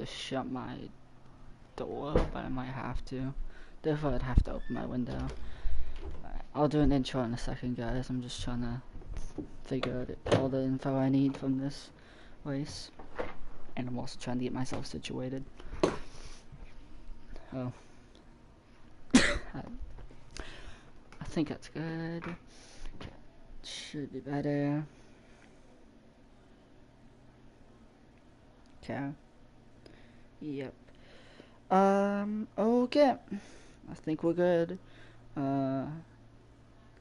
to shut my door, but I might have to. Therefore, I'd have to open my window. I'll do an intro in a second, guys. I'm just trying to figure out all the info I need from this race. And I'm also trying to get myself situated. Oh. I think that's good. Should be better. Okay. Yep. Okay. I think we're good.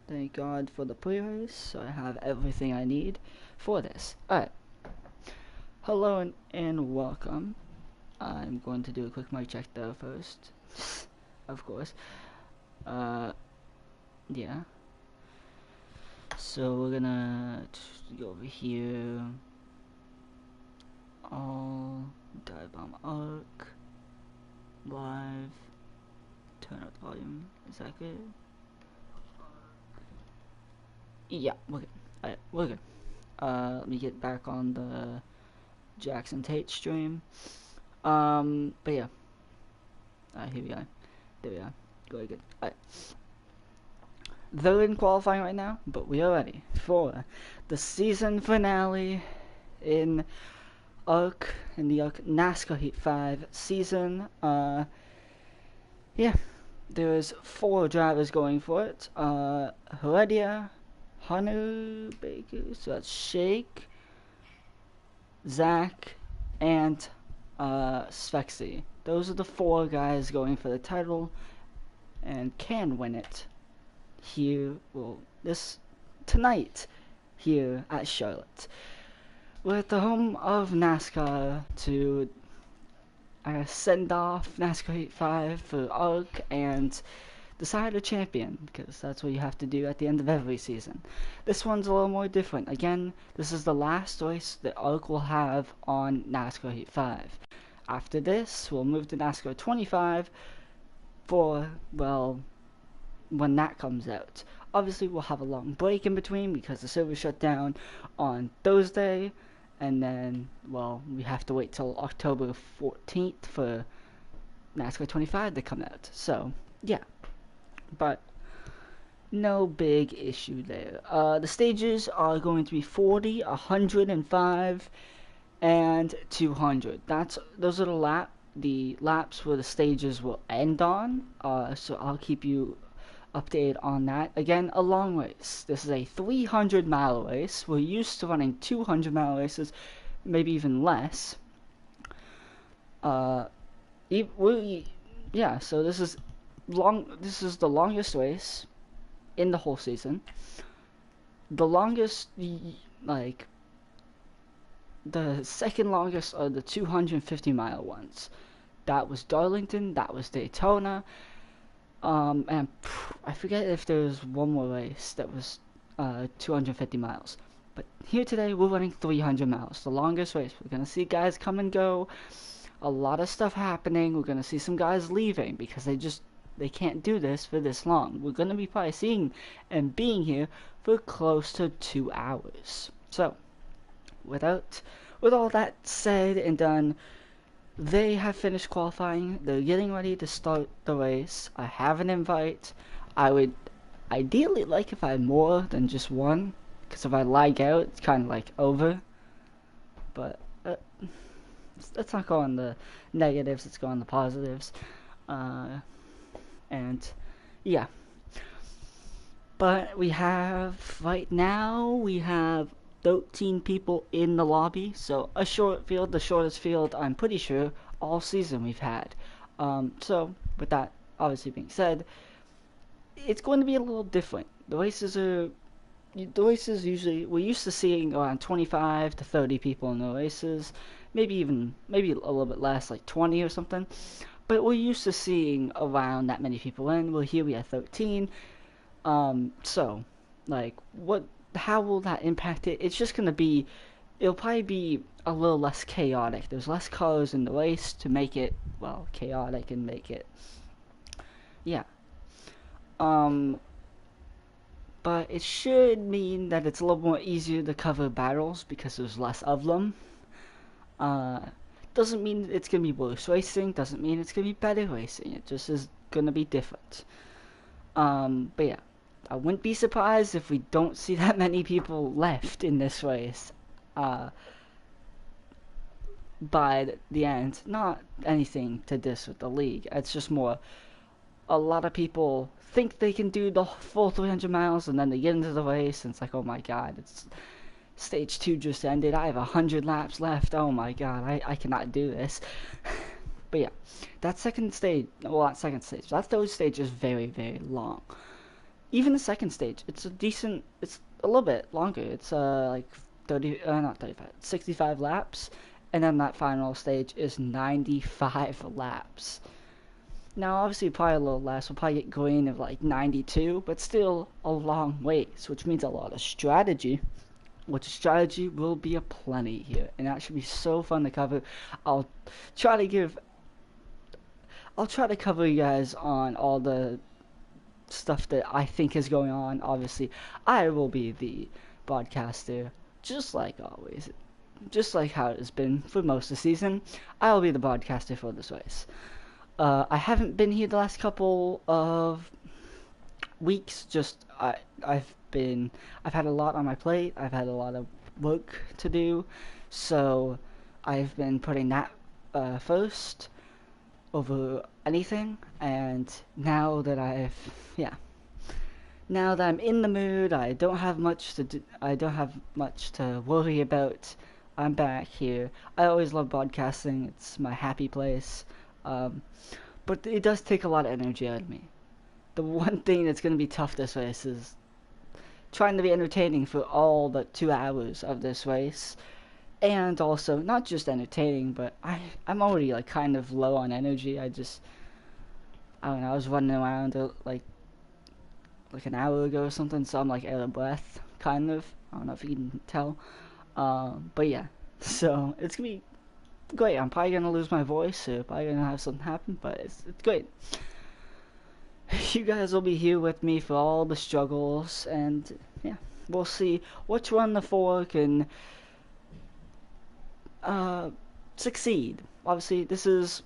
Thank God for the pre-race, so I have everything I need for this. Alright. Hello and welcome. I'm going to do a quick mic check though first. Of course. Yeah. So we're gonna go over here. All DIVEBOMB arc. Live. Turn up the volume. Is that good? Yeah, we're good. Alright, we're good. Let me get back on the Jackson Tate stream. But yeah. Here we are. There we are. Very good. Alright. They're in qualifying right now, but we are ready for the season finale in the ARC NASCAR Heat 5 season. Yeah, there's 4 drivers going for it. Heredia, Hunter Baker, so that's Shake, Zach, and Svexy. Those are the 4 guys going for the title and can win it here, tonight here at Charlotte. We're at the home of NASCAR to send off NASCAR Heat 5 for ARC and decide a champion, because that's what you have to do at the end of every season. This one's a little more different. Again, this is the last race that ARC will have on NASCAR Heat 5. After this, we'll move to NASCAR 25 for, well, when that comes out. Obviously, we'll have a long break in between because the server shut down on Thursday, and then, well, we have to wait till October 14th for NASCAR 25 to come out. So, yeah. But no big issue there. The stages are going to be 40, 105, and 200. Those are the laps where the stages will end on. So I'll keep you updated on that. Again, a long race. This is a 300-mile race. We're used to running 200-mile races, maybe even less. So this is the longest race in the whole season. The longest, like, the second longest are the 250-mile ones. That was Darlington, that was Daytona, and I forget if there's one more race that was 250 miles. But here today, we're running 300 miles, the longest race. We're going to see guys come and go, a lot of stuff happening. We're going to see some guys leaving because they can't do this for this long. We're going to be probably seeing and being here for close to 2 hours. So, with all that said and done, they have finished qualifying. They're getting ready to start the race. I have an invite. I would ideally like if I had more than just one, because if I lag out, it's kind of like over. But let's not go on the negatives, let's go on the positives. And yeah. But right now, we have 13 people in the lobby, so a short field, the shortest field I'm pretty sure all season we've had. So with that obviously being said, it's going to be a little different. The races usually, we're used to seeing around 25 to 30 people in the races, maybe a little bit less, like 20 or something. But we're used to seeing around that many people in. Well, here we have 13. So, like, how will that impact it? It's just gonna be, it'll probably be a little less chaotic. There's less cars in the race to make it, well, chaotic and make it, yeah. But it should mean that it's a little more easier to cover battles because there's less of them. Doesn't mean it's gonna be worse racing, doesn't mean it's gonna be better racing, it just is gonna be different. But yeah, I wouldn't be surprised if we don't see that many people left in this race by the end. Not anything to diss with the league, it's just more a lot of people think they can do the full 300 miles and then they get into the race and it's like, oh my god, it's stage 2 just ended, I have 100 laps left, oh my god, I cannot do this. But yeah, that second stage, well, not second stage, that third stage is very, very long. Even the second stage, it's a decent, it's a little bit longer, it's like 65 laps, and then that final stage is 95 laps. Now, obviously, probably a little less. We'll probably get green of like 92, but still a long ways, which means a lot of strategy. Which strategy will be aplenty here, and that should be so fun to cover. I'll try to cover you guys on all the stuff that I think is going on. Obviously, I will be the broadcaster, just like always, just like how it has been for most of the season. I will be the broadcaster for this race. I haven't been here the last couple of weeks. Just I've had a lot on my plate. I've had a lot of work to do, so I've been putting that first over anything. And now that now that I'm in the mood, I don't have much to do. I don't have much to worry about. I'm back here. I always love broadcasting. It's my happy place. But it does take a lot of energy out of me. The one thing that's going to be tough this race is trying to be entertaining for all the 2 hours of this race. And also, not just entertaining, but I'm already like kind of low on energy. I don't know, I was running around like an hour ago or something, so I'm like out of breath, kind of. I don't know if you can tell. But yeah, so it's going to be great. I'm probably gonna lose my voice, or probably gonna have something happen, but it's great. You guys will be here with me for all the struggles, and yeah, we'll see which one the four can succeed. Obviously, this is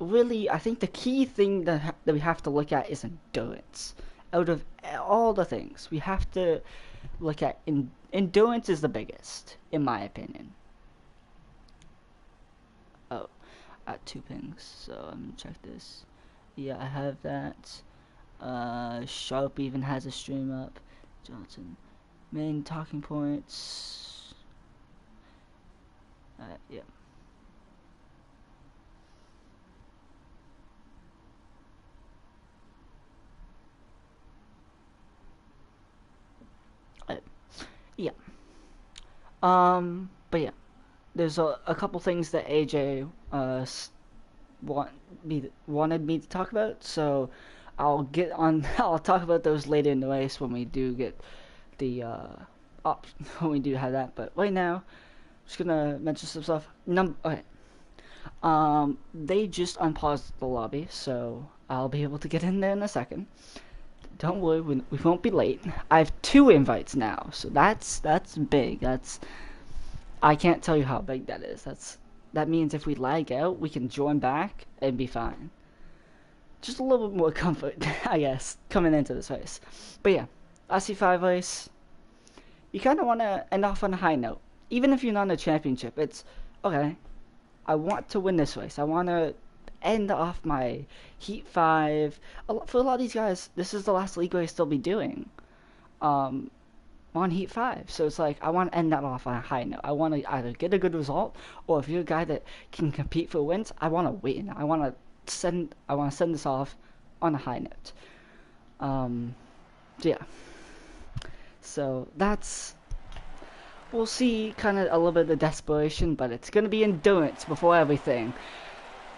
really, I think the key thing that we have to look at is endurance. Out of all the things, we have to look at endurance is the biggest, in my opinion. Oh, at 2 pings, so I'm gonna check this. Yeah, I have that. Sharp even has a stream up. Johnson, main talking points. Yeah. Yeah. But yeah. There's a couple things that AJ wanted me to talk about, so I'll get on. I'll talk about those later in the race when we do get the when we do have that. But right now, I'm just gonna mention some stuff. Okay. They just unpaused the lobby, so I'll be able to get in there in a second. Don't worry, we won't be late. I have 2 invites now, so that's big. I can't tell you how big that is. That means if we lag out, we can join back and be fine. Just a little bit more comfort, I guess, coming into this race. But yeah, RC5 race, you kind of want to end off on a high note. Even if you're not in a championship, it's, okay, I want to win this race. I want to end off my Heat 5. For a lot of these guys, this is the last league race they'll be doing. On Heat 5, so it's like I want to end that off on a high note. I want to either get a good result, or if you're a guy that can compete for wins, I want to win. I want to send this off on a high note. Yeah. So we'll see kind of a little bit of the desperation, but it's gonna be endurance before everything.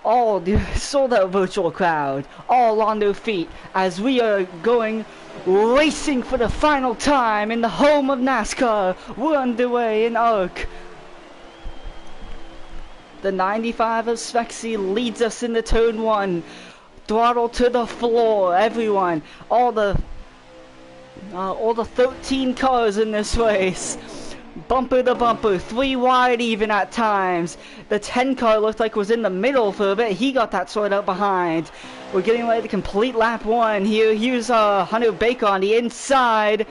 All the sold out virtual crowd, all on their feet as we are going racing for the final time in the home of NASCAR. We're underway in ARC. The 95 of Svexy leads us into turn 1. Throttle to the floor, everyone. All the 13 cars in this race. bumper to bumper, 3 wide even at times. The 10 car looked like was in the middle for a bit. He got that sorted out behind. We're getting ready to complete lap 1 here. Here's Hunter Baker on the inside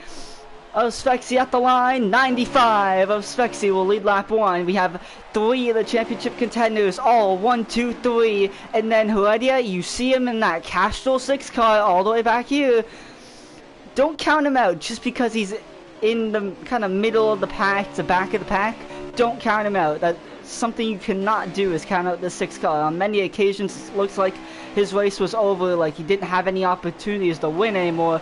of Spexy at the line. 95 of Spexy will lead lap 1. We have 3 of the championship contenders, all 1, 2, 3, and then Heredia, you see him in that Castrol 6 car all the way back here. Don't count him out just because he's in the kind of middle of the pack, the back of the pack. Don't count him out. That's something you cannot do, is count out the 6 car. On many occasions, it looks like his race was over, like he didn't have any opportunities to win anymore,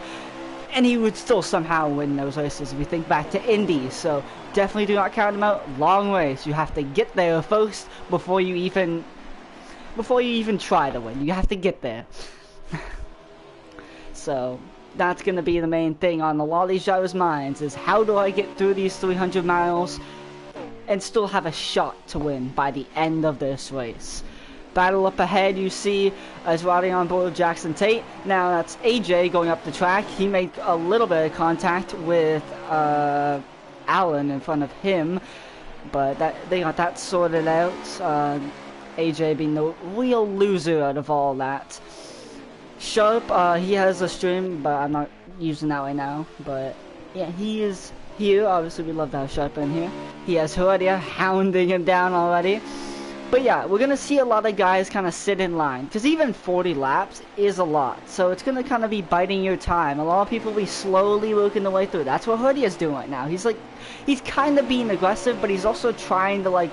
and he would still somehow win those races if you think back to Indy. So definitely do not count him out. Long race. You have to get there first before you even try to win. You have to get there. So that's going to be the main thing on a lot of these drivers' minds, is how do I get through these 300 miles and still have a shot to win by the end of this race. Battle up ahead, you see, as riding on board Jackson Tate. Now that's AJ going up the track. He made a little bit of contact with Allen in front of him, but they got that sorted out. AJ being the real loser out of all that. Sharp, he has a stream, but I'm not using that right now. But yeah, he is here. Obviously, we love to have Sharp in here. He has Heredia hounding him down already. But yeah, we're going to see a lot of guys kind of sit in line, because even 40 laps is a lot. So it's going to kind of be biting your time. A lot of people will be slowly working their way through. That's what Heredia's doing right now. He's kind of being aggressive, but he's also trying to,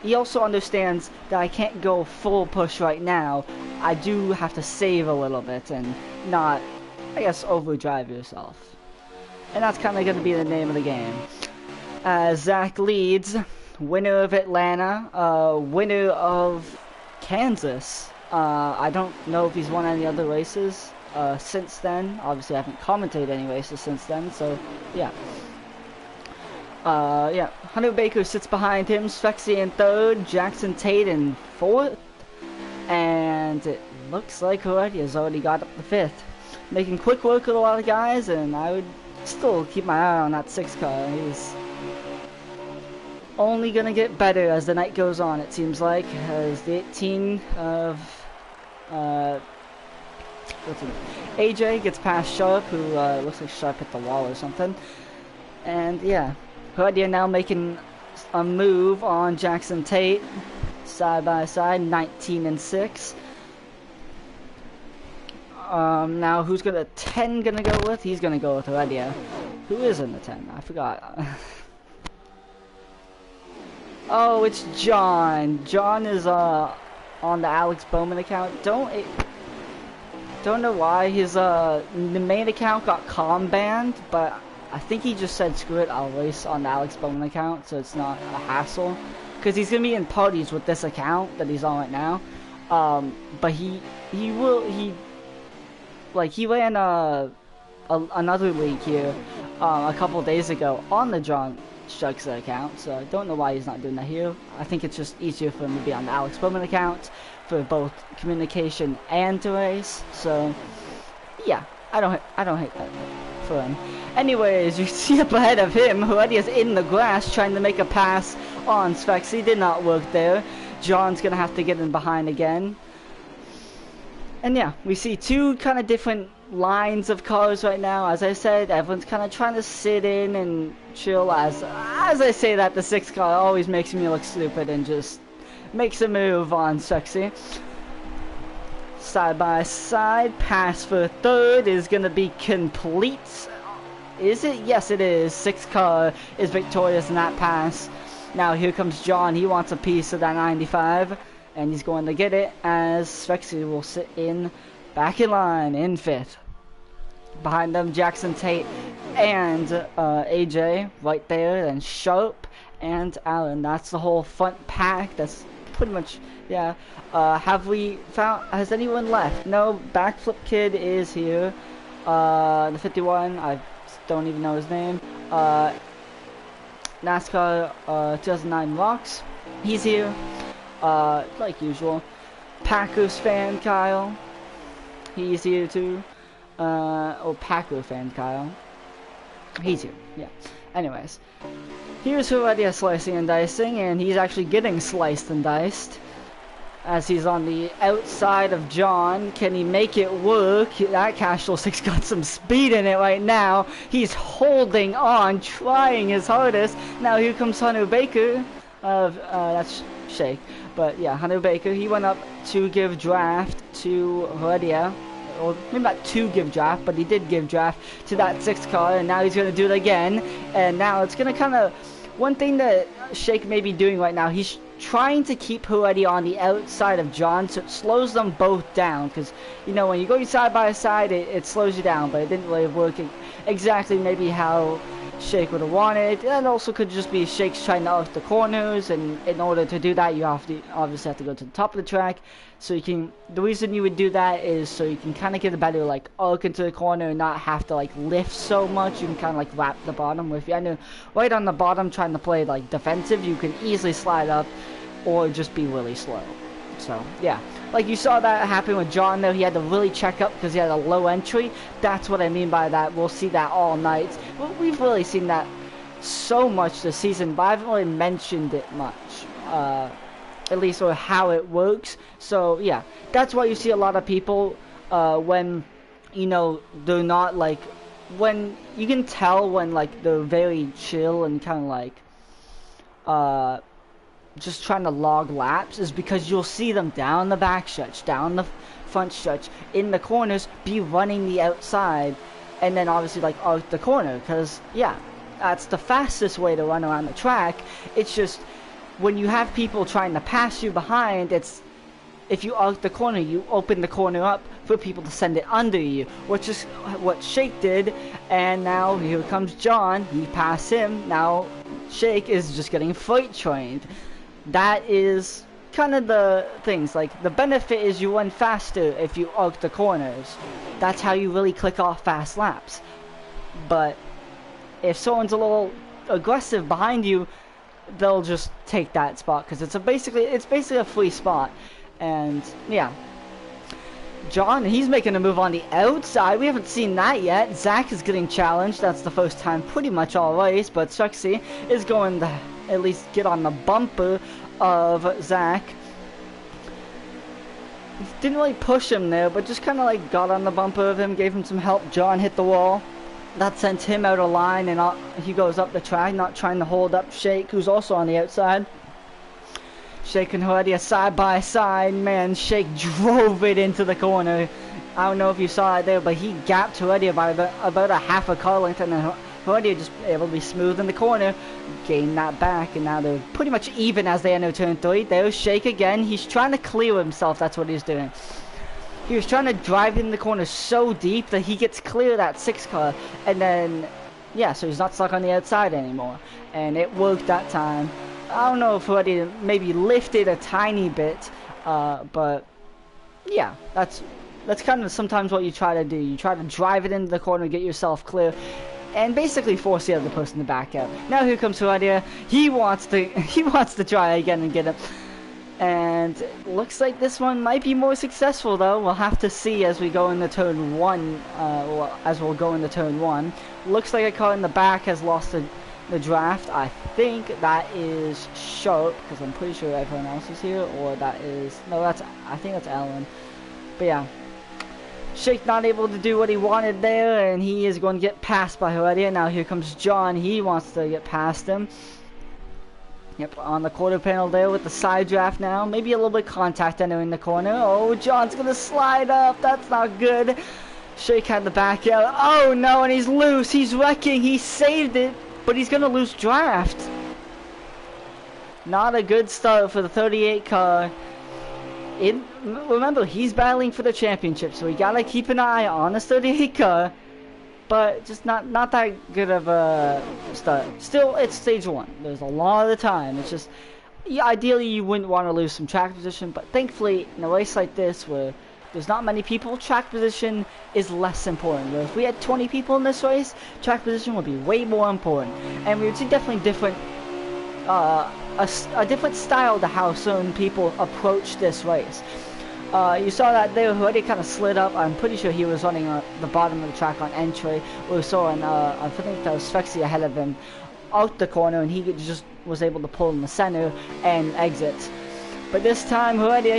he also understands that I can't go full push right now. I do have to save a little bit and not, I guess, overdrive yourself. And that's kind of going to be the name of the game. Zach leads. Winner of Atlanta, winner of Kansas. I don't know if he's won any other races since then. Obviously, I haven't commentated any races since then, so yeah. Yeah, Hunter Baker sits behind him, Spexy in 3rd, Jackson Tate in 4th, and it looks like Heredia's already got up the 5th. Making quick work with a lot of guys, and I would still keep my eye on that 6 car. He's only gonna get better as the night goes on, it seems like, as the 18 of AJ gets past Sharp, who looks like Sharp hit the wall or something. And yeah, Heredia now making a move on Jackson Tate, side by side, 19 and 6. Now who's 10 gonna go with? He's gonna go with Heredia. Who is in the 10? I forgot. Oh, it's John. John is on the Alex Bowman account. Don't know why his the main account got banned, but I think he just said screw it, I'll race on the Alex Bowman account, so it's not a hassle. Because he's gonna be in parties with this account that he's on right now. But he ran another league here a couple days ago on the John Struxer account, so I don't know why he's not doing that here. I think it's just easier for him to be on the Alex Bowman account for both communication and to race. So yeah, I don't hate that for him. Anyways, you see up ahead of him, Heredia's in the grass trying to make a pass on Spexy. Did not work there. John's gonna have to get in behind again. And yeah, we see 2 kind of different lines of cars right now. As I said, everyone's kind of trying to sit in and chill. As I say that, the 6 car always makes me look stupid and just makes a move on Sexy. Side by side, pass for 3rd is going to be complete. Is it? Yes, it is. 6 car is victorious in that pass. Now here comes John. He wants a piece of that 95. And he's going to get it, as Spexy will sit back in line in 5th. Behind them, Jackson Tate and AJ right there, and Sharp and Allen. That's the whole front pack. That's pretty much, yeah. Has anyone left? No, Backflip Kid is here. The 51, I don't even know his name. NASCAR 2009 Rocks, he's here. Like usual. Packers fan Kyle, he's here too. Packer fan Kyle, he's here. Yeah. Anyways, Here's Heredia slicing and dicing, and he's actually getting sliced and diced. As he's on the outside of John. Can he make it work? That Cash 6 got some speed in it right now. He's holding on, trying his hardest. Now here comes Hunter Baker. That's Shake. But yeah, Hunter Baker, he went up to give draft to Heredia. Or maybe not to give draft, but he did give draft to that 6 car. And now he's going to do it again. And now it's going to kind of... One thing that Shake may be doing right now, he's trying to keep Heredia on the outside of John, so it slows them both down. Because, you know, when you're going side by side, it slows you down, but it didn't really work exactly maybe how Shake would have wanted. And also could just be Shake's trying to arc the corners, and in order to do that, you obviously have to go to the top of the track. So you can, the reason you would do that is so you can kind of get a better like arc into the corner and not have to like lift so much. You can kind of like wrap the bottom. Where if you're right on the bottom trying to play like defensive, you can easily slide up or just be really slow. So yeah, like you saw that happen with John though. He had to really check up because he had a low entry. That's what I mean by that. We'll see that all night. We've really seen that so much this season, but I haven't really mentioned it much. At least or how it works. So yeah, that's why you see a lot of people when, you know, they're not like, when you can tell when like they're very chill and kind of like just trying to log laps, is because you'll see them down the back stretch, down the front stretch, in the corners, be running the outside, and then obviously like arc the corner, because yeah, that's the fastest way to run around the track. It's just when you have people trying to pass you behind, it's, if you arc the corner, you open the corner up for people to send it under you, which is what Shake did. And now here comes John. He passed him. Now Shake is just getting freight trained. That is kind of the things. Like, the benefit is you run faster if you arc the corners. That's how you really click off fast laps. But if someone's a little aggressive behind you, they'll just take that spot because it's basically a free spot. And yeah, John, he's making a move on the outside. We haven't seen that yet. Zach is getting challenged. That's the first time pretty much all race, but Struxy is going to at least get on the bumper of Zach. Didn't really push him there, but just kind of like got on the bumper of him, gave him some help. John hit the wall. That sent him out of line, and he goes up the track, not trying to hold up Shake, who's also on the outside. Shake and Heredia side by side. Man, Shake drove it into the corner. I don't know if you saw it there, but he gapped Heredia by about a half a car length, and then Heredia just able to be smooth in the corner, gain that back, and now they're pretty much even as they enter turn 3. There's Shake again. He's trying to clear himself. That's what he's doing. He was trying to drive in the corner so deep that he gets clear of that 6 car, and then, yeah, so he's not stuck on the outside anymore. And it worked that time. I don't know if Heredia maybe lifted a tiny bit, but yeah, that's kind of sometimes what you try to do. You try to drive it into the corner, get yourself clear, and basically force the other person to back out. Now here comes Heredia. He wants to try again and get him. And looks like this one might be more successful, though. We'll have to see as we go into turn 1. We'll go into turn 1. Looks like a car in the back has lost the draft. I think that is Sharp, because I'm pretty sure everyone else is here. Or that is... No, I think that's Alan. But yeah. Shake not able to do what he wanted there, and he is going to get passed by Heredia. Now here comes John. He wants to get past him. Yep, on the quarter panel there with the side draft now. Maybe a little bit of contact entering the corner. Oh, John's going to slide up. That's not good. Shake had the back out. Oh, no, and he's loose. He's wrecking. He saved it, but he's going to lose draft. Not a good start for the 38 car. Remember, he's battling for the championship, so we got to keep an eye on this 38 car. But just not that good of a start. Still, it's stage 1. There's a lot of the time. It's just, yeah, ideally you wouldn't want to lose some track position, but thankfully in a race like this where there's not many people, track position is less important. Where if we had 20 people in this race, track position would be way more important, and we would see definitely different, a different style to how certain people approach this race. You saw that there, Heredia kind of slid up. I'm pretty sure he was running the bottom of the track on entry. We saw, I think that was Svexy ahead of him out the corner, and he just was able to pull in the center and exit. But this time, Heredia,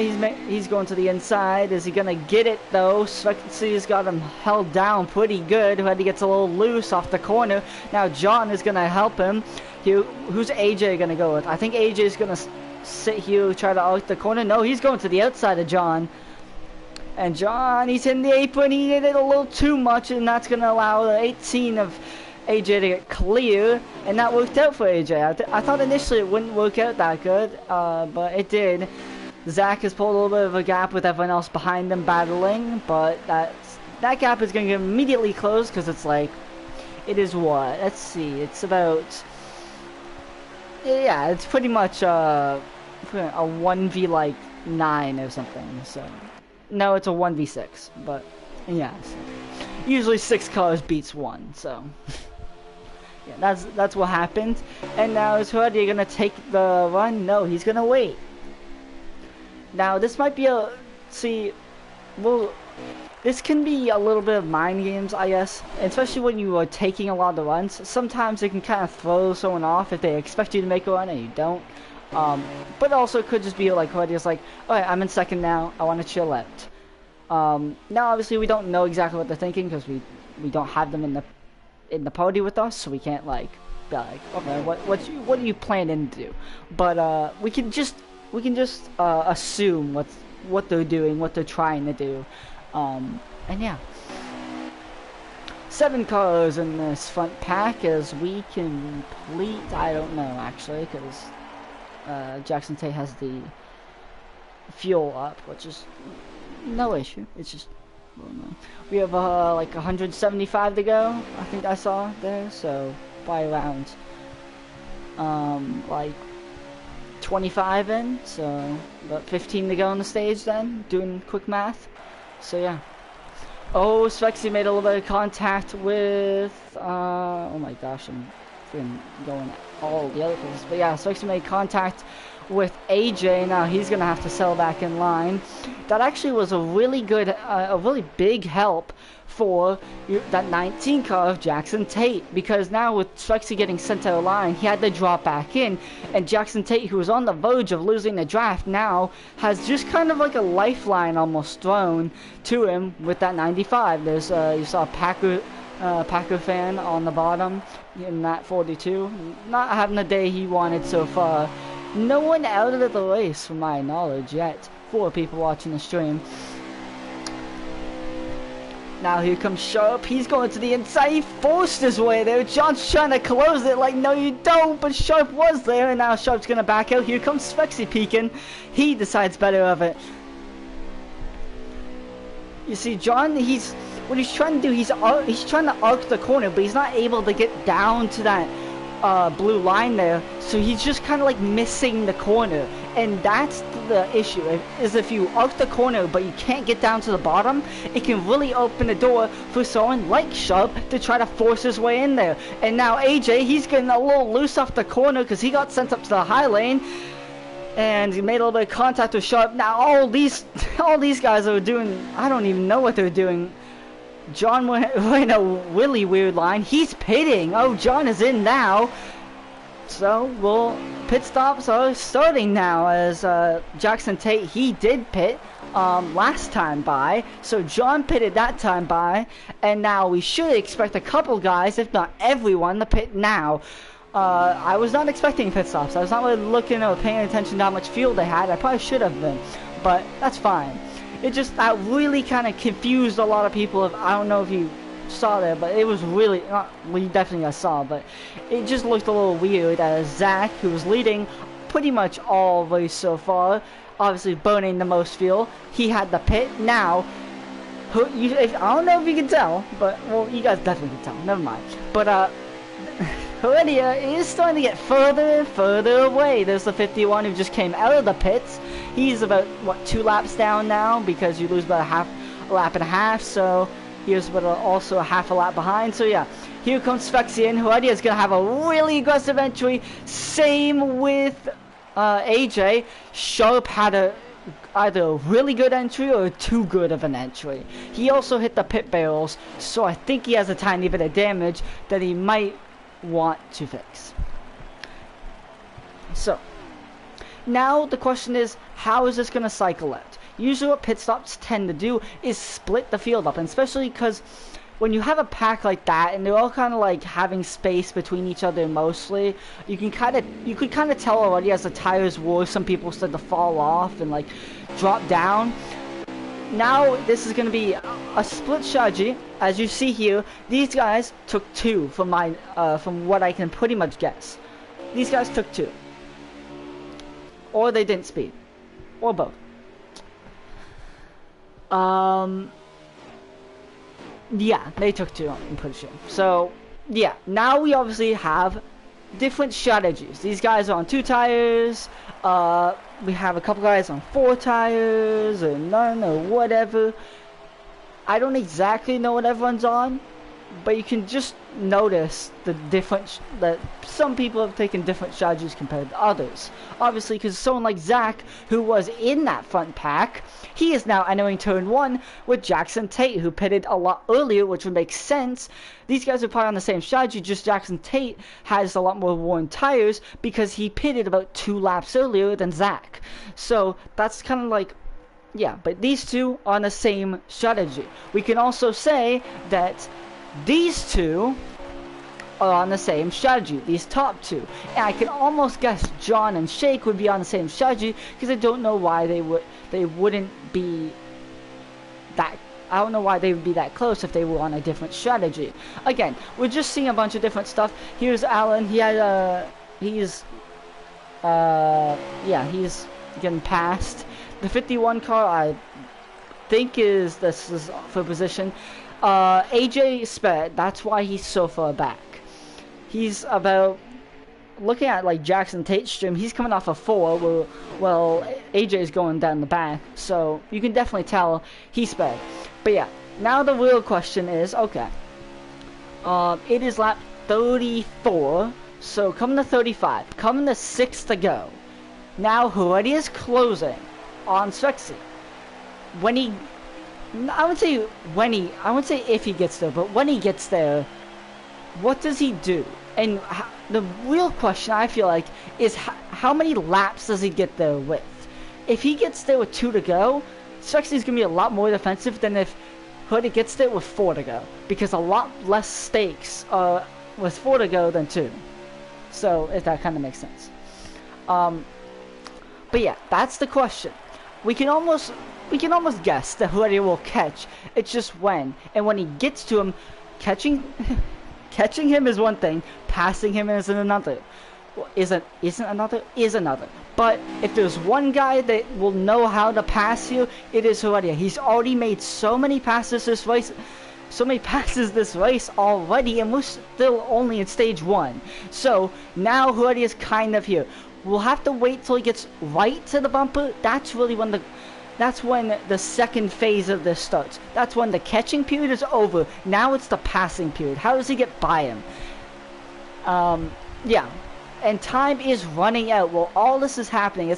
he's going to the inside. Is he going to get it, though? Svexy's got him held down pretty good. Heredia gets a little loose off the corner. Now John is going to help him. Who's AJ going to go with? I think AJ is going to sit here, try to out the corner. No, he's going to the outside of John. And John, he's hitting the apron. He hit it a little too much, and that's going to allow the 18 of AJ to get clear, and that worked out for AJ. I thought initially it wouldn't work out that good, but it did. Zach has pulled a little bit of a gap with everyone else behind them battling, but that gap is going to get immediately closed because it's like, it is what? Let's see, it's about, yeah, it's pretty much a 1v like 9 or something, so. No, it's a 1v6, but yeah. So. Usually 6 cars beats 1, so. Yeah, that's what happened. And now is Heredia gonna take the run? No, he's gonna wait. Now this might be this can be a little bit of mind games, I guess, especially when you are taking a lot of the runs. Sometimes it can kind of throw someone off if they expect you to make a run and you don't. But also it could just be like Heredia's like, alright, I'm in second now, I want to chill out. Now obviously we don't know exactly what they're thinking because we don't have them in the party with us, so we can't like be like, okay, what are you planning to do? But we can just assume what they're doing, what they're trying to do, and yeah. 7 cars in this front pack as we complete. I don't know actually because Jackson Tate has the fuel up, which is no issue. It's just. We have like 175 to go, I think I saw there, so by around like 25 in, so about 15 to go on the stage then, doing quick math. So yeah. Oh, Svexy made a little bit of contact with oh my gosh, I'm freaking going all the other places, but yeah, Svexy made contact with AJ. Now he's gonna have to settle back in line. That actually was a really good, a really big help for that 19 car of Jackson Tate, because now with Svexy getting sent out of line, he had to drop back in, and Jackson Tate, who was on the verge of losing the draft, now has just kind of like a lifeline almost thrown to him with that 95. There's you saw a Packer fan on the bottom in that 42, not having the day he wanted so far. No one out of the race, from my knowledge, yet. 4 people watching the stream. Now here comes Sharp. He's going to the inside. He forced his way there. John's trying to close it like, no you don't. But Sharp was there, and now Sharp's going to back out. Here comes Svexy peeking. He decides better of it. You see, John, what he's trying to do, he's trying to arc the corner, but he's not able to get down to that blue line there, so he's just kind of like missing the corner, and that's the issue. Is if you arc the corner but you can't get down to the bottom, it can really open the door for someone like Sharp to try to force his way in there. And now AJ, he's getting a little loose off the corner because he got sent up to the high lane, and he made a little bit of contact with Sharp. Now all these guys are doing, I don't even know what they're doing. John went in a really weird line. He's pitting. Oh, John is in now. So, pit stops are starting now as Jackson Tate, he did pit last time by. So, John pitted that time by. And now we should expect a couple guys, if not everyone, to pit now. I was not expecting pit stops. I was not really looking or paying attention to how much fuel they had. I probably should have been. But that's fine. That really kind of confused a lot of people. I don't know if you saw there, but it was really, well, you definitely saw, but it just looked a little weird as Zach, who was leading pretty much all race so far, obviously burning the most fuel, he had the pit. Now, I don't know if you can tell, but, well, you guys definitely can tell, never mind. But, Heredia is starting to get further and further away. There's the 51 who just came out of the pits. He's about, what, 2 laps down now, because you lose about a lap and a half, so here's about also a half a lap behind. So yeah, here comes Svexy in. Heredia is going to have a really aggressive entry. Same with AJ. Sharp had either a really good entry or too good of an entry. He also hit the pit barrels, so I think he has a tiny bit of damage that he might want to fix. So now the question is, how is this going to cycle out? Usually what pit stops tend to do is split the field up, and especially because when you have a pack like that and they're all kind of like having space between each other mostly, you could kind of tell already as the tires wore, some people start to fall off and like drop down. Now this is going to be a split strategy. As you see here, these guys took 2 from my from what I can pretty much guess. These guys took 2, or they didn't speed, or both. Yeah, they took 2, I'm pretty sure. So, yeah, now we obviously have different strategies. These guys are on 2 tires, we have a couple guys on 4 tires, or none, or whatever. I don't exactly know what everyone's on, but you can just notice the difference that some people have taken different strategies compared to others. Obviously, because someone like Zach, who was in that front pack, he is now entering turn 1 with Jackson Tate, who pitted a lot earlier, which would make sense. These guys are probably on the same strategy, just Jackson Tate has a lot more worn tires because he pitted about 2 laps earlier than Zach. So that's kind of like, yeah, but these two are on the same strategy. We can also say that these two are on the same strategy, these top 2. And I can almost guess John and Shake would be on the same strategy, because I don't know why they wouldn't be that, I don't know why they would be that close if they were on a different strategy. Again, we're just seeing a bunch of different stuff. Here's Alan, he had he's getting passed. The 51 car, I think this is for position. AJ sped, that's why he's so far back. He's about, looking at like Jackson Tate's stream, he's coming off a 4, well AJ's going down the back, so you can definitely tell he sped. But yeah, now the real question is, okay, it is lap 34, so coming to 35, coming to 6 to go. Now Heredia is closing on Swexy. When he, I wouldn't say if he gets there, but when he gets there, what does he do? And the real question, I feel like, is how many laps does he get there with? If he gets there with 2 to go, Swexy's going to be a lot more defensive than if Heredia gets there with 4 to go. Because a lot less stakes with 4 to go than 2. So, if that kind of makes sense. But yeah, that's the question. We can almost guess that Heredia will catch. It's just when. And when he gets to him, catching him is one thing, passing him is another. Well, is another. But if there's one guy that will know how to pass you, it is Heredia. He's already made so many passes this race. Already, and we're still only in stage 1. So now Heredia's kind of here. We'll have to wait till he gets right to the bumper. That's really when the second phase of this starts. That's when the catching period is over. Now it's the passing period. How does he get by him? Yeah. And time is running out while all this is happening.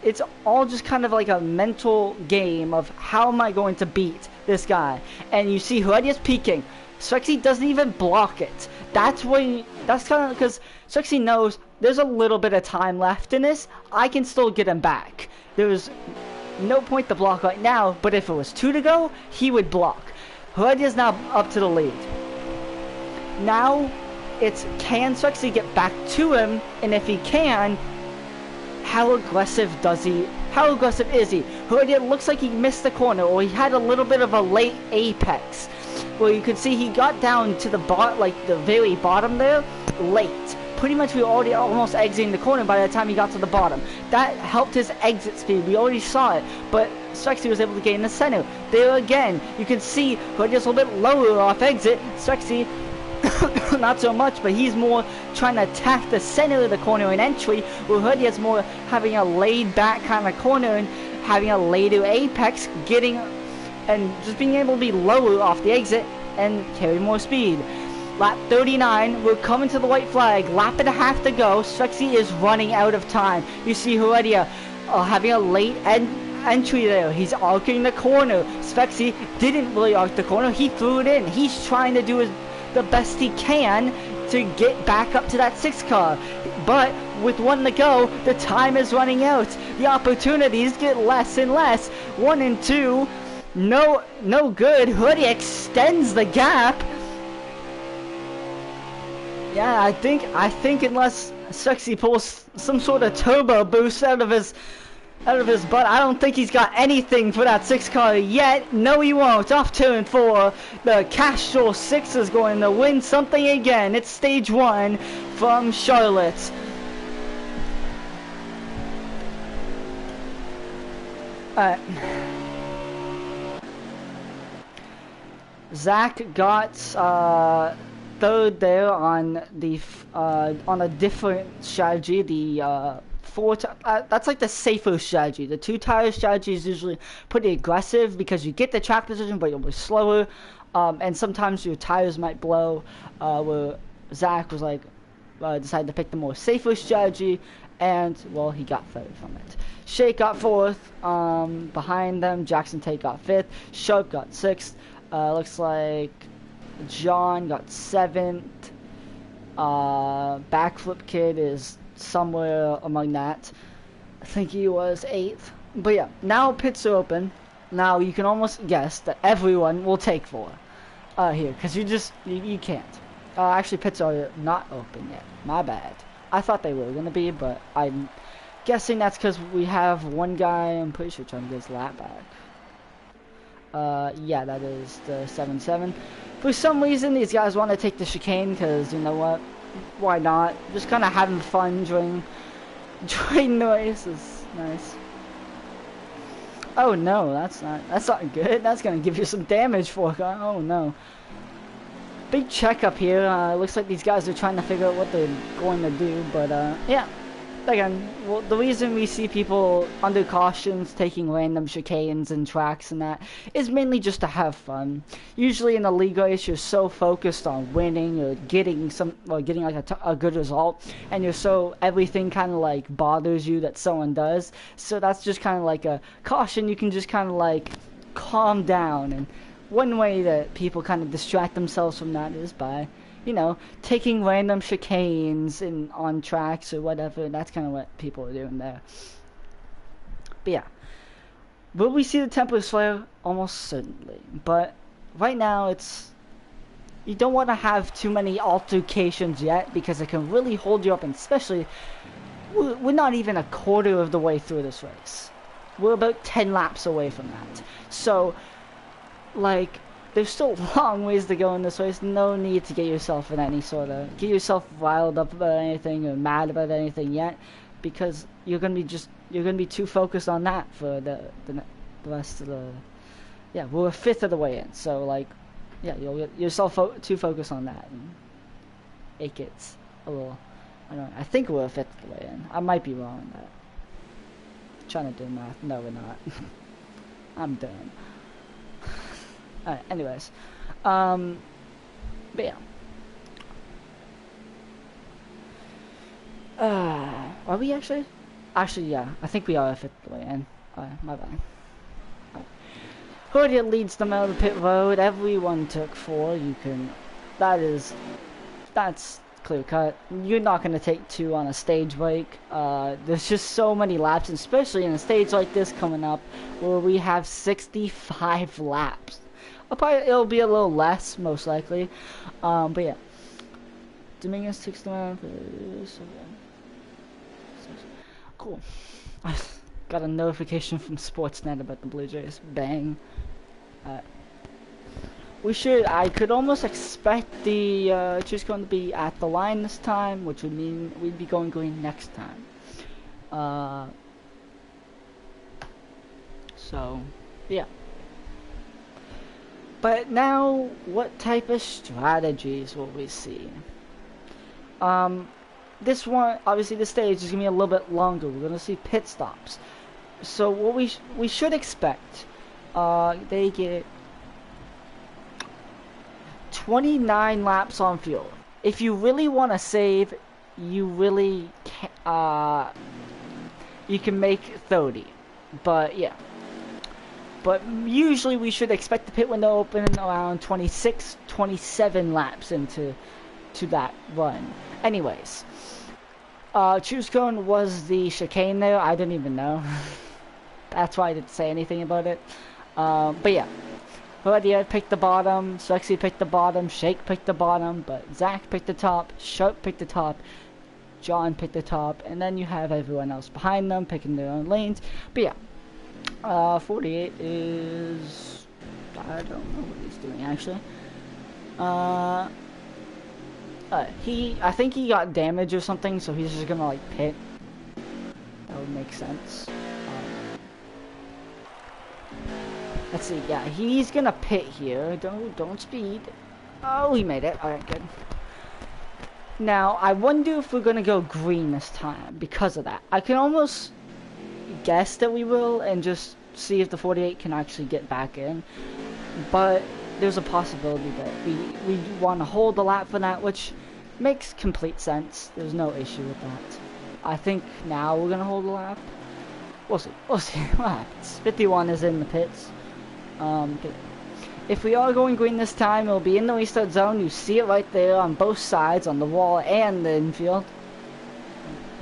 It's all just kind of like a mental game of how am I going to beat this guy. And you see Heredia's peeking. Swexy doesn't even block it. That's kind of because Swexy knows there's a little bit of time left in this. I can still get him back. There's no point to block right now, but if it was 2 to go, he would block. Heredia's now up to the lead. Now, it's can Swexy get back to him, and if he can, how aggressive is he? Heredia looks like he missed the corner, or he had a little bit of a late apex, where you could see he got down to the the very bottom there, late. Pretty much we were already almost exiting the corner by the time he got to the bottom. That helped his exit speed. We already saw it, but Swexy was able to gain the center. There again, you can see Heredia's a little bit lower off exit. Swexy, not so much, but he's more trying to attack the center of the corner and entry, where Heredia's more having a laid back kind of corner and having a later apex, getting and just being able to be lower off the exit and carry more speed. Lap 39, we're coming to the white flag, lap and a half to go. Swexy is running out of time. You see Heredia having a late entry there. He's arcing the corner. Swexy didn't really arc the corner, he threw it in. He's trying to do the best he can to get back up to that 6 car. But with 1 to go, the time is running out. The opportunities get less and less. 1 and 2, no good. Hoodie extends the gap. Yeah, I think unless Sexy pulls some sort of turbo boost out of his butt, I don't think he's got anything for that 6 car yet. No, he won't. Off turn 4, the Castrol 6 is going to win something again. It's stage 1 from Charlotte. Zach got third there on a different strategy. The that's like the safer strategy. The 2 tire strategy is usually pretty aggressive because you get the track position, but you'll be slower, and sometimes your tires might blow. Where Zach was like decided to pick the more safer strategy, and well, he got third from it. Shake got 4th. Behind them, Jackson Tate got 5th. Sharp got 6th. Looks like John got 7th. Backflip Kid is somewhere among that. I think he was 8th. But yeah, now pits are open. Now you can almost guess that everyone will take 4 here, because you can't. Actually, pits are not open yet. My bad. I thought they were gonna be, but I'm guessing that's because we have one guy, I'm pretty sure, trying to get his lap back. Yeah, that is the 7-7. For some reason, these guys want to take the chicane, because, you know what, why not? Just kind of having fun during the race is nice. Oh no, that's not good. That's gonna give you some damage for it. Oh no. Big checkup here. Looks like these guys are trying to figure out what they're going to do, but yeah. Again, well, the reason we see people under cautions taking random chicanes and tracks and that is mainly just to have fun. Usually in a league race, you're so focused on winning or getting like a good result, and everything kind of like bothers you that someone does. So that's just kind of like a caution. You can just kind of like calm down, and one way that people kind of distract themselves from that is by, you know, taking random chicanes on tracks or whatever. That's kind of what people are doing there. But yeah, will we see the Templar Slayer? Almost certainly. But right now, you don't want to have too many altercations yet, because it can really hold you up, and especially, we're not even a quarter of the way through this race. We're about 10 laps away from that. So, like, there's still long ways to go in this race. No need to get yourself riled up about anything or mad about anything yet, because you're gonna be too focused on that for the rest of the. Yeah, we're a fifth of the way in, so like, yeah, you'll get yourself too focused on that, and it gets a little. I don't know. I think we're a fifth of the way in. I might be wrong on that. Trying to do math. No, we're not. I'm done. Alright, anyways. But yeah. Are we actually? Actually, yeah. I think we are a fifth of the way in. Alright, my bad. Hoodie leads them out of the pit road. Everyone took 4. You can. That's clear cut. You're not going to take 2 on a stage break. There's just so many laps, especially in a stage like this coming up, where we have 65 laps. It'll be a little less, most likely. But yeah. Dominguez takes them out. Cool. I got a notification from Sportsnet about the Blue Jays. Bang. I could almost expect the choose cone to be at the line this time, which would mean we'd be going green next time. So, yeah. But now, what type of strategies will we see? This one, obviously the stage is going to be a little bit longer. We're going to see pit stops. So what we should expect, they get 29 laps on fuel. If you really want to save, you really you can make 30. But yeah. But usually we should expect the pit window open around 26, 27 laps into that run. Anyways, Choose cone was the chicane there. I didn't even know. That's why I didn't say anything about it. But yeah. Claudia picked the bottom, Sexy picked the bottom, Shake picked the bottom, but Zach picked the top, Sharp picked the top, John picked the top, and then you have everyone else behind them picking their own lanes. But yeah, 48 is... I don't know what he's doing actually. I think he got damage or something, so he's just gonna like pit. That would make sense. Let's see, yeah, he's gonna pit here. Don't speed. Oh, he made it. Alright, good. Now, I wonder if we're gonna go green this time because of that. I can almost guess that we will and just see if the 48 can actually get back in. But there's a possibility that we want to hold the lap for that, which makes complete sense. There's no issue with that. I think now we're gonna hold the lap. We'll see what happens. 51 is in the pits. If we are going green this time, it'll be in the restart zone. You see it right there on both sides, on the wall and the infield.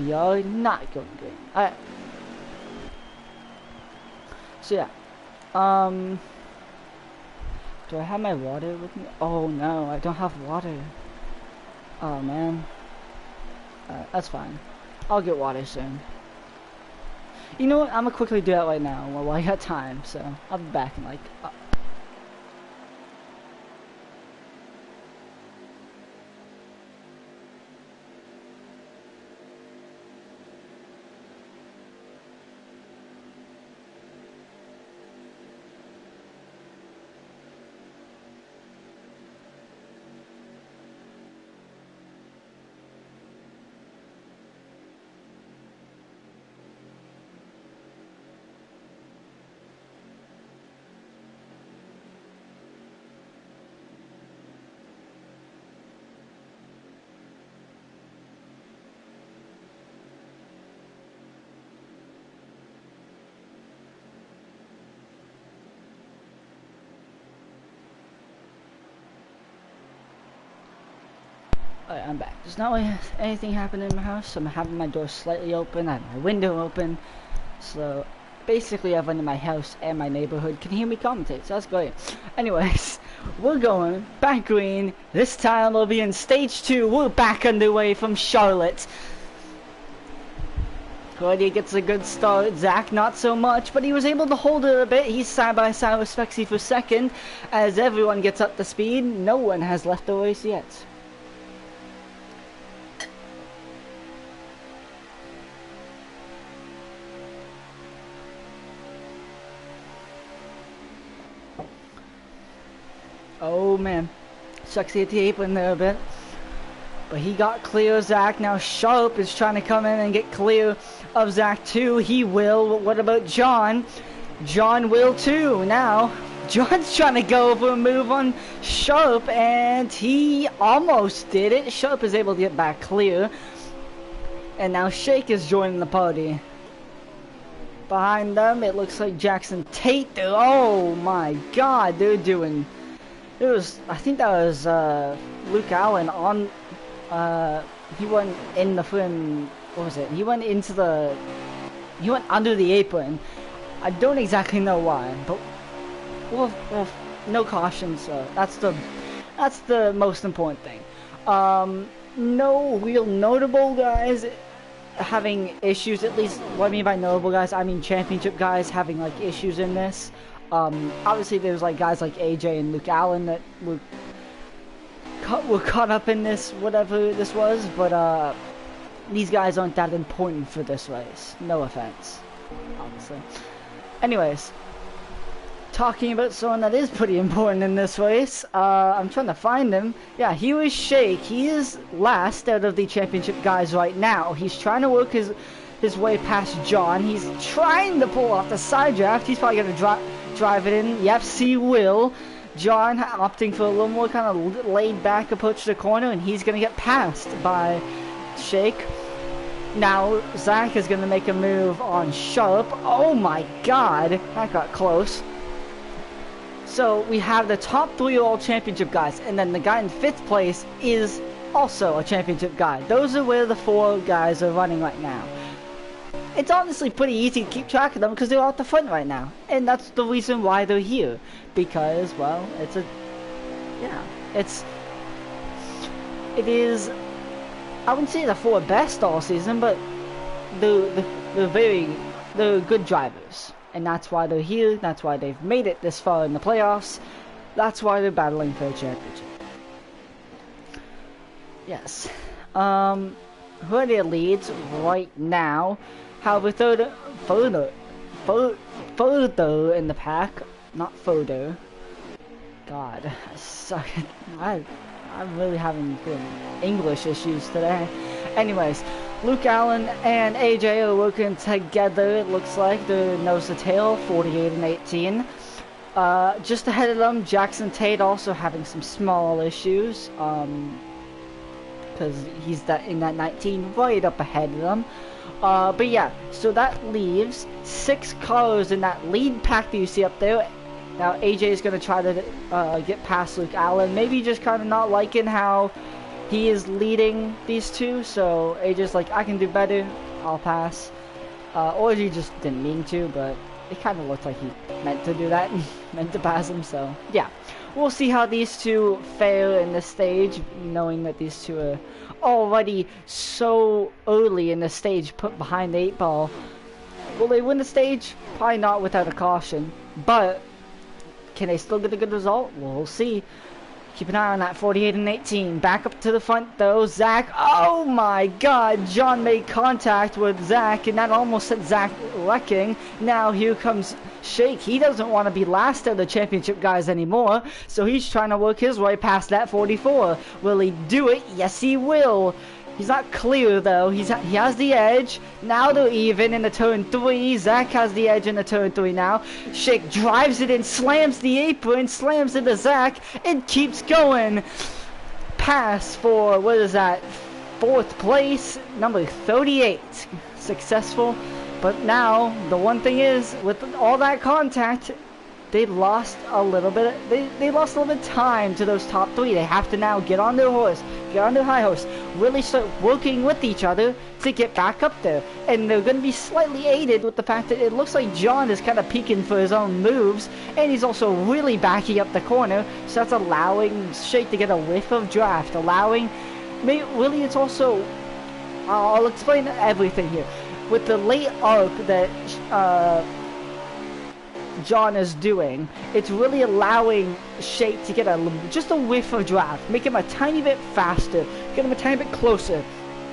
We are not going green. Alright. So yeah. Do I have my water with me? Oh no, I don't have water. Oh man. That's fine. I'll get water soon. You know what? I'm gonna quickly do that right now while I got time, so I'll be back in like... Alright, I'm back. There's not anything happening in my house. I'm having my door slightly open. I have my window open. So, basically everyone in my house and my neighborhood can hear me commentate. So that's great. Anyways, we're going back green. This time we'll be in stage 2. We're back underway from Charlotte. Claudia gets a good start. Zach not so much, but he was able to hold it a bit. He's side by side with Spexy for second. As everyone gets up to speed, no one has left the race yet. Oh man, Sexy at the apron there a bit, but he got clear of Zach. Now Sharp is trying to come in and get clear of Zach too. He will, but what about John? John will too. Now John's trying to go for a move on Sharp, and he almost did it. Sharp is able to get back clear, and now Shake is joining the party. Behind them, it looks like Jackson Tate. Oh my God, they're doing... I think that was Luke Allen on, he went in the front, what was it? He went under the apron. I don't exactly know why, but, well, no caution, so that's the most important thing. No real notable guys having issues, at least what I mean by notable guys, I mean championship guys having like issues in this. Obviously there's like guys like AJ and Luke Allen that were caught up in this, whatever this was, but these guys aren't that important for this race. No offense, obviously. Anyways, talking about someone that is pretty important in this race, I'm trying to find him. Yeah, he was Shake. He is last out of the championship guys right now. He's trying to work his way past John. He's trying to pull off the side draft. He's probably going to drive it in. Yep, he will. John opting for a little more kind of laid back approach to the corner, and he's going to get passed by Shake. Now Zach is going to make a move on Sharp. Oh my God, that got close. So we have the top 3 all championship guys, and then the guy in 5th place is also a championship guy. Those are where the 4 guys are running right now. It's honestly pretty easy to keep track of them because they're out the front right now. And that's the reason why they're here. Because, well, it is, I wouldn't say the 4 best all season, but they're good drivers. And that's why they're here, that's why they've made it this far in the playoffs. That's why they're battling for a championship. Yes. Who are their leads right now? However, further in the pack, not further. God, I suck. I'm really having English issues today. Anyways, Luke Allen and AJ are working together. It looks like they're nose to tail, 48 and 18. Just ahead of them, Jackson Tate also having some small issues. Because he's in that 19 right up ahead of them. But yeah, so that leaves 6 cars in that lead pack that you see up there. Now AJ is going to try to get past Luke Allen. Maybe just kind of not liking how he is leading these 2. So AJ's like, I can do better, I'll pass. Or he just didn't mean to, but it kind of looked like he meant to do that, meant to pass him. So yeah, we'll see how these 2 fare in this stage, knowing that these 2 are already so early in the stage, put behind the 8 ball. Will they win the stage? Probably not without a caution, but can they still get a good result? We'll see. Keep an eye on that 48 and 18. Back up to the front though, Zach. Oh my god, John made contact with Zach, and that almost sent Zach wrecking. Now here comes Shake. He doesn't want to be last of the championship guys anymore, so he's trying to work his way past that 44. Will he do it? Yes, he will. He's not clear though. He has the edge. Now they're even in the turn 3. Zach has the edge in the turn 3 now. Shake drives it in, slams the apron, slams into Zach, and keeps going. Pass for, what is that, 4th place, number 38. Successful. But now, the one thing is, with all that contact, they lost a little bit. They lost a little bit of time to those top 3. They have to now get on their horse, get on their high horse, really start working with each other to get back up there. And they're going to be slightly aided with the fact that it looks like John is kind of peeking for his own moves, and he's also really backing up the corner, so that's allowing Shake to get a whiff of draft, allowing. Really, it's also. I'll explain everything here. With the late arc that John is doing, it's really allowing Shake to get just a whiff of draft, make him a tiny bit faster, get him a tiny bit closer.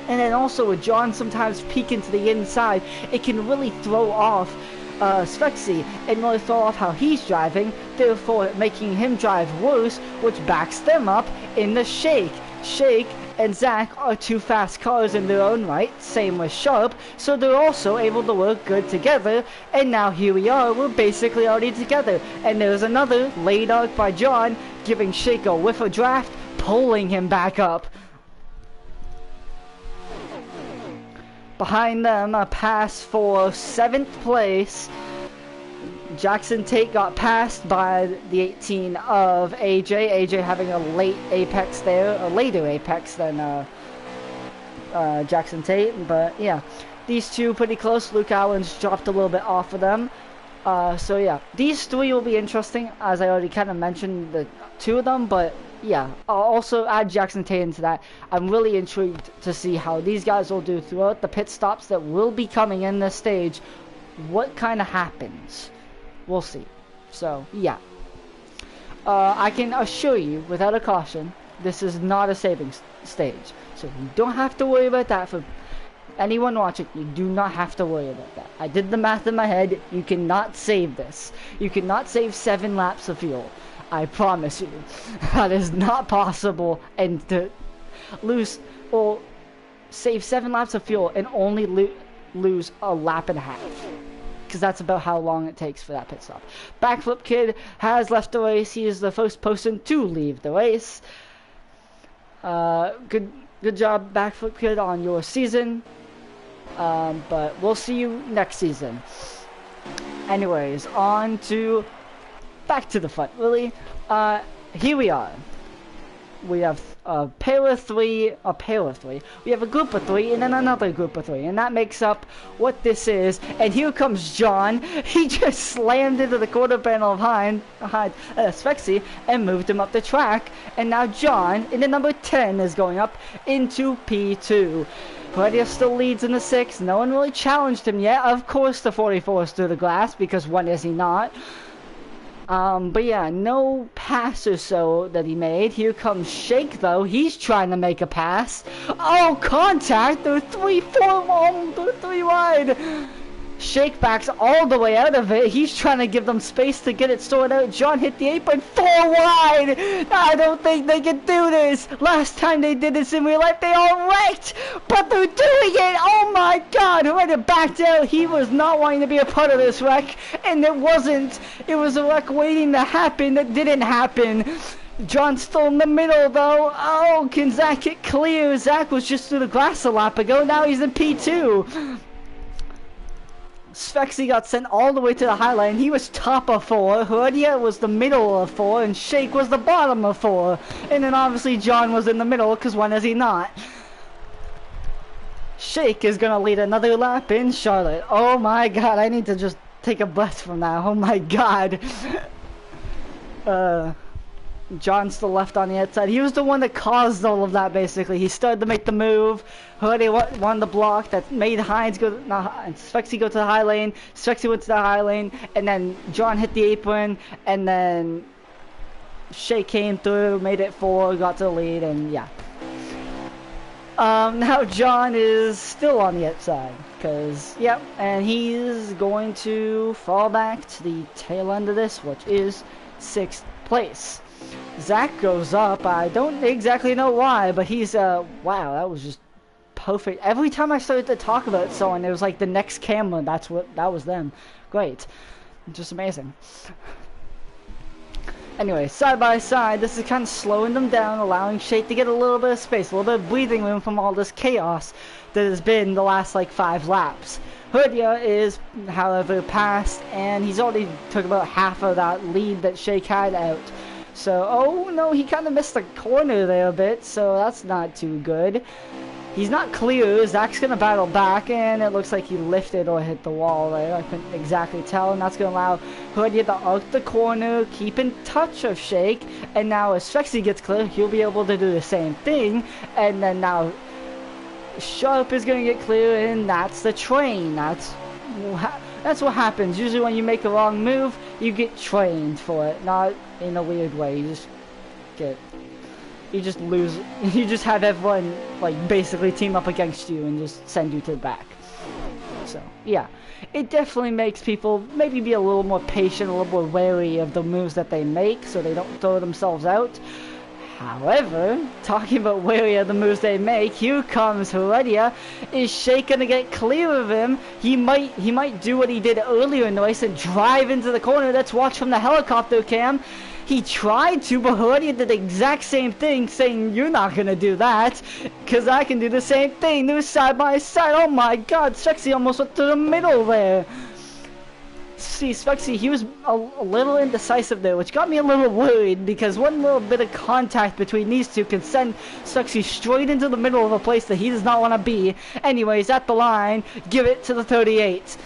And then also with John sometimes peeking to the inside, it can really throw off Svexy and really throw off how he's driving, therefore making him drive worse, which backs them up in the Shake. Shake and Zach are 2 fast cars in their own right, same with Sharp, so they're also able to work good together, and now here we are, we're basically already together. And there's another late arc by John, giving Shake a whiff of draft, pulling him back up. Behind them, a pass for 7th place. Jackson Tate got passed by the 18 of AJ. AJ having a late apex there, a later apex than Jackson Tate. But yeah, these 2 pretty close. Luke Allen's dropped a little bit off of them. So yeah, these 3 will be interesting, as I already kind of mentioned the 2 of them. But yeah, I'll also add Jackson Tate into that. I'm really intrigued to see how these guys will do throughout the pit stops that will be coming in this stage. What kind of happens? We'll see. So, yeah. I can assure you, without a caution, this is not a saving stage. So, you don't have to worry about that. For anyone watching, you do not have to worry about that. I did the math in my head. You cannot save this. You cannot save 7 laps of fuel. I promise you. That is not possible. And to lose, or save 7 laps of fuel and only lose a lap and a half. Because that's about how long it takes for that pit stop. Backflip Kid has left the race. He is the first person to leave the race. Good job, Backflip Kid, on your season. But we'll see you next season. Anyways, back to the front, really. Here we are. we have a pair of three, we have a group of three, and then another group of three, and that makes up what this is. And here comes John. He just slammed into the quarter panel of Spexy and moved him up the track, and now John in the number 10 is going up into P2. Heredia still leads in the 6. No one really challenged him yet. Of course the 44 is through the glass, because when is he not? But yeah, no pass or so that he made. Here comes Shake though. He's trying to make a pass. Oh, contact! They're 3-4, they're 3 wide. Shake backs all the way out of it. He's trying to give them space to get it sorted out. John hit the apron 4 wide. I don't think they can do this. Last time they did this in real life, they all wrecked. But they're doing it. Oh my God. Whoever backed out, he was not wanting to be a part of this wreck. And it wasn't. It was a wreck waiting to happen that didn't happen. John's still in the middle though. Oh, can Zach get clear? Zach was just through the glass a lap ago. Now he's in P2. Spexy got sent all the way to the high line. He was top of 4. Heredia was the middle of 4. And Shake was the bottom of 4. And then obviously John was in the middle, because when is he not? Shake is going to lead another lap in Charlotte. Oh my God, I need to just take a breath from that. Oh my God. John's still left on the outside. He was the one that caused all of that, basically. He started to make the move. Heredia won the block that made Hines go, Spexy go to the high lane. Spexy went to the high lane, and then John hit the apron, and then Shay came through, made it 4, got to the lead, and yeah. Now John is still on the outside, because, yep, and he's going to fall back to the tail end of this, which is 6th place. Zach goes up. I don't exactly know why, but he's wow, that was just perfect. Every time I started to talk about someone, it was like the next camera. That was them. Great, just amazing. Anyway, side by side, this is kind of slowing them down, allowing Shake to get a little bit of space, a little bit of breathing room from all this chaos that has been the last like 5 laps. Heredia is, however, passed, and he's already took about half of that lead that Shake had out. So, oh no, he kind of missed the corner there a bit, so that's not too good. He's not clear. Zach's going to battle back, and it looks like he lifted or hit the wall there. I couldn't exactly tell, and that's going to allow Heredia to arc the corner, keep in touch of Shake, and now as Spexy gets clear, he'll be able to do the same thing, and then now Sharp is going to get clear, and that's the train. That's what happens. Usually when you make a wrong move, you get trained for it, not in a weird way. You just lose. You just have everyone like basically team up against you and just send you to the back. So yeah, it definitely makes people maybe be a little more patient, a little more wary of the moves that they make, so they don't throw themselves out. However, talking about wary of the moves they make, here comes Heredia. Is Shake gonna get clear of him? He might do what he did earlier in the race and drive into the corner. Let's watch from the helicopter cam. He tried to, but Heredia did the exact same thing, saying, "You're not gonna do that, cause I can do the same thing." They're side by side. Oh my God, Spexy almost went to the middle there. See, Spexy, he was a little indecisive there, which got me a little worried, because one little bit of contact between these two can send Spexy straight into the middle of a place that he does not want to be. Anyways, at the line, give it to the 38.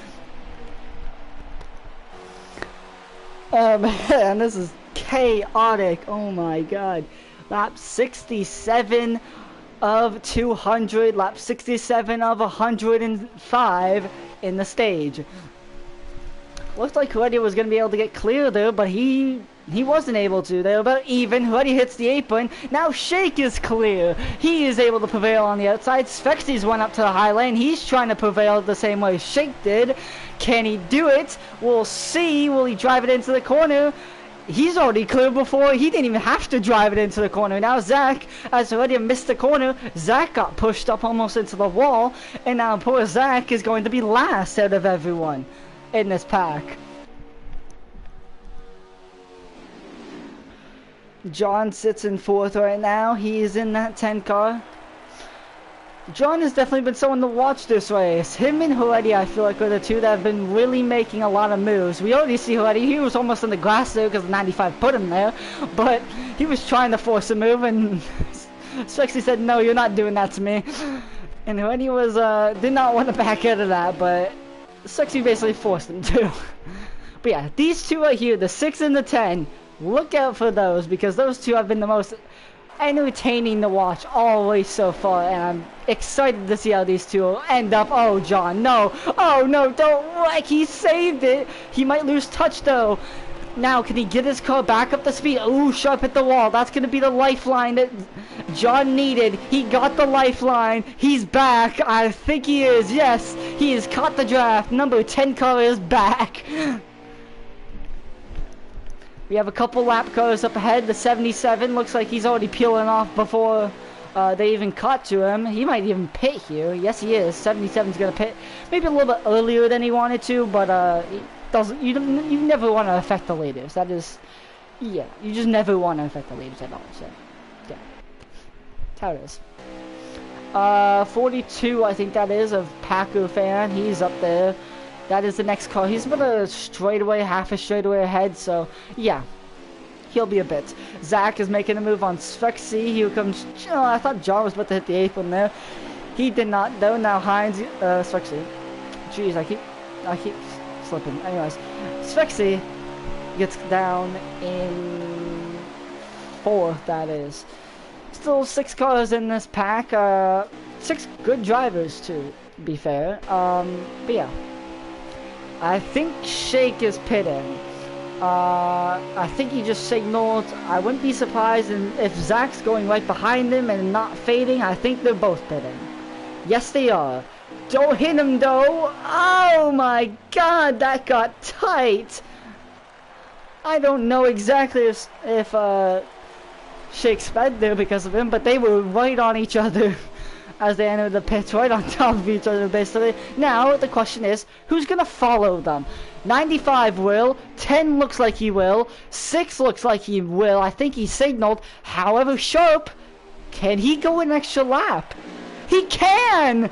Man, this is chaotic. Oh my God. Lap 67 of 200, lap 67 of 105 in the stage. Looked like Heredia was going to be able to get clear there, but he wasn't able to. They were about even. Heredia hits the apron. Now Shake is clear. He is able to prevail on the outside. Spexy's went up to the high lane. He's trying to prevail the same way Shake did. Can he do it? We'll see. Will he drive it into the corner? He's already clear before. He didn't even have to drive it into the corner. Now Zach, as Heredia missed the corner, Zach got pushed up almost into the wall. And now poor Zach is going to be last out of everyone in this pack. John sits in 4th right now. He is in that 10 car. John has definitely been someone to watch this race. Him and Heredia, I feel like, are the two that have been really making a lot of moves. We already see Heredia. He was almost in the grass there because 95 put him there. But he was trying to force a move, and Swexy said, no, you're not doing that to me. And Heredia was, did not want to back out of that, but Swexy basically forced him to. But yeah, these two right here, the 6 and the 10, look out for those, because those two have been the most entertaining to watch always so far, and I'm excited to see how these two will end up. Oh, John, no. Oh, no, don't wreck. He saved it. He might lose touch, though. Now, can he get his car back up to speed? Ooh, sharp hit the wall. That's going to be the lifeline that John needed. He got the lifeline. He's back. I think he is. Yes, he has caught the draft. Number 10 car is back. We have a couple lap cars up ahead. The 77 looks like he's already peeling off before they even caught to him. He might even pit here. Yes, he is. 77's gonna pit maybe a little bit earlier than he wanted to, but he doesn't. You never want to affect the leaders. That is, yeah. You just never want to affect the leaders at all. So, yeah, that's how it is. 42, I think that is, of Packer fan. He's up there. That is the next car. He's about a straightaway, half a straightaway ahead, so yeah, he'll be a bit. Zach is making a move on Swexy. Here comes, oh, I thought John was about to hit the 8th one there. He did not, though. Now Hines, Swexy. Jeez, I keep slipping. Anyways, Swexy gets down in 4th, that is. Still 6 cars in this pack. 6 good drivers, to be fair. But yeah. I think Shake is pitting. I think he just signaled. I wouldn't be surprised if Zach's going right behind him and not fading. I think they're both pitting. Yes, they are. Don't hit him, though. Oh, my God. That got tight. I don't know exactly if Shake sped there because of him, but they were right on each other. As they enter the pits, right on top of each other, basically. Now, the question is, who's going to follow them? 95 will, 10 looks like he will, 6 looks like he will. I think he signaled. However, Sharp, can he go an extra lap? He can!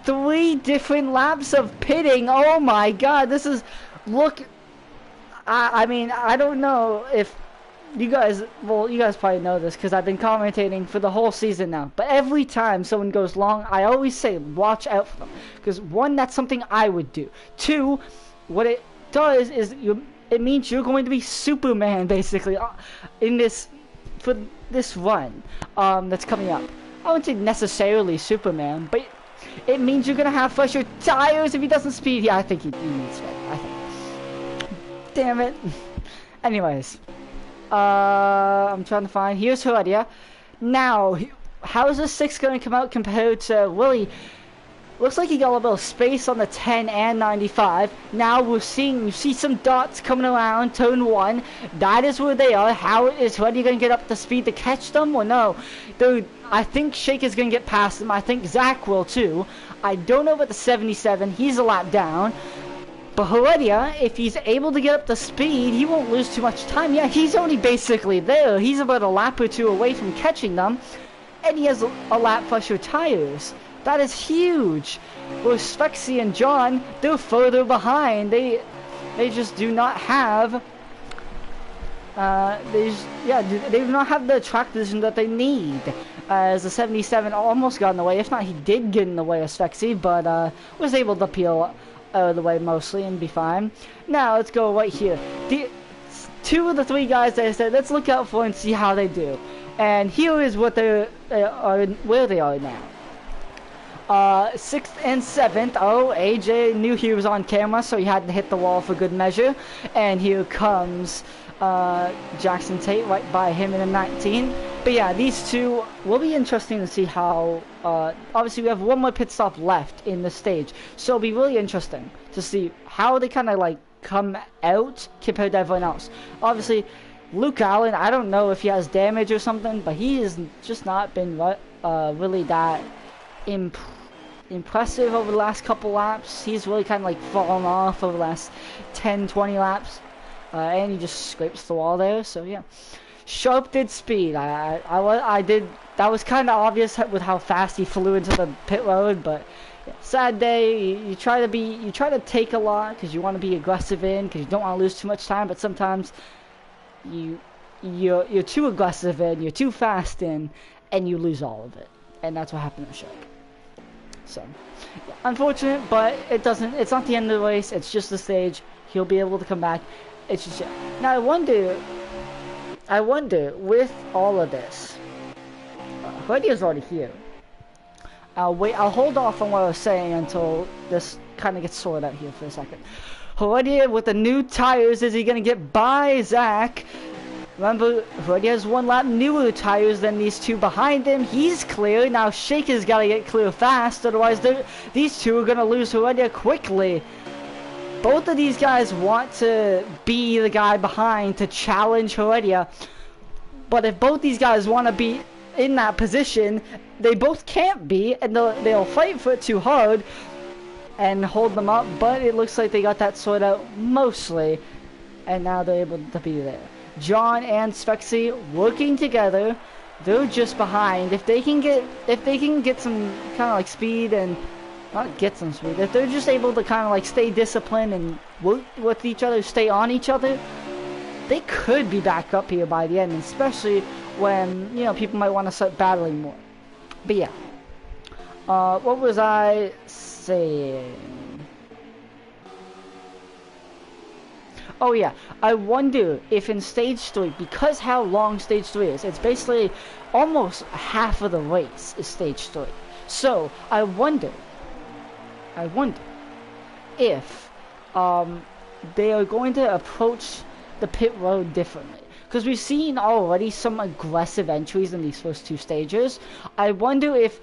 3 different laps of pitting. Oh my God, this is, look, I mean, I don't know if you guys, well, you guys probably know this because I've been commentating for the whole season now. But every time someone goes long, I always say, watch out for them. Because 1, that's something I would do. 2, what it does is it means you're going to be Superman, basically, in this, for this run that's coming up. I wouldn't say necessarily Superman, but it means you're going to have fresher tires if he doesn't speed. Yeah, I think he needs speed, I think. Damn it. Anyways. I'm trying to find. Here's Heredia. Now, how is this 6 going to come out compared to Willie? Looks like he got a little bit of space on the 10 and 95. Now you see some dots coming around turn 1. That is where they are. How is Heredia going to get up to speed to catch them? Or no? Dude, I think Shake is going to get past them. I think Zach will too. I don't know about the 77. He's a lap down. But Heredia, if he's able to get up to speed, he won't lose too much time. Yeah, he's only basically there. He's about a lap or 2 away from catching them. And he has a lap fresher tires. That is huge. Where Swexy and John, they're further behind. They just do not have... they do not have the track position that they need. As the 77 almost got in the way. If not, he did get in the way of Swexy, but was able to peel out of the way mostly and be fine. Now let's go right here. 2 of the 3 guys that I said let's look out for and see how they do. And here is what they are, where they are now. 6th and 7th. Oh, AJ knew he was on camera, so he had to hit the wall for good measure. And here comes Jackson Tate right by him in the 19. But yeah, these 2 will be interesting to see how, obviously we have 1 more pit stop left in the stage. So it'll be really interesting to see how they kind of like come out compared to everyone else. Obviously, Luke Allen, I don't know if he has damage or something, but he has just not been really that impressive over the last couple laps. He's really kind of like fallen off over the last 10-20 laps. And he just scrapes the wall there, so yeah. Sharp did speed. I did. That was kind of obvious with how fast he flew into the pit road, but yeah, sad day. You try to take a lot because you want to be aggressive in because you don't want to lose too much time, but sometimes you're too aggressive in, you're too fast in, and you lose all of it, and that's what happened to Sharp. So, yeah, unfortunate, but it doesn't. It's not the end of the race. It's just the stage. He'll be able to come back. It's just now. I wonder with all of this. Radio's already here. I'll hold off on what I was saying until this kind of gets sorted out here for a second. Heredia with the new tires, is he going to get by Zach? Remember, Heredia has 1 lap newer tires than these two behind him. He's clear. Now Shaker's got to get clear fast, otherwise these two are going to lose Heredia quickly. Both of these guys want to be the guy behind to challenge Heredia. But if both these guys want to be in that position, they both can't be, and they'll fight for it too hard and hold them up. But it looks like they got that sorted out mostly, and now they're able to be there. John and Spexy working together. They're just behind. If they can get some kind of like speed and not get some speed, if they're just able to kind of like stay disciplined and work with each other, stay on each other, they could be back up here by the end, especially when, you know, people might want to start battling more. But yeah, what was I saying? Oh yeah, I wonder if in stage 3, because how long stage 3 is, it's basically almost half of the race is stage 3. So I wonder if they are going to approach the pit road differently, because we've seen already some aggressive entries in these first 2 stages. I wonder if,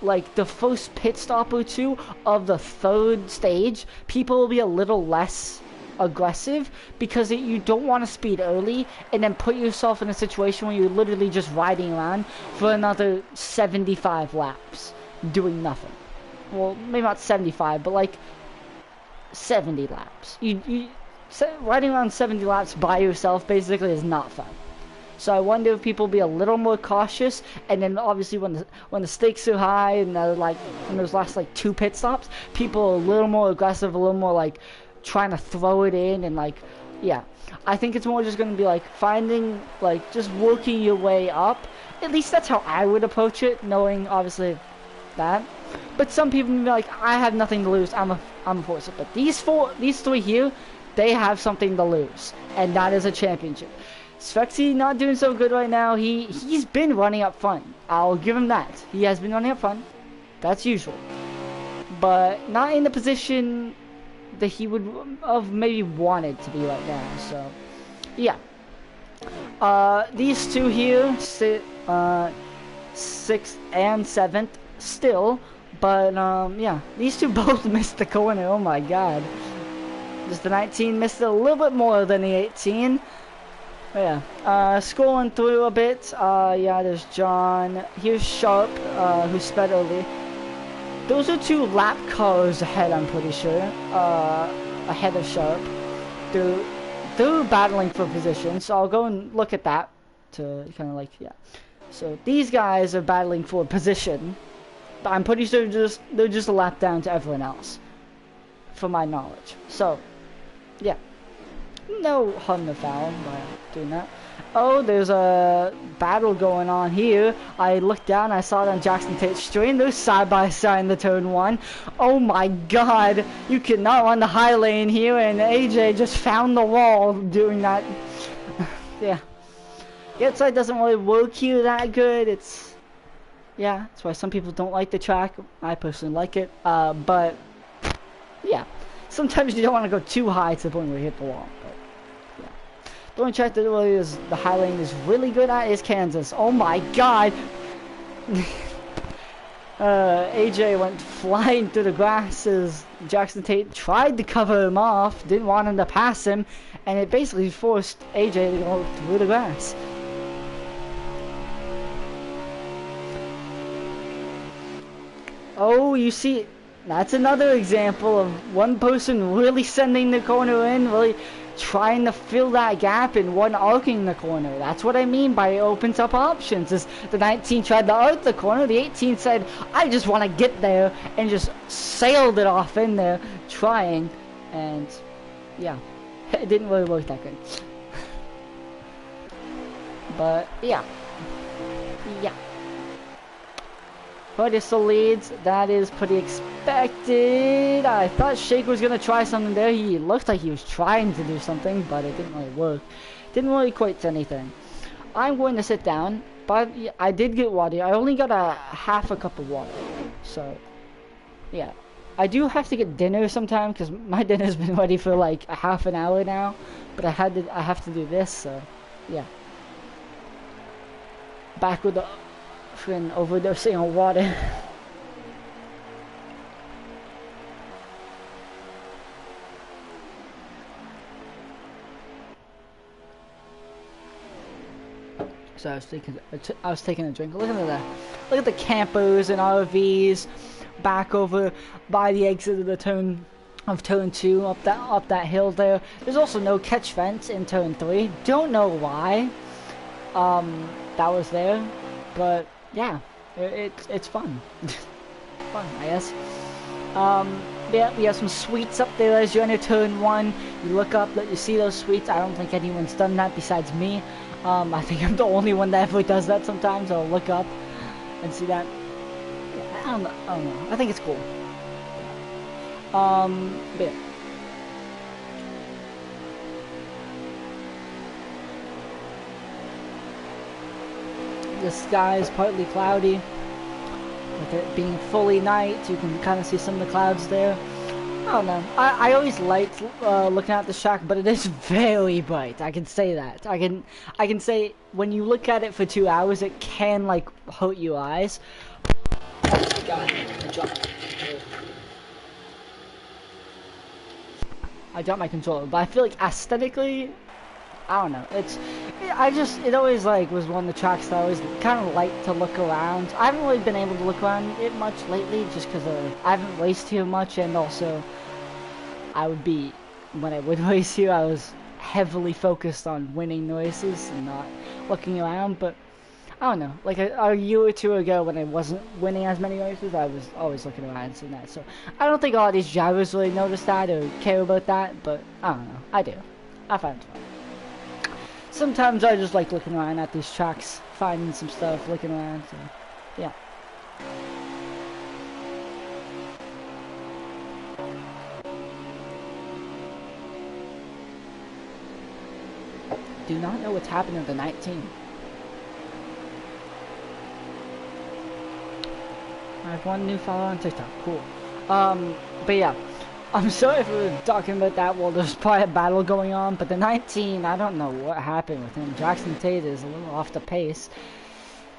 like, the first pit stop or 2 of the 3rd stage, people will be a little less aggressive, because you don't want to speed early and then put yourself in a situation where you're literally just riding around for another 75 laps doing nothing. Well, maybe not 75, but like 70 laps. Riding around 70 laps by yourself basically is not fun. So I wonder if people will be a little more cautious, and then obviously when the stakes are high and like in those last like 2 pit stops, people are a little more aggressive, a little more like trying to throw it in, and like, yeah, I think it's more just going to be like finding, like, just working your way up. At least that's how I would approach it, knowing obviously that. But some people will be like, I have nothing to lose, I'm a force it. But these 3 here, they have something to lose, and that is a championship. Spexy not doing so good right now. He's been running up front. I'll give him that. He has been running up front. That's usual. But not in the position that he would have maybe wanted to be right now. So, yeah. These 2 here sit 6th and 7th still. But, yeah. These 2 both missed the corner. Oh my god. Just the 19 missed it a little bit more than the 18. But yeah, scrolling through a bit, yeah, there's John. Here's Sharp, who sped early. Those are 2 lap cars ahead, I'm pretty sure, ahead of Sharp. They're battling for position, so I'll go and look at that to kind of like, yeah. So these guys are battling for position. I'm pretty sure they're just a lap down to everyone else, from my knowledge. So, yeah. No harm, no foul by doing that. Oh, there's a battle going on here. I looked down, I saw it on Jackson Tate's stream. They're side by side in the turn 1. Oh my god, you cannot run the high lane here, and AJ just found the wall doing that. Yeah. The outside doesn't really work here that good. It's, yeah, that's why some people don't like the track. I personally like it. But, yeah. Sometimes you don't want to go too high to the point where you hit the wall. The only track that really is the high lane is really good at is Kansas. Oh my god! AJ went flying through the grass as Jackson Tate tried to cover him off, didn't want him to pass him, and it basically forced AJ to go through the grass. Oh, you see, that's another example of one person really sending the corner in, really trying to fill that gap in one arcing the corner. That's what I mean by it opens up options. Is the 19 tried to arc the corner, the 18 said, I just want to get there, and just sailed it off in there, trying, and yeah, it didn't really work that good. But yeah. But still leads. That is pretty expected. I thought Shake was gonna try something there. He looked like he was trying to do something, but it didn't really work. Didn't really quite do anything. I'm going to sit down, but I did get water. I only got half a cup of water. So, yeah. I do have to get dinner sometime because my dinner's been ready for like a half an hour now. But I have to do this, so yeah. Back with the friend overdosing on water. So I was taking a drink. Look at that. Look at the campers and RVs back over by the exit of the turn 2 up that hill there. There's also no catch fence in turn 3. Don't know why that was there, but yeah, it's fun. Fun, I guess. Yeah, we have some suites up there as you enter turn 1. You look up, you see those suites. I don't think anyone's done that besides me. I think I'm the only one that ever does that sometimes. I'll look up and see that. Yeah, I don't know. I think it's cool. But yeah. The sky is partly cloudy. With it being fully night, you can kind of see some of the clouds there. I don't know. I always liked looking at the track, but it is very bright. I can say that. I can say when you look at it for 2 hours, it can like hurt your eyes. Oh God! I dropped my controller, but I feel like aesthetically, I don't know. It always like was one of the tracks that I always kind of liked to look around. I haven't really been able to look around it much lately, just because I haven't raced here much, and also when I would race here, I was heavily focused on winning the races and not looking around. But I don't know, like a year or two ago when I wasn't winning as many races, I was always looking around and seeing that. So I don't think all these drivers really notice that or care about that, but I don't know. I do. I find it fun. Sometimes I just like looking around at these tracks, finding some stuff, looking around, so yeah. Do not know what's happening to the 19. I have one new follower on TikTok, cool. But yeah. I'm sorry for talking about that while there's probably a battle going on, but the 19, I don't know what happened with him. Jackson Tate is a little off the pace.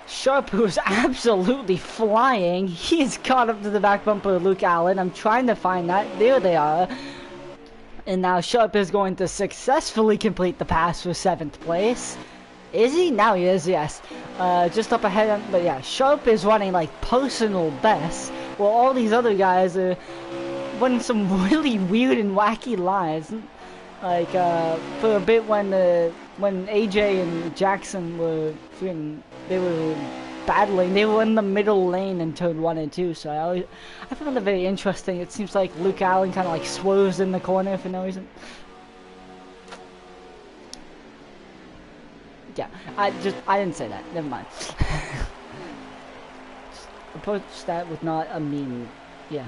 Sharp, who's absolutely flying, he's caught up to the back bumper of Luke Allen. I'm trying to find that. There they are. And now Sharp is going to successfully complete the pass for 7th place. Is he? Now he is, yes. Just up ahead, but yeah, Sharp is running like personal best, while all these other guys are running some really weird and wacky lines. Like for a bit when AJ and Jackson were battling, they were in the middle lane in turn 1 and 2. So I found that very interesting. It seems like Luke Allen kind of like swerves in the corner for no reason. Yeah, I didn't say that. Never mind. Approach that with not a meme. Yeah.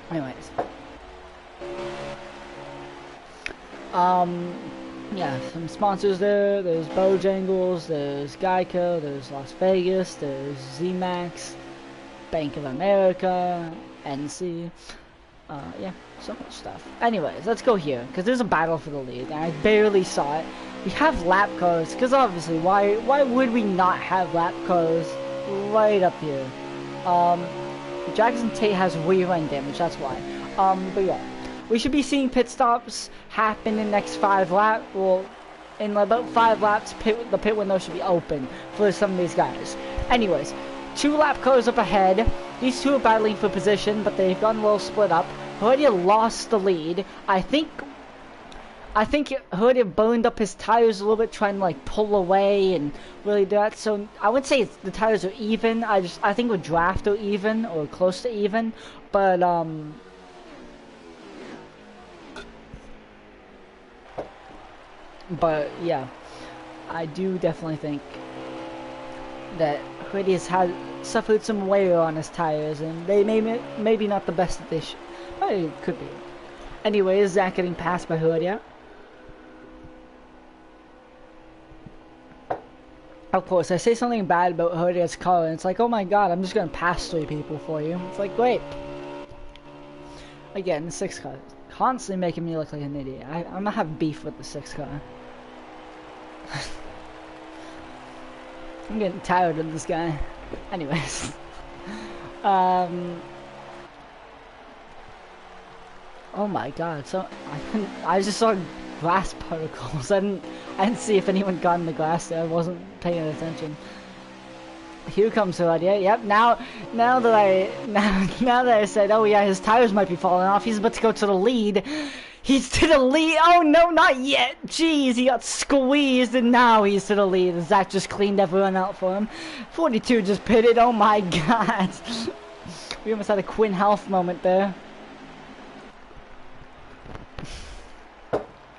Anyways. Yeah, some sponsors there. There's Bojangles, there's Geico, there's Las Vegas, there's ZMAX, Bank of America, NC. Yeah, so much stuff. Anyways, let's go here, because there's a battle for the lead, and I barely saw it. We have lap cars, because obviously, why would we not have lap cars right up here? Jackson Tate has rear end damage, that's why. But yeah, we should be seeing pit stops happen in the next 5 laps. Well, in about 5 laps, the pit window should be open for some of these guys. Anyways, 2 lap cars up ahead. These two are battling for position, but they've gotten a little split up. Herdia lost the lead. I think Herdia burned up his tires a little bit trying to like pull away and really do that. So I would say the tires are even. I think with draft are even or close to even. But yeah, I do definitely think that Herdia's had suffered some wear on his tires, and they maybe not the best addition, but it could be. Anyways, Zach getting passed by Herdia. Of course, I say something bad about Herdia's car, and it's like, oh my god, I'm just gonna pass 3 people for you. It's like, great. Again, the 6 car. Constantly making me look like an idiot. I'm gonna have beef with the 6 car. I'm getting tired of this guy. Anyways. Oh my god, so I just saw glass particles. I didn't see if anyone got in the glass there. I wasn't paying attention. Here comes Herdia. Yep, now that I said, oh yeah, his tires might be falling off, he's about to go to the lead. He's to the lead. Oh no, not yet. Jeez, he got squeezed and now he's to the lead. Zach just cleaned everyone out for him. 42 just pitted. Oh my god. We almost had a Quinn Health moment there.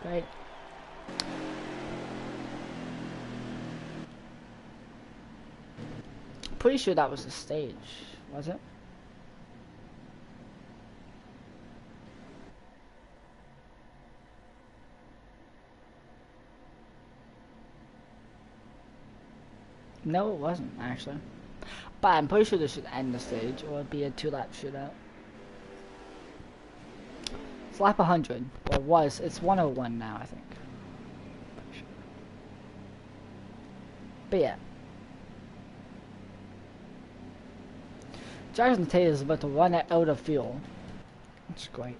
Great. Pretty sure that was the stage, was it? No, it wasn't, actually. But I'm pretty sure this should end the stage, or it'd be a 2-lap shootout. It's lap 100, or it was. It's 101 now, I think. Sure. But yeah. Jackson Tate is about to run out of fuel. That's great.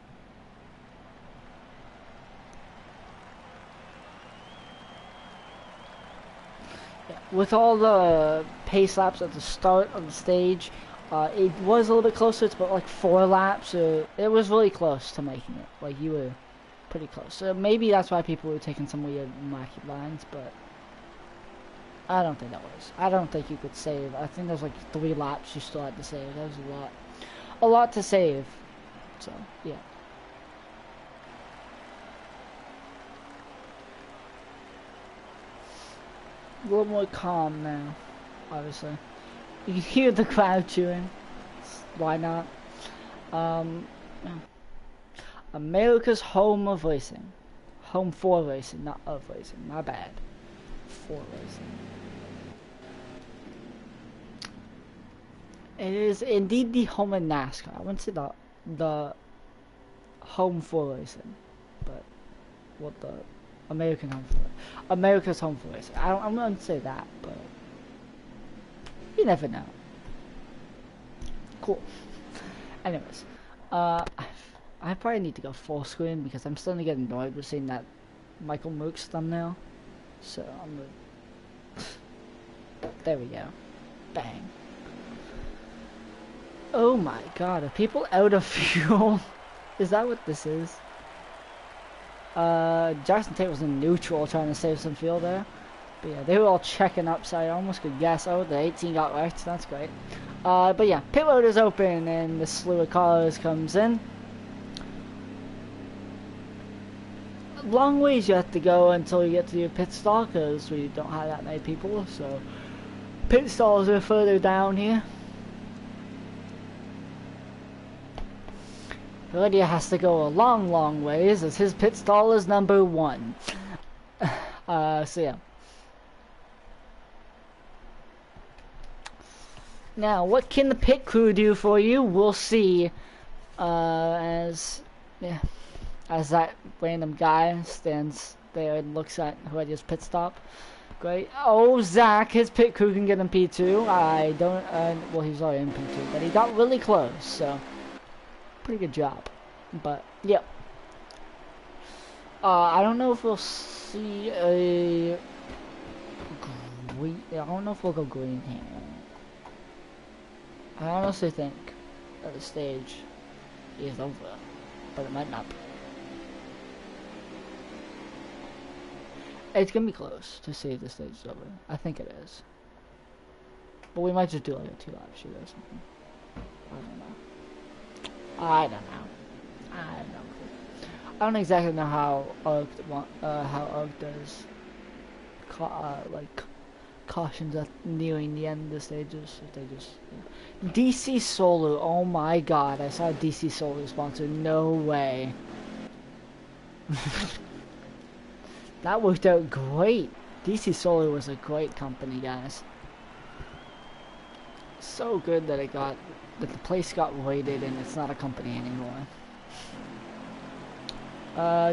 With all the pace laps at the start of the stage, it was a little bit closer. It's about like 4 laps. It was really close to making it. Like, you were pretty close. So maybe that's why people were taking some weird wacky lines, but I don't think that was. I don't think you could save. I think there's like 3 laps you still had to save. That was a lot to save. So yeah. A little more calm now, obviously. You can hear the crowd cheering. Why not? America's home of racing. Home for racing, not of racing. My bad. For racing. It is indeed the home of NASCAR. I wouldn't say the home for racing, but what the American home for America's home for racing. I'm gonna say that, but you never know. Cool. Anyways, I probably need to go full screen because I'm starting to get annoyed with seeing that Michael Mooks thumbnail. So I'm gonna. There we go. Bang. Oh my god, are people out of fuel? Is that what this is? Jackson Tate was in neutral trying to save some fuel there. But yeah, they were all checking up, so I almost could guess. Oh, the 18 got wrecked, that's great. But yeah, pit road is open and the slew of cars comes in. Long ways you have to go until you get to your pit stall because we don't have that many people, so pit stalls are further down here. Herdia has to go a long ways as his pit stall is number 1. So yeah. Now, what can the pit crew do for you? We'll see. As that random guy stands there and looks at Herdia's pit stop. Great. Oh, Zach, his pit crew can get him P2. I don't. Well, he's already in P2, but he got really close. So. Pretty good job, but yeah. I don't know if we'll see a green. I don't know if we'll go green here. I honestly think that the stage is over. but it might not be. It's gonna be close to see if the stage is over. I think it is. But we might just do like a 2 lap shoot or something. I don't know. I have no clue. I don't exactly know how UG does like cautions at nearing the end of the stages. If they just DC Solar. Oh my god! I saw DC Solar sponsor. No way. That worked out great. DC Solar was a great company, guys. So good that the place got raided and it's not a company anymore.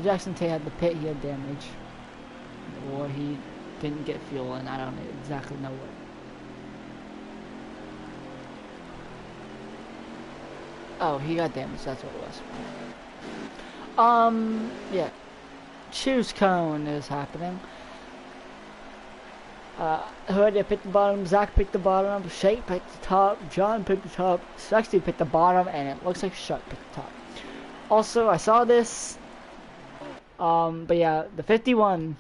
Jackson Tate had the pit. He had damage, or he didn't get fuel, and I don't exactly know what. Oh, he got damage. That's what it was. Yeah. Choose cone is happening. Hood picked the bottom, Zach picked the bottom, Shake picked the top, John picked the top, Sexty picked the bottom, and it looks like Shark picked the top. Also, I saw this, but yeah, the 51,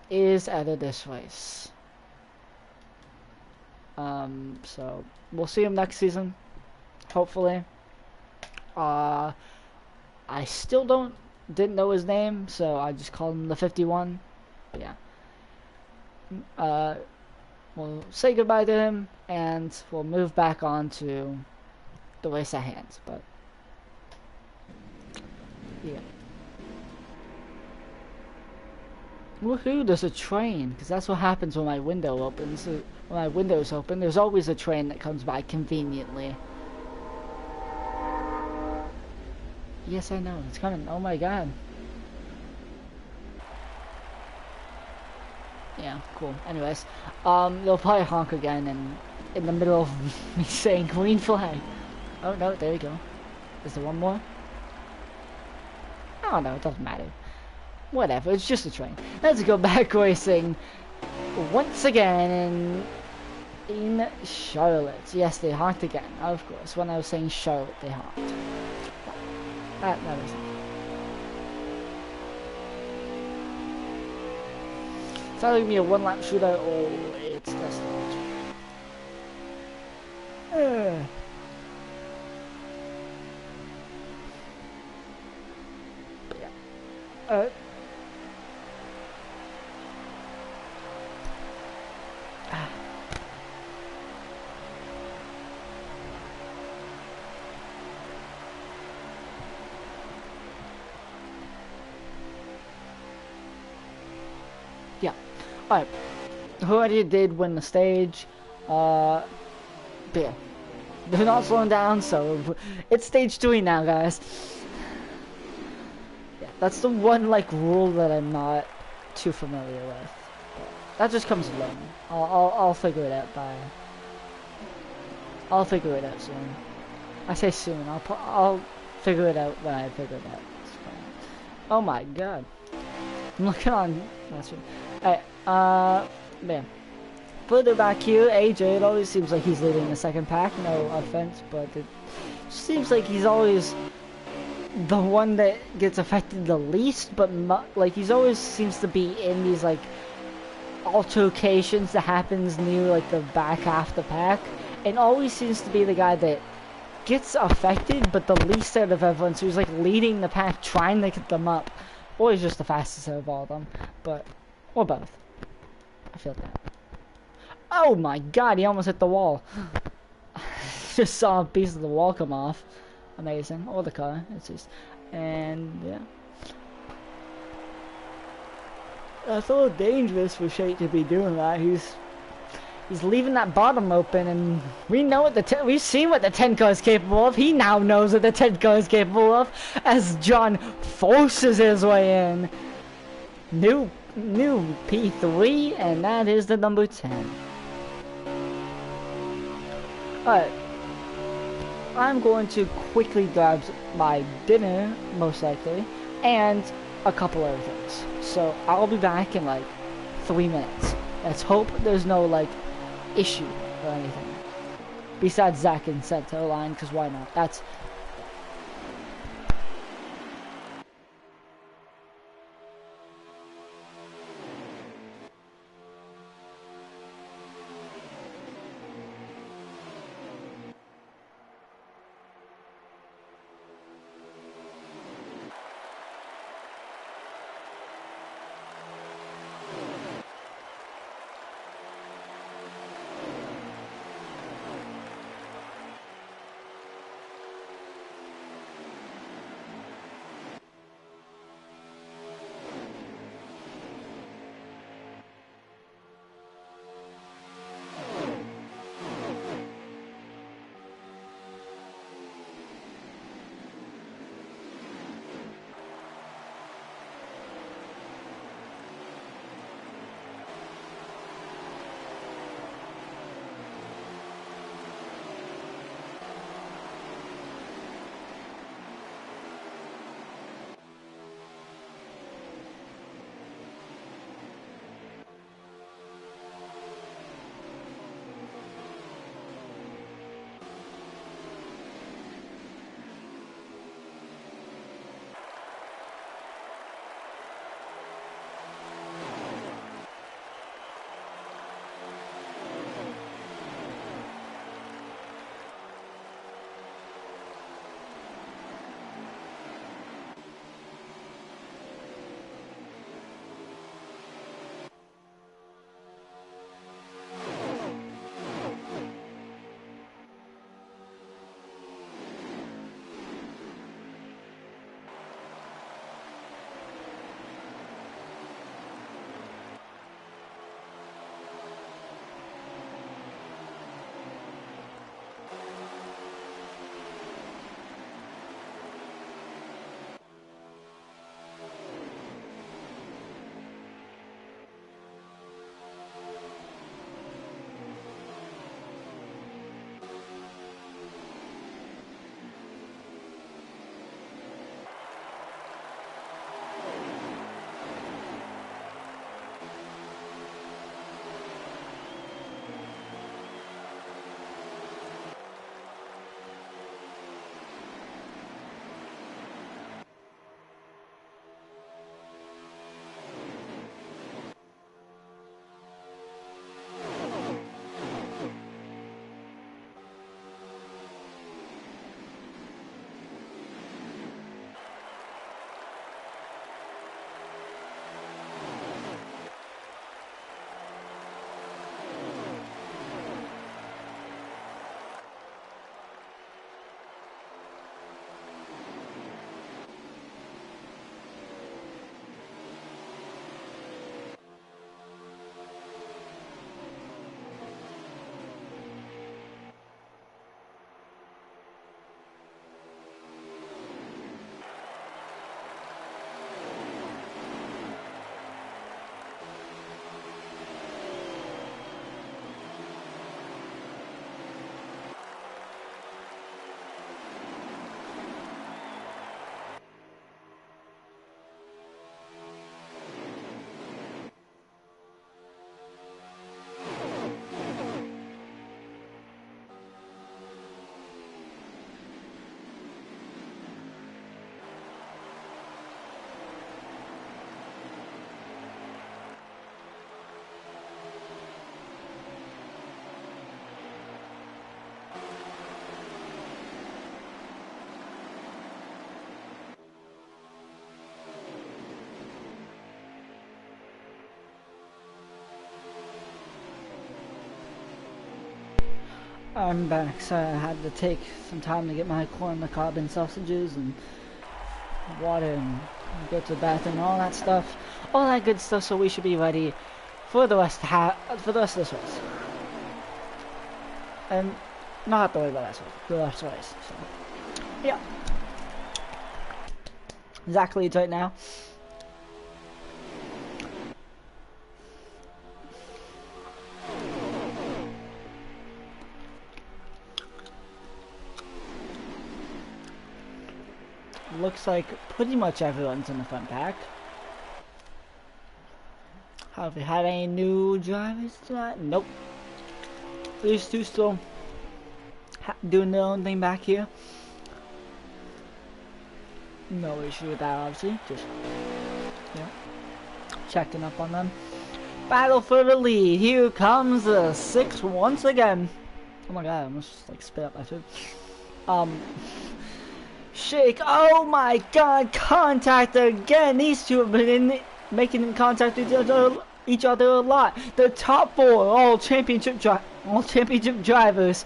is out of this race. So, we'll see him next season, hopefully. I still didn't know his name, so I just called him the 51, but yeah. We'll say goodbye to him, and we'll move back on to the race at hand, but yeah. Woohoo, there's a train, because that's what happens when my window opens. When my window's open, there's always a train that comes by conveniently. Yes, I know, it's coming. Oh my god. Yeah, cool. Anyways, they'll probably honk again and in the middle of me saying green flag. Oh no, there you go. Is there one more? Oh no, it doesn't matter. Whatever, it's just a train. Let's go back racing once again in Charlotte. Yes, they honked again, of course. When I was saying Charlotte, they honked. That was it. It's either gonna be a 1-lap shootout or it's just but yeah. Yeah. Alright. Who already did win the stage. But yeah. They're not slowing down, so it's stage 3 now, guys. Yeah, that's the one like rule that I'm not too familiar with. That just comes along. I'll figure it out I'll figure it out soon. I say soon. I'll figure it out when I figure it out. Oh my god. I'm looking on. That's right. Alright, man. Further back here, AJ, it always seems like he's leading the second pack. No offense, but it seems like he's always the one that gets affected the least, but like he's always seems to be in these like altercations that happens near like the back half of the pack, and always seems to be the guy that gets affected but the least out of everyone, so he's like leading the pack trying to get them up, or he's just the fastest out of all of them, but or both. I feel that. Oh my god, he almost hit the wall. Just saw a piece of the wall come off. Amazing. Or the car. It's just, and yeah. That's a little dangerous for Shake to be doing that. He's leaving that bottom open, and we know what we've seen what the 10 car is capable of. He now knows what the 10 car is capable of as John forces his way in. New P3, and that is the number 10. Alright, I'm going to quickly grab my dinner, most likely, and a couple other things. So I'll be back in like 3 minutes. Let's hope there's no like issue or anything. Besides Zach and center line, because why not? I'm back. Sorry, I had to take some time to get my corn on the cob and sausages and water and go to the bathroom and all that stuff. All that good stuff, so we should be ready for the rest of this race. And not have to worry about the rest of the race. So, yeah. Zach leads right now. Looks like pretty much everyone's in the front pack. Have we had any new drivers tonight? Nope. These two still doing their own thing back here. No issue with that, obviously. Just, you know, checking up on them. Battle for the lead. Here comes the 6 once again. Oh my god, I almost like spit up my food. Shake. Oh my god, contact again. These two have been making contact with each other a lot. The top 4 all championship drivers.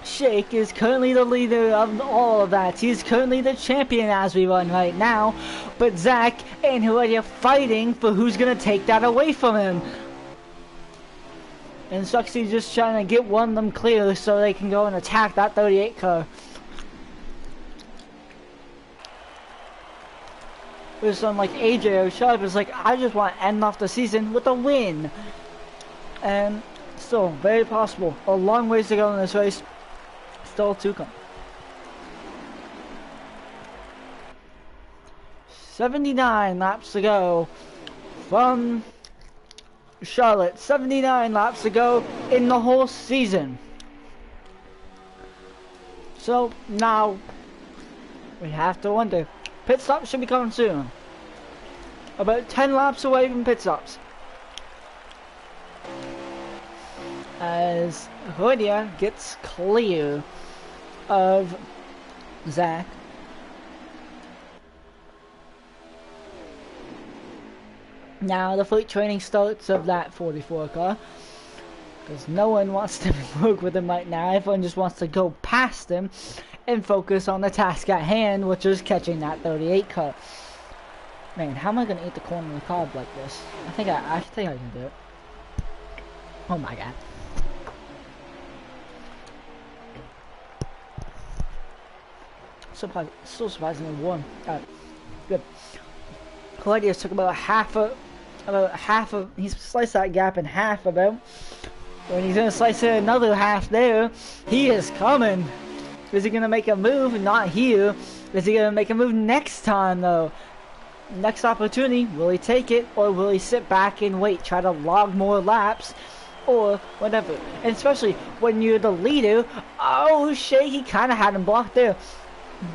Shake is currently the leader of all of that. He's currently the champion as we run right now. But Zach and Heredia are fighting for who's gonna take that away from him. And Suxy's just trying to get one of them clear so they can go and attack that 38 car. There's some like AJ or Sharp is like, I just want to end off the season with a win. And still very possible. A long ways to go in this race. Still to come. 79 laps to go from Charlotte. 79 laps to go in the whole season. So now we have to wonder. Pit stops should be coming soon. About 10 laps away from pit stops. As Heredia gets clear of Zach. Now the fleet training starts of that 44 car. Because no one wants to work with him right now. Everyone just wants to go past him and focus on the task at hand, which is catching that 38 car. Man, how am I gonna eat the corn on the cob like this? I think I can do it. Oh my god. Still surprisingly warm. Good. Claudius took about half of, he's sliced that gap in half about. When he's gonna slice it another half there, he is coming. Is he gonna make a move? Not here. Is he gonna make a move next time though? Next opportunity, will he take it or will he sit back and wait, try to log more laps or whatever? And especially when you're the leader, oh shit, he kind of had him blocked there.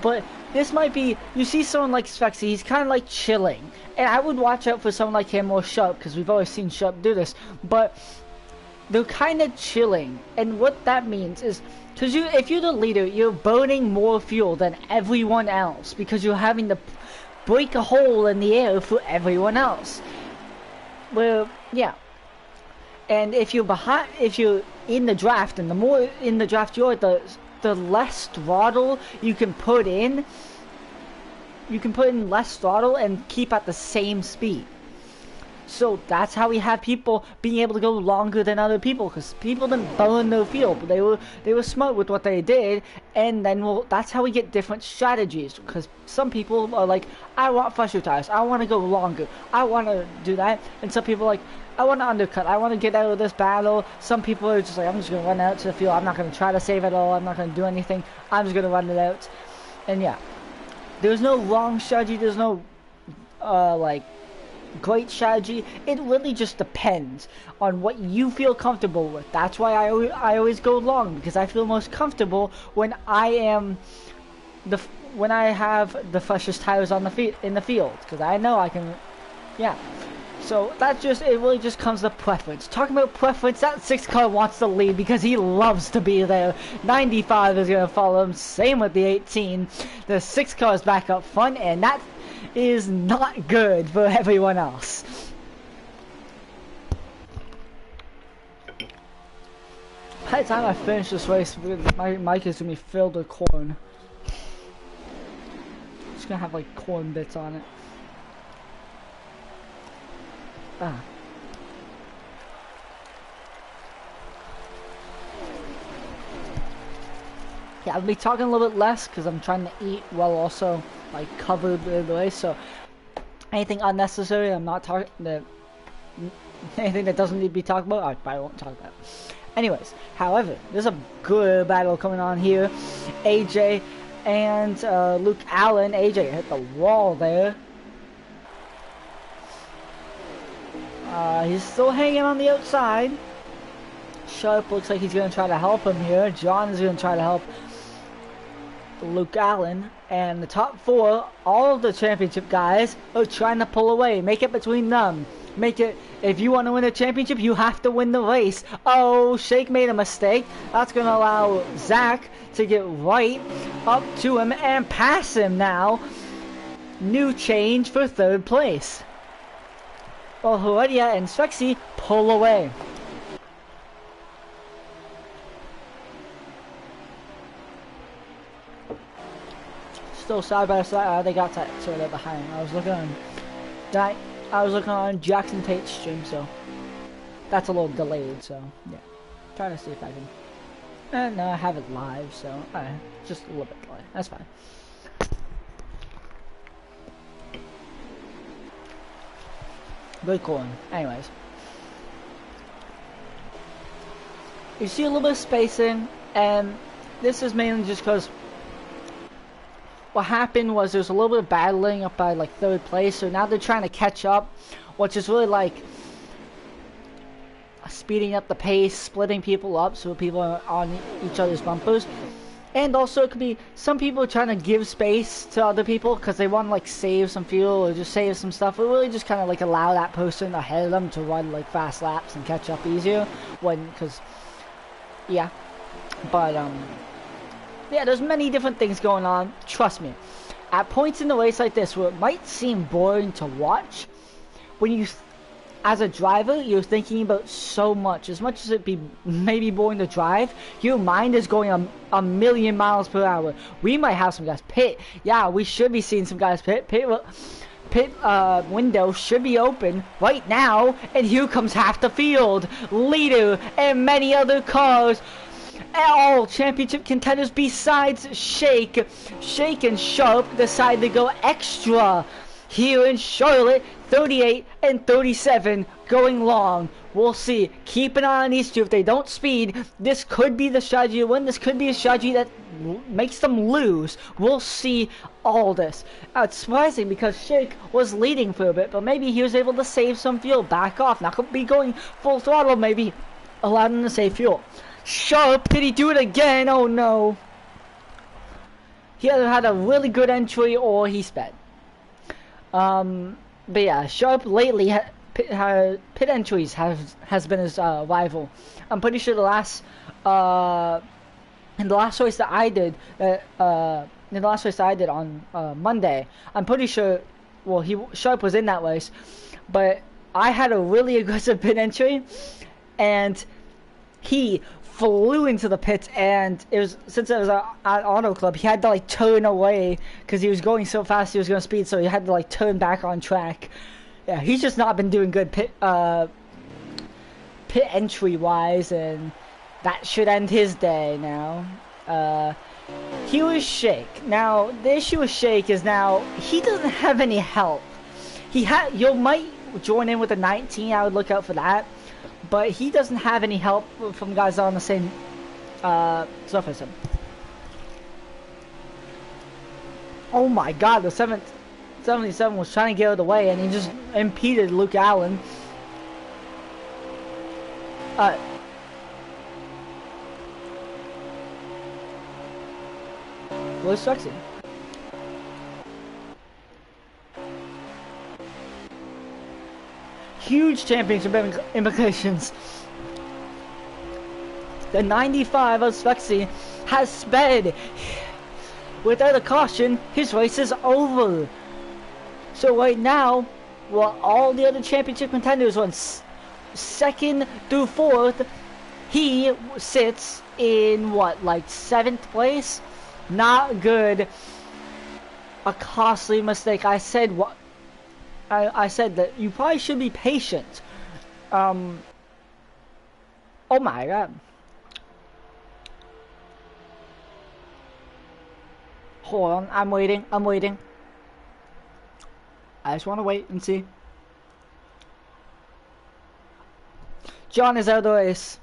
But this might be, you see someone like Spexy, he's kind of like chilling. And I would watch out for someone like him or Sharp because we've always seen Sharp do this. But they're kind of chilling. And what that means is, because if you're the leader, you're burning more fuel than everyone else because you're having to break a hole in the air for everyone else. Well, yeah. And if you're behind, if you're in the draft, and the more in the draft you are, the less throttle you can put in. You can put in less throttle and keep at the same speed. So that's how we have people being able to go longer than other people, because people didn't burn their fuel, but they were smart with what they did, and then that's how we get different strategies. Because some people are like, I want fresher tires, I want to go longer, I want to do that, and some people are like, I want to undercut, I want to get out of this battle. Some people are just like, I'm just going to run out to the field, I'm not going to try to save it all, I'm not going to do anything, I'm just going to run it out. And yeah, there's no wrong strategy, there's no like great strategy. It really just depends on what you feel comfortable with. That's why I always go long, because I feel most comfortable when I have the freshest tires on in the field, because I know I can, yeah. So that it really just comes to preference. Talking about preference, that 6 car wants to lead because he loves to be there. 95 is going to follow him, same with the 18. The 6 car is back up front, and that is not good for everyone else. By the time I finish this race, my mic is gonna be filled with corn. It's gonna have like corn bits on it. Ah. Yeah, I'll be talking a little bit less because I'm trying to eat while also like covered the way. So anything unnecessary, I'm not talking. Anything that doesn't need to be talked about, I probably won't talk about. Anyways, however, there's a good battle coming on here. AJ and Luke Allen. AJ hit the wall there. He's still hanging on the outside. Sharp looks like he's going to try to help him here. John is going to try to help Luke Allen. And the top four, all of the championship guys, are trying to pull away. Make it between them. Make it, if you want to win a championship, you have to win the race. Oh, Shake made a mistake. That's going to allow Zach to get right up to him and pass him now. New change for third place. Well, Heredia and Swexy pull away. Still side by side. They got that sort of behind. I was looking on Jackson Tate's stream, so that's a little delayed. So yeah, trying to see if I can. And I have it live, so just a little bit delayed. That's fine. Good cool. Anyways, you see a little bit of spacing, and this is mainly just because what happened was there's a little bit of battling up by like third place, so now they're trying to catch up, which is really like speeding up the pace, splitting people up so people are on each other's bumpers. And also it could be some people trying to give space to other people because they want to like save some fuel or just save some stuff. It really just kind of like allow that person ahead of them to run like fast laps and catch up easier because yeah. But yeah, there's many different things going on. Trust me, at points in the race like this where it might seem boring to watch, when you as a driver, you're thinking about so much. As much as it be maybe boring to drive, your mind is going a million miles per hour. We might have some guys pit. Yeah, we should be seeing some guys pit. Pit window should be open right now. And here comes half the field. Leader and many other cars. All championship contenders besides Shake. Shake and Sharp decide to go extra. Here in Charlotte, 38 and 37 going long. We'll see. Keep an eye on these two. If they don't speed, this could be the strategy to win. This could be a strategy that makes them lose. We'll see all this. It's surprising because Shake was leading for a bit, but maybe he was able to save some fuel. Back off. Not going to be going full throttle, maybe. Allow him to save fuel. Sharp, did he do it again? Oh no. He either had a really good entry or he sped. But yeah, Sharp lately pit entries has been his rival. I'm pretty sure the last in the last race that I did on Monday, I'm pretty sure Sharp was in that race, but I had a really aggressive pit entry, and he flew into the pits, and since it was at Auto Club, he had to like turn away because he was going so fast he was going to speed, so he had to like turn back on track. Yeah, he's just not been doing good pit entry wise, and that should end his day now. He was Shake. Now the issue with Shake is now he doesn't have any help. You might join in with a 19. I would look out for that. But he doesn't have any help from guys on the same stuff as him. Oh my god, the 77 was trying to get out of the way and he just impeded Luke Allen. Where's Sexy? Huge championship implications. The 95 of Svexy has sped. Without a caution, his race is over. So right now, while all the other championship contenders went second through fourth, He sits in what, like 7th place? Not good. A costly mistake. I said what? I said that you probably should be patient. Oh my god. Hold on, I'm waiting. I just want to wait and see. John is out of the race.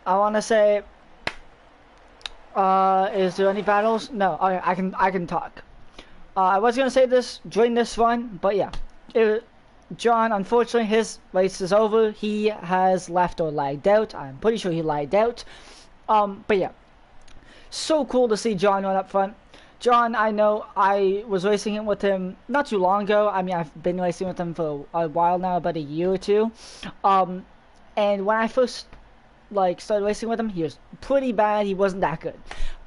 I want to say, is there any battles? No, okay, I can talk. I was gonna say this during this run, but yeah, John, unfortunately, his race is over. He has left or lagged out. I'm pretty sure he lagged out. But yeah, so cool to see John run up front. John, I know I was racing with him not too long ago. I mean, I've been racing with him for a while now, about a year or two. And when I first started racing with him, he was pretty bad. He wasn't that good.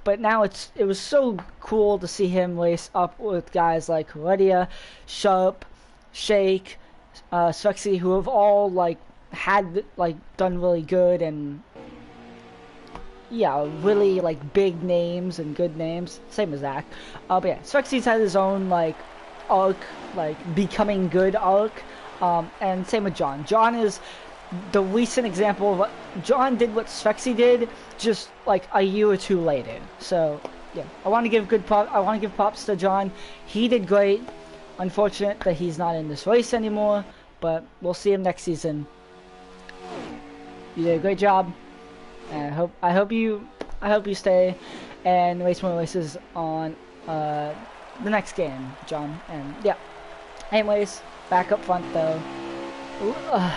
But now it was so cool to see him race up with guys like Heredia, Sharp, Shake, Swexy, who have all had done really good and yeah, really big names and good names. Same as Zach. But yeah, Swexy's had his own arc, becoming good arc. And same with John. John is the recent example of what John did, what Swexy did, just a year or two later. So yeah, I want to give props to John. He did great. Unfortunate that he's not in this race anymore, but we'll see him next season. You did a great job. And I hope you stay and race more races on the next game, John. And yeah. Anyways, back up front though.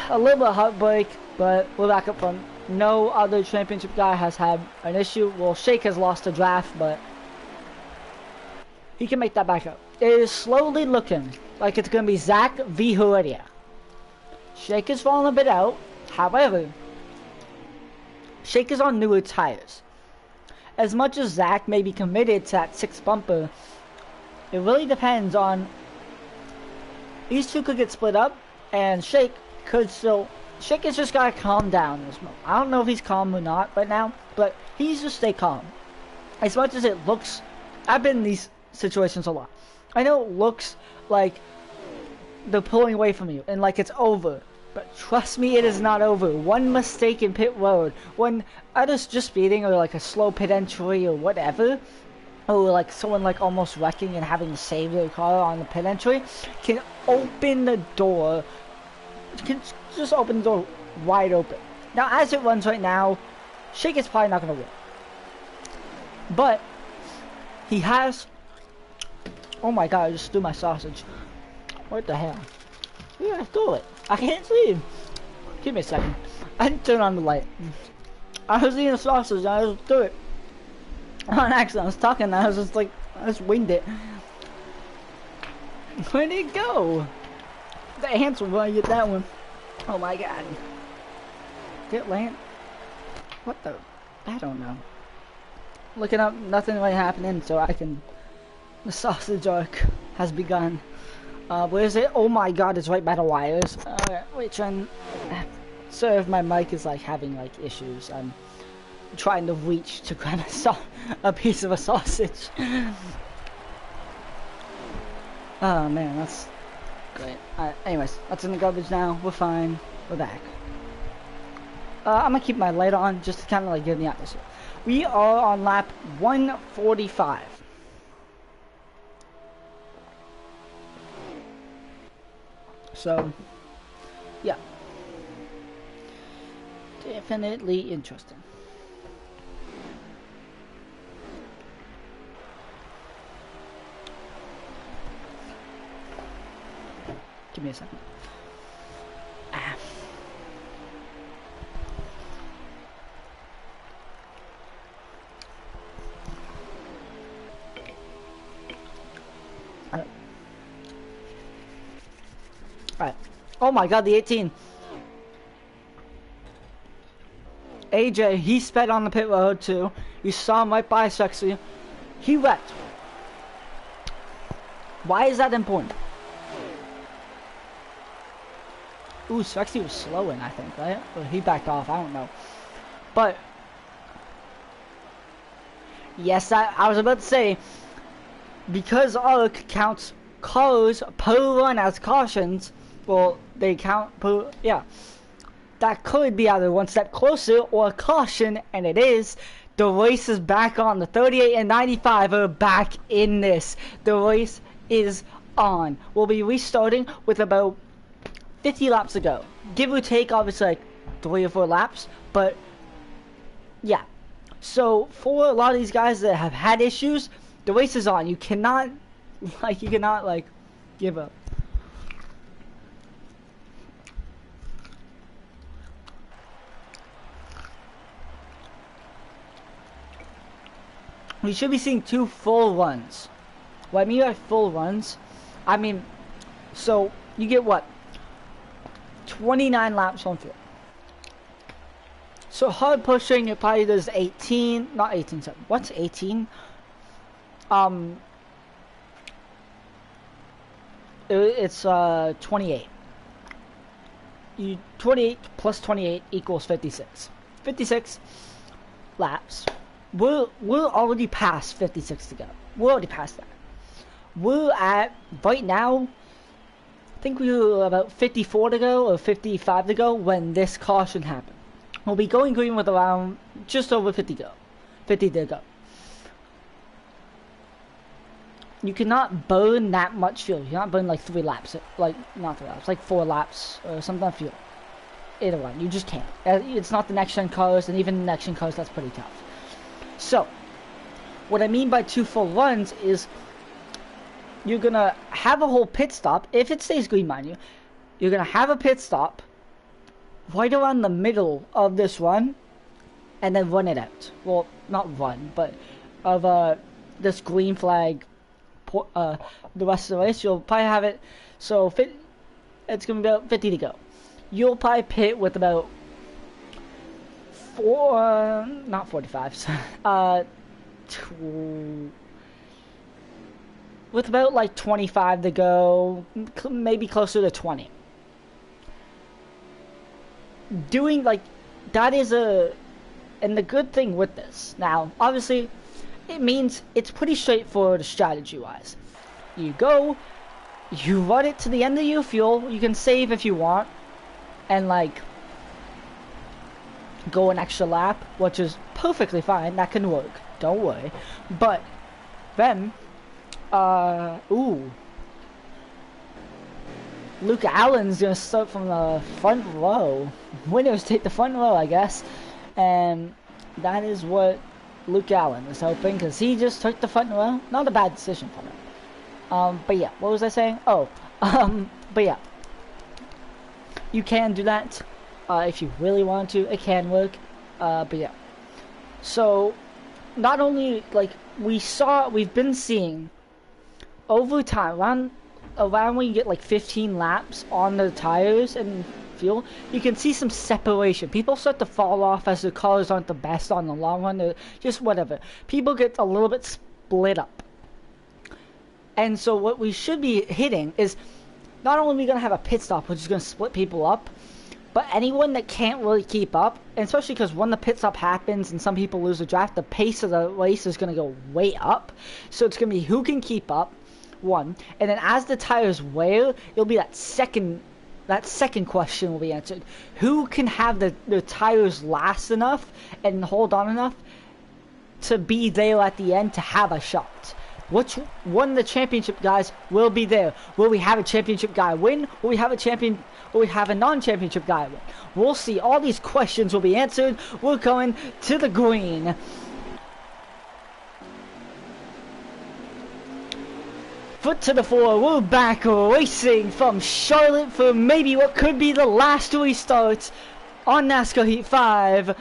A little bit of heartbreak, but we're back up front. No other championship guy has had an issue. Well, Shake has lost a draft, but he can make that back up. It is slowly looking like it's going to be Zach v. Heredia. Shake is falling a bit out. However, Shake is on newer tires. As much as Zach may be committed to that 6th bumper, it really depends on... These two could get split up, and Shake could still... Shake has just got to calm down in this moment. I don't know if he's calm or not right now, but he needs to stay calm. As much as it looks... I've been in these situations a lot. I know it looks like they're pulling away from you, and it's over. But trust me, it is not over. One mistake in pit road, one others just speeding or a slow pit entry or whatever, or someone almost wrecking and having to save their car on the pit entry, can open the door, can just open the door wide open. Now, as it runs right now, Shake is probably not going to win. But he has... Oh my god, I just threw my sausage. What the hell? Yeah, I threw it. I can't see. Give me a second. I didn't turn on the light. I was eating a sausage and I just threw it. On accident. I was talking and I was just I just winged it. Where'd it go? The ants will run get that one. Oh my god. Get land. What the? I don't know. Looking up, nothing really happening, so I can... The sausage arc has begun. Where is it? Oh my god, it's right by the wires. Wait, trying... Sorry if my mic is having issues. I'm trying to reach to grab a piece of a sausage. Oh man, that's great. Anyways, that's in the garbage now. We're fine. We're back. I'm gonna keep my light on just to kind of get in the atmosphere. We are on lap 145. So, yeah. Definitely interesting. Give me a second. Alright. Oh my god, the 18. AJ, he sped on the pit road too. You saw him right by Sexy. He wrecked. Why is that important? Ooh, Swexy was slowing, I think, right? Or he backed off, I don't know. But, yes, I was about to say, because ARC counts cars per run as cautions, well, they count per, yeah. That could be either one step closer or a caution, and it is. The race is back on. The 38 and 95 are back in this. The race is on. We'll be restarting with about 50 laps to go. Give or take, obviously, like 3 or 4 laps. But, yeah. So, for a lot of these guys that have had issues, the race is on. You cannot, give up. We should be seeing 2 full runs. What I mean by full runs, I mean, so you get what? 29 laps on field. So hard pushing, it probably does 18, not 18, sorry. What's 18? It's 28. 28 plus 28 equals 56. 56 laps. We're already past 56 to go. We're already past that. We're at, right now, I think we were about 54 to go or 55 to go when this caution happened. We'll be going green with around just over 50 to go. You cannot burn that much fuel. You cannot burn like 3 laps, like not 3 laps, like 4 laps or something of fuel. Either one, you just can't. It's not the next gen cars, and even the next gen cars, that's pretty tough. So, what I mean by 2 full runs is you're gonna have a whole pit stop, if it stays green, mind you. You're gonna have a pit stop right around the middle of this run, and then run it out. Well, not run, but of this green flag, the rest of the race. You'll probably have it, so it's gonna be about 50 to go. You'll probably pit with about not 45, with about like 25 to go, maybe closer to 20. Doing like that is and the good thing with this, now obviously it means it's pretty straightforward strategy wise. You go, you run it to the end of your fuel, you can save if you want, and like go an extra lap, which is perfectly fine, that can work, don't worry. But then Luke Allen's gonna start from the front row. Winners take the front row, I guess, and that is what Luke Allen is hoping, because he just took the front row. Not a bad decision for him. But yeah, what was I saying? Oh, but yeah, you can do that. If you really want to, it can work. But yeah. So, not only, like, we've been seeing, over time, around when you get, like, 15 laps on the tires and fuel, you can see some separation. People start to fall off as the cars aren't the best on the long run, or just whatever. People get a little bit split up. And so what we should be hitting is, not only are we going to have a pit stop, which is going to split people up, but anyone that can't really keep up, and especially because when the pit stop happens and some people lose the draft, the pace of the race is going to go way up. So it's going to be who can keep up, one. And then as the tires wear, it'll be that second question will be answered. Who can have the tires last enough and hold on enough to be there at the end to have a shot? Which one of the championship guys will be there? Will we have a championship guy win? Will we have a non-championship guy win? We'll see. All these questions will be answered. We're going to the green. Foot to the floor. We're back racing from Charlotte for maybe what could be the last restart on NASCAR Heat 5.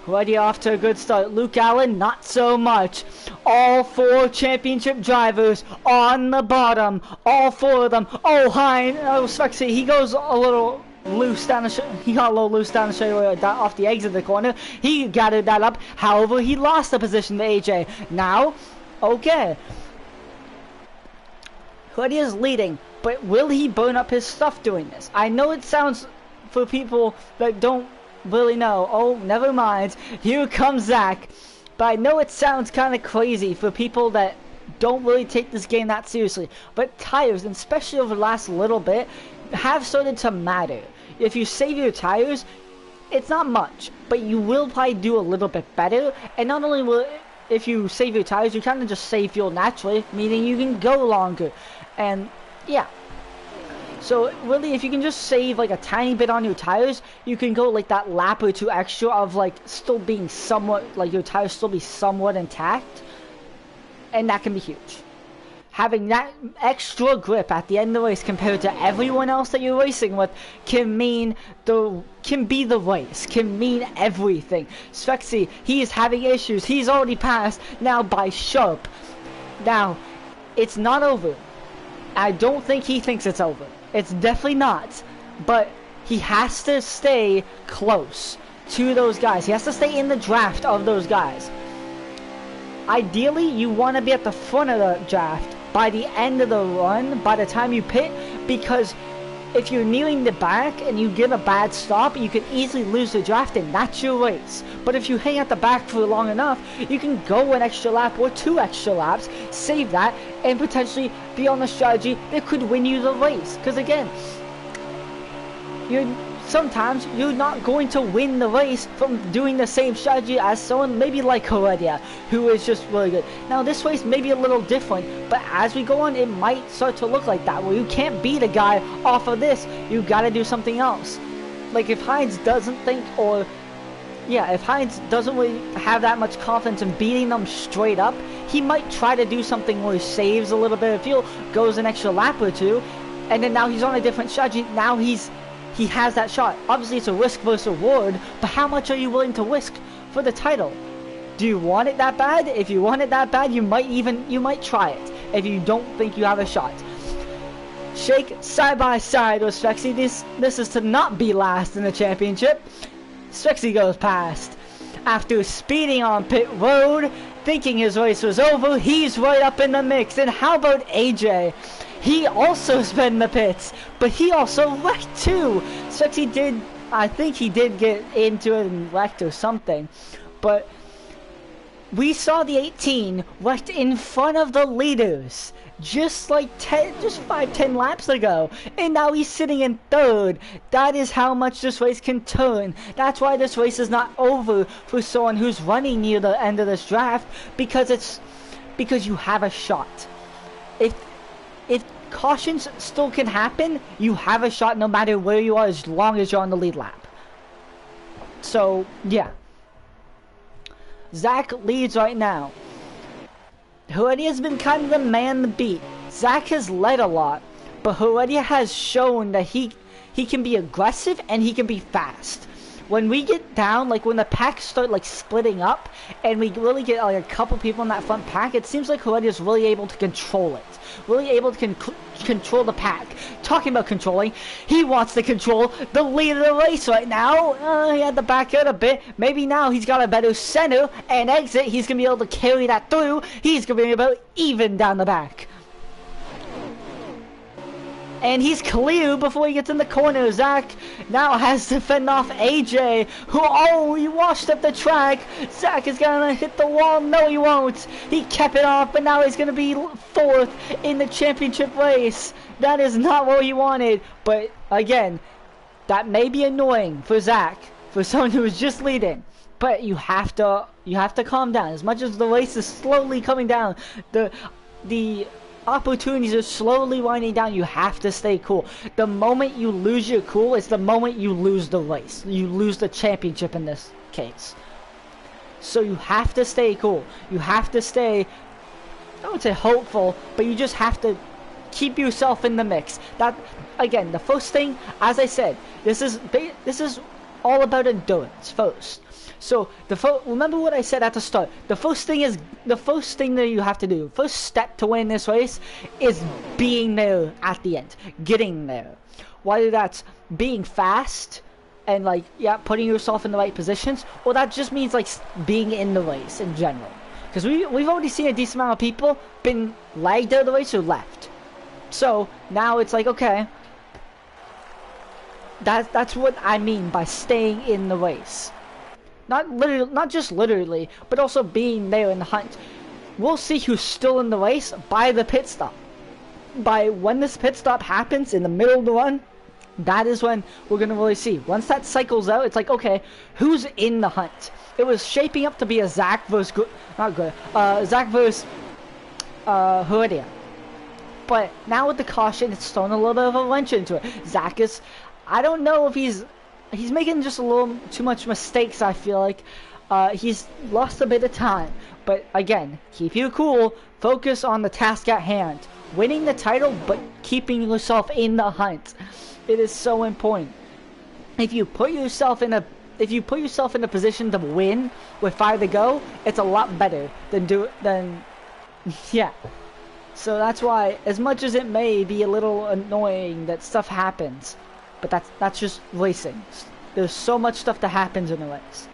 Already off to a good start. Luke Allen, not so much. All 4 championship drivers on the bottom. All 4 of them. Oh, Swexy, he goes a little loose down the he got a little loose down the straightaway off the exit of the corner. He gathered that up. However, he lost the position to AJ. Now, okay. Hoodie is leading But will he burn up his stuff doing this? I know it sounds, for people that don't really know, oh, never mind, here comes Zach. But I know it sounds kind of crazy for people that don't really take this game that seriously. But tires, and especially over the last little bit, have started to matter. If you save your tires, it's not much, but you will probably do a little bit better. And not only will, if you save your tires, you kind of just save fuel naturally, meaning you can go longer. And yeah, so really, if you can just save like a tiny bit on your tires, you can go like that lap or two extra of like still being somewhat, like your tires still be somewhat intact, and that can be huge. Having that extra grip at the end of the race compared to everyone else that you're racing with can be the race, can mean everything. Svexy, he is having issues. He's already passed now by Sharp. Now, it's not over. I don't think he thinks it's over. It's definitely not. But he has to stay close to those guys. He has to stay in the draft of those guys. Ideally, you want to be at the front of the draft by the end of the run, by the time you pit, because if you're nearing the back and you get a bad stop, you can easily lose the draft, and that's your race. But if you hang at the back for long enough, you can go an extra lap or 2 extra laps, save that, and potentially be on the strategy that could win you the race. Because again, sometimes you're not going to win the race from doing the same strategy as someone maybe like Heredia, who is just really good. Now this race may be a little different, but as we go on, it might start to look like that, where you can't beat a guy off of this. You gotta do something else. Like if Hines doesn't think, or yeah, if Hines doesn't really have that much confidence in beating them straight up, he might try to do something where he saves a little bit of fuel, goes an extra lap or 2, and then now he's on a different strategy. Now he has that shot. Obviously it's a risk versus reward, but how much are you willing to risk for the title? Do you want it that bad? If you want it that bad, you might try it if you don't think you have a shot. Shake side by side with Svexy. This is to not be last in the championship. Svexy goes past. After speeding on pit road, thinking his race was over, he's right up in the mix. And how about AJ? He also sped in the pits, but he also wrecked too. Svexy I think he did get into it and wrecked or something. But we saw the 18 wrecked in front of the leaders just like 5-10 laps ago, and now he's sitting in 3rd. That is how much this race can turn. That's why this race is not over for someone who's running near the end of this draft, because you have a shot. If cautions still can happen, you have a shot no matter where you are, as long as you're on the lead lap. So yeah, Zach leads right now. Heredia has been kind of the man to beat. Zach has led a lot, but Heredia has shown that he can be aggressive and he can be fast. When we get down, like when the packs start like splitting up and we really get like a couple people in that front pack, it seems like Heredia is really able to control it. Really able to control the pack. Talking about controlling, he wants to control the lead of the race right now. He had to back out a bit. Maybe now he's got a better center and exit. He's going to be able to carry that through. He's going to be about even down the back. And he's clear before he gets in the corner. Zach now has to fend off AJ, who, he washed up the track. Zach is gonna hit the wall. No, he won't. He kept it off, but now he's gonna be 4th in the championship race. That is not what he wanted. But again, that may be annoying for Zach, for someone who is just leading. But you have to calm down. As much as the race is slowly coming down, the opportunities are slowly winding down, you have to stay cool. The moment you lose your cool is the moment you lose the race. You lose the championship in this case. So you have to stay cool. You have to stay, I would say hopeful, but you just have to keep yourself in the mix. That, again, the first thing, as I said, this is all about endurance first. So remember what I said at the start. The first thing that you have to do, first step to win this race, is being there at the end, getting there. Whether that's being fast and like putting yourself in the right positions, or that just means like being in the race in general. Because we've already seen a decent amount of people been lagged out of the race or left. So now it's like, okay, that's what I mean by staying in the race. Not just literally, but also being there in the hunt. We'll see who's still in the race by the pit stop. By when this pit stop happens in the middle of the run, that is when we're gonna really see. Once that cycles out, it's like, okay, who's in the hunt? It was shaping up to be a Zach versus Zach versus Heredia. But now with the caution, it's thrown a little bit of a wrench into it. Zach is, I don't know if he's making just a little too much mistakes, I feel like. He's lost a bit of time. But again, keep you cool, focus on the task at hand. Winning the title, but keeping yourself in the hunt. It is so important. If you put yourself in a position to win with 5 to go, it's a lot better than yeah. So that's why, as much as it may be a little annoying that stuff happens, but that's just racing. There's so much stuff that happens in a race.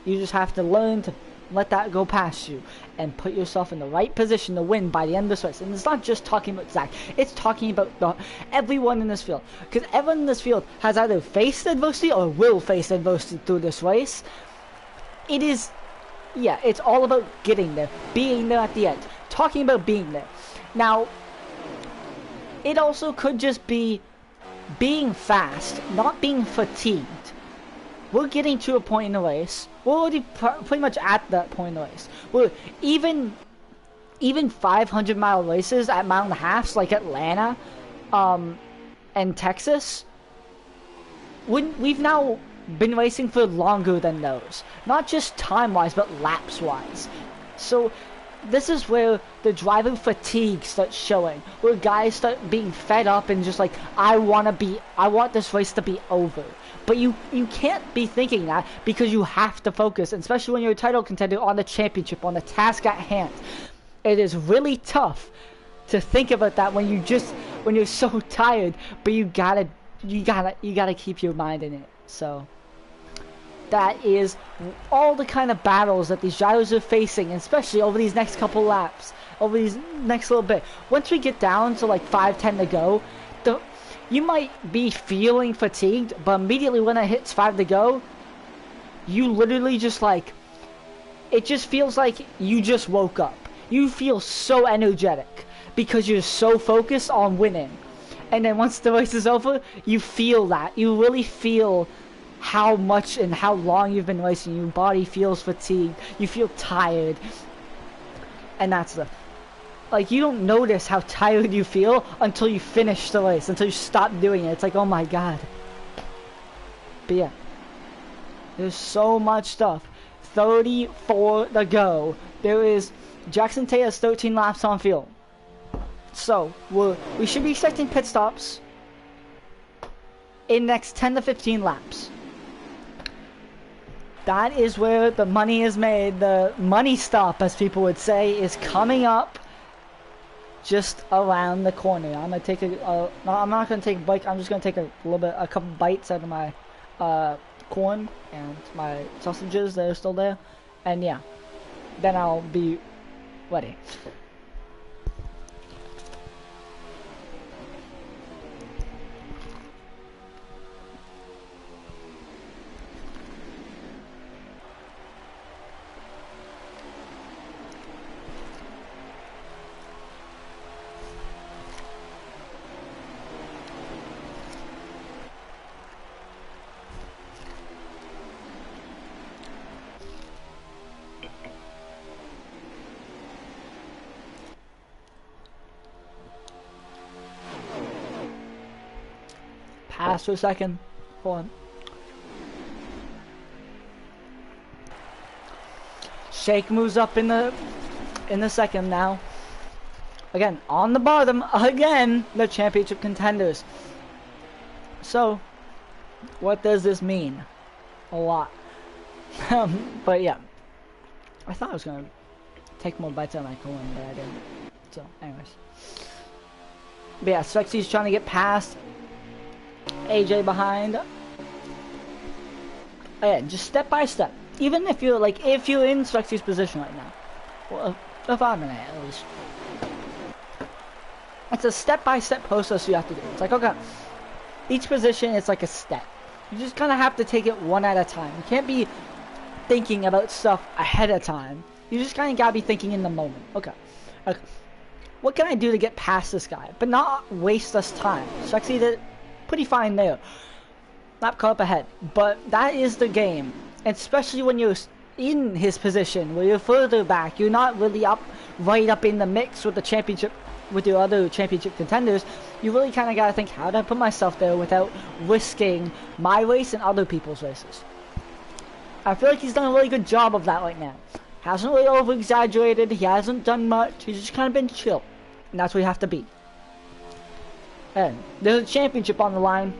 You just have to learn to let that go past you and put yourself in the right position to win by the end of this race. And it's not just talking about Zach, it's talking about everyone in this field, because everyone in this field has either faced adversity or will face adversity through this race. It is, yeah, it's all about getting there, being there at the end, talking about being there. Now, it also could just be being fast, not being fatigued. We're getting to a point in the race. We're already pretty much at that point in the race. We're even 500-mile races at mile and a halves, like Atlanta, and Texas. We've now been racing for longer than those, not just time-wise, but laps-wise. So this is where the driver fatigue starts showing, where guys start being fed up and just like, I want this race to be over. But you can't be thinking that, because you have to focus, especially when you're a title contender, on the championship, on the task at hand. It is really tough to think about that when you're so tired, but you gotta keep your mind in it. So that is all the kind of battles that these drivers are facing, especially over these next couple laps, over these next little bit. Once we get down to like 5-10 to go, you might be feeling fatigued, but immediately when it hits 5 to go, you literally just like, it just feels like you just woke up. You feel so energetic because you're so focused on winning. And then once the race is over, you feel that. You really feel how much and how long you've been racing. Your body feels fatigued. You feel tired. And that's the... Like, you don't notice how tired you feel until you finish the race, until you stop doing it. It's like, oh my god. But yeah. There's so much stuff. 34 to go. There is... Jackson Tate has 13 laps on field. So, we should be expecting pit stops in next 10 to 15 laps. That is where the money is made. The money stop, as people would say, is coming up just around the corner. I'm gonna take no, I'm not gonna take a bite. I'm just gonna take a couple bites out of my corn and my sausages that are still there, and yeah, then I'll be ready. Pass for a second. Hold on. Shake moves up in the second now. Again, on the bottom, again, the championship contenders. So, what does this mean? A lot. But yeah. I thought I was gonna take more bites out of my corn, but I didn't. So, anyways. But yeah, Swexy's trying to get past AJ behind. Again, just step by step. Even if you're in Swexy's position right now. Well, if I'm in it, at least. It's a step-by-step process you have to do. It's like, okay, each position is like a step. You just kind of have to take it one at a time. You can't be thinking about stuff ahead of time. You just kind of gotta be thinking in the moment. Okay. Okay. What can I do to get past this guy, but not waste us time? Sexy did pretty fine there. Lap car up ahead, but that is the game. Especially when you're in his position, where you're further back, you're not really right up in the mix with the championship, with your other championship contenders. You really kind of gotta think, how do I put myself there without risking my race and other people's races? I feel like he's done a really good job of that right now. Hasn't really over-exaggerated, he hasn't done much, he's just kind of been chill. And that's where you have to be. And there's a championship on the line.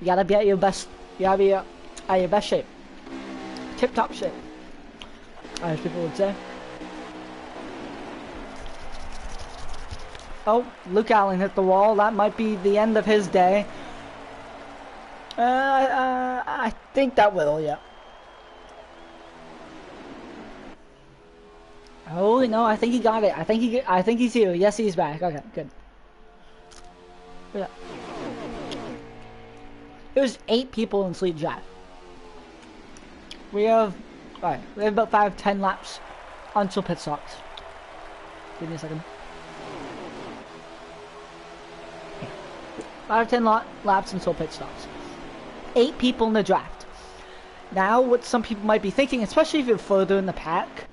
You gotta be at your best, you gotta be at your best shape. Tip-top shape, as people would say. Oh, Luke Allen hit the wall. That might be the end of his day. I think that will, yeah. Oh no, I think he got it. I think he's here. Yes, he's back. Okay, good. Yeah. There's 8 people in Sleep Drive. We have about 5-10 laps until pit stops. Give me a second. 5-10 laps until pit stops. 8 people in the draft. Now, what some people might be thinking, especially if you're further in the pack,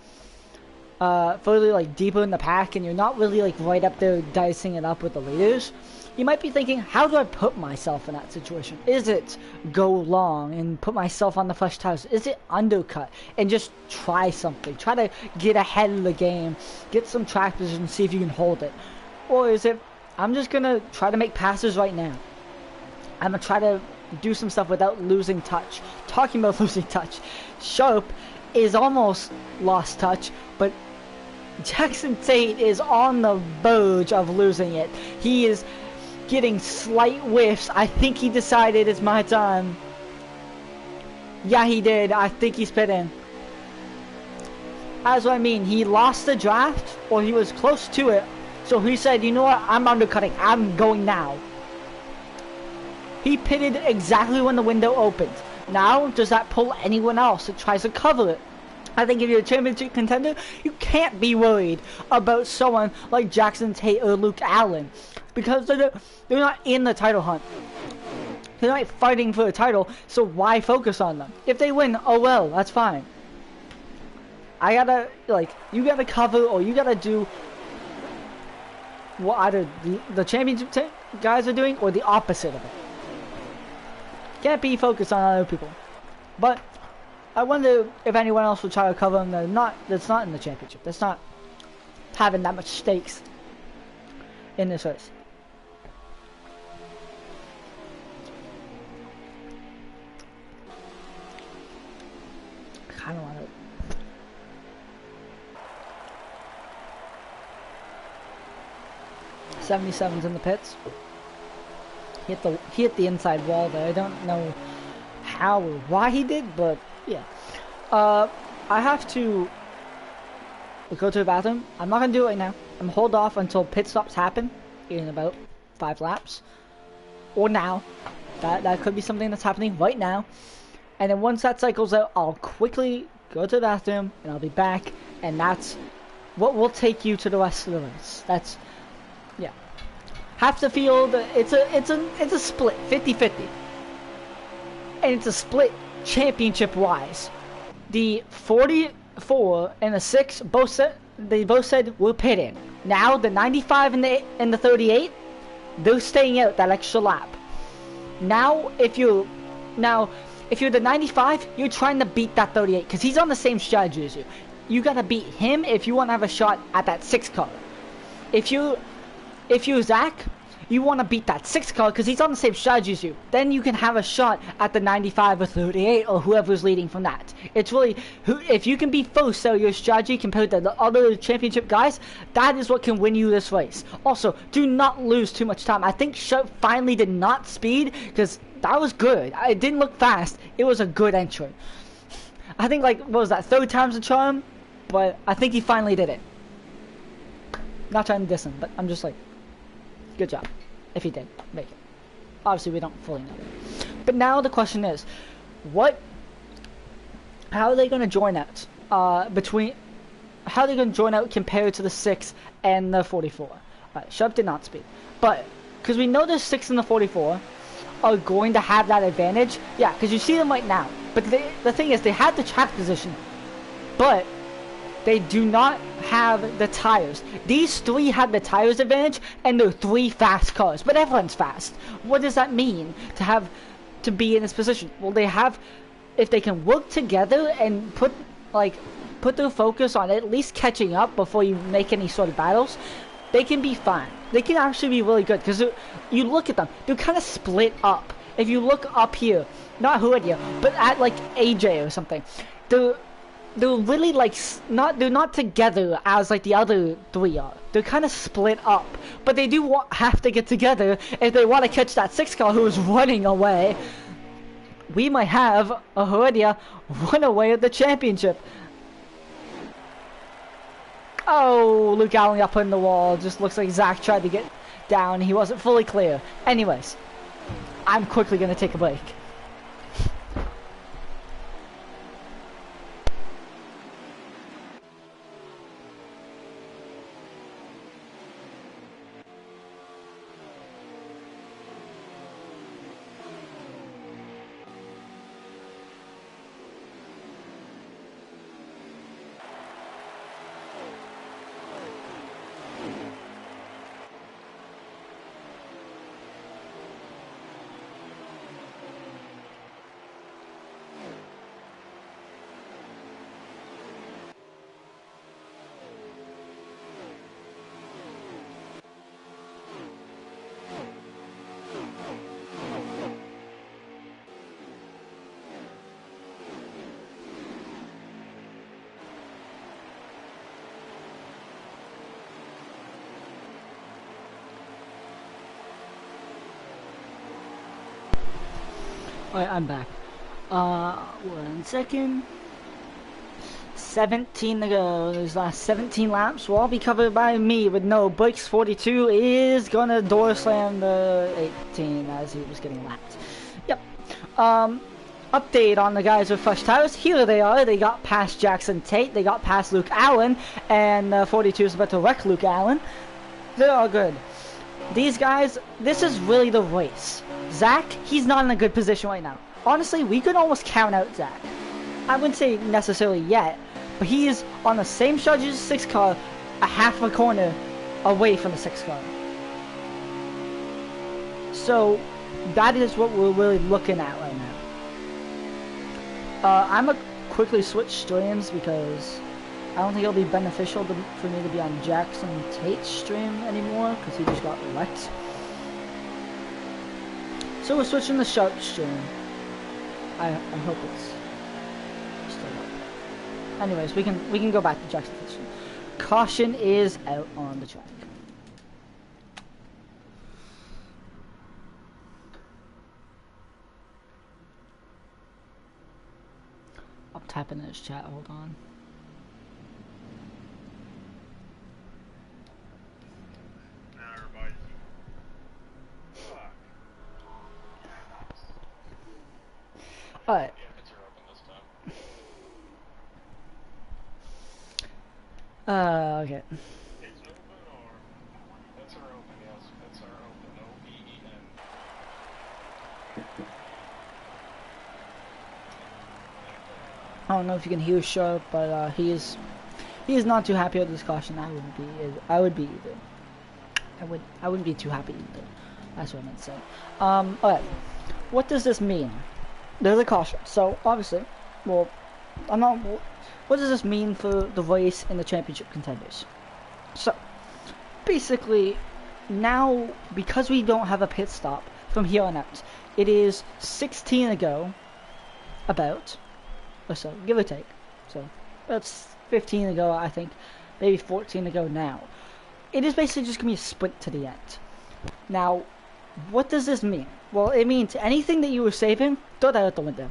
further like deeper in the pack, and you're not really like right up there dicing it up with the leaders, you might be thinking, how do I put myself in that situation? Is it go long and put myself on the fresh tires? Is it undercut and just try something? Try to get ahead of the game, get some track position, see if you can hold it. Or is it, I'm just gonna try to make passes right now. I'm gonna try to do some stuff without losing touch. Talking about losing touch, Sharp is almost lost touch, but Jackson Tate is on the verge of losing it. He is getting slight whiffs. I think he decided it's my time. Yeah, he did. I think he's pitting. That's what I mean. He lost the draft, or he was close to it. So he said, you know what? I'm undercutting. I'm going now. He pitted exactly when the window opened. Now, does that pull anyone else that tries to cover it? I think if you're a championship contender, you can't be worried about someone like Jackson Tate or Luke Allen, because they're not in the title hunt. They're not fighting for a title, so why focus on them? If they win, oh well, that's fine. I gotta, like, you gotta cover, or you gotta do what either the championship guys are doing, or the opposite of it. Can't be focused on other people. But I wonder if anyone else will try to cover them that's not in the championship. That's not having that much stakes in this race. Kind of want to. 77's in the pits. He hit the inside wall there. I don't know how or why he did, but yeah. I have to go to the bathroom. I'm not gonna do it right now. I'm gonna hold off until pit stops happen in about 5 laps, or now. That could be something that's happening right now. And then once that cycles out, I'll quickly go to the bathroom and I'll be back. And that's what will take you to the rest of the race. That's, yeah. Half the field, it's a split, 50-50. And it's a split championship-wise. The 44 and the 6 both said we're pitting. Now the 95 and the 38, they're staying out that extra lap. Now if you're the 95, you're trying to beat that 38 because he's on the same strategy as you. You gotta beat him if you want to have a shot at that 6 car. If you're Zach, you want to beat that 6 car because he's on the same strategy as you. Then you can have a shot at the 95 or 38 or whoever's leading from that. It's really, if you can be first out your strategy compared to the other championship guys, that is what can win you this race. Also, do not lose too much time. I think Sharp finally did not speed because that was good. It didn't look fast. It was a good entry. I think, like, what was that, 3rd time's the charm? But I think he finally did it. Not trying to diss him, but I'm just like, Good job. If he did make it. Obviously, we don't fully know. But now the question is, how are they going to join out? How are they going to join out compared to the 6 and the 44? Alright, Sharp did not speak. But, because we know the 6 and the 44 are going to have that advantage. Yeah, because you see them right now. But the thing is, they have the track position. But they do not have the tires. These 3 have the tires advantage, and they're 3 fast cars. But everyone's fast. What does that mean to be in this position? Well, they have, if they can work together and put their focus on at least catching up before you make any sort of battles, they can be fine. They can actually be really good, because you look at them, they're kind of split up. If you look up here, not Hoodia, but at like AJ or something, they're really like they're not together as like the other 3 are. They're kind of split up, but they do have to get together if they want to catch that 6 car who is running away. We might have a Hoodia run away with the championship. Oh, Luke Allen got put in the wall. Just looks like Zach tried to get down. He wasn't fully clear. Anyways, I'm quickly going to take a break. Alright, I'm back. 1 second. 17 to go. Those last 17 laps will all be covered by me with no breaks. 42 is gonna door slam the 18 as he was getting lapped. Yep. Update on the guys with fresh tires. Here they are. They got past Jackson Tate. They got past Luke Allen. And 42 is about to wreck Luke Allen. They're all good. These guys, this is really the race. Zach, he's not in a good position right now. Honestly, we could almost count out Zach. I wouldn't say necessarily yet, but he is on the same strategy as the 6 car, a half a corner away from the 6 car. So, that is what we're really looking at right now. I'm going to quickly switch streams because I don't think it'll be beneficial for me to be on Jackson Tate's stream anymore because he just got wrecked. So we're switching to Sharp stream. I hope it's still up. Anyways, we can go back to Jackson Tate's stream. Caution is out on the track. I'm typing in his chat, hold on. Alright. Okay. It's open or pits are open, yes, pits are open, O-P-E-N. I don't know if you can hear Sharp, but he is not too happy with this caution. I would be either. I wouldn't be too happy either. That's what I meant to say. Alright. What does this mean? There's a caution. So obviously, well, what does this mean for the race and the championship contenders? So basically, now because we don't have a pit stop from here on out, it is 16 to go, about, or so, give or take. So that's 15 to go, I think, maybe 14 to go now. It is basically just gonna be a sprint to the end. Now, what does this mean? Well, it means anything that you were saving, throw that out the window.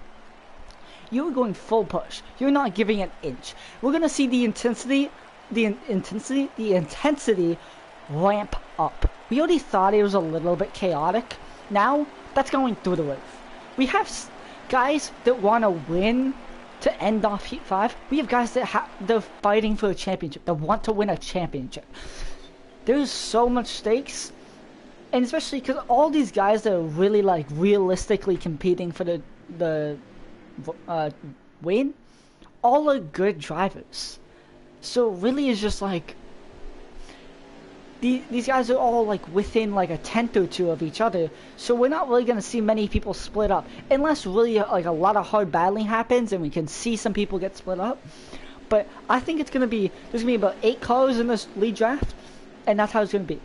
You were going full push. You're not giving an inch. We're gonna see the intensity ramp up. we already thought it was a little bit chaotic. Now, that's going through the roof. We have guys that want to win to end off Heat 5. We have guys that they're fighting for a championship. They want to win a championship. There's so much stakes. And especially because all these guys that are really, like, realistically competing for the win, all are good drivers. So really it's just like these guys are all like within like a tenth or two of each other, so we're not really gonna see many people split up unless really like a lot of hard battling happens and we can see some people get split up. But I think there's gonna be about 8 cars in this lead draft, and that's how it's gonna be.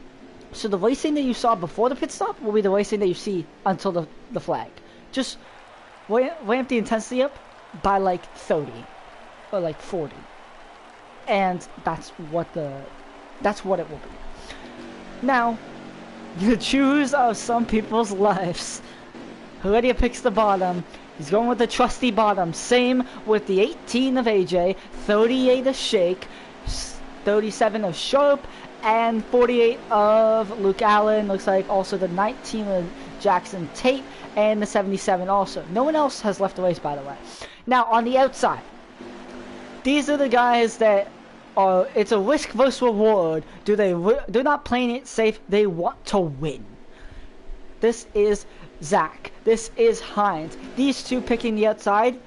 So the racing that you saw before the pit stop will be the racing that you see until the flag. Just ramp the intensity up by like 30 or like 40. And that's what it will be. Now, the choose of some people's lives. Heredia picks the bottom. He's going with the trusty bottom. Same with the 18 of AJ, 38 of Shake, 37 of Sharp, and 48 of Luke Allen. Looks like also the 19 of Jackson Tate, and the 77 also. No one else has left the race, by the way. Now, on the outside, these are the guys that it's a risk versus reward. They're not playing it safe. They want to win. This is Zach. This is Hines. These two picking the outside.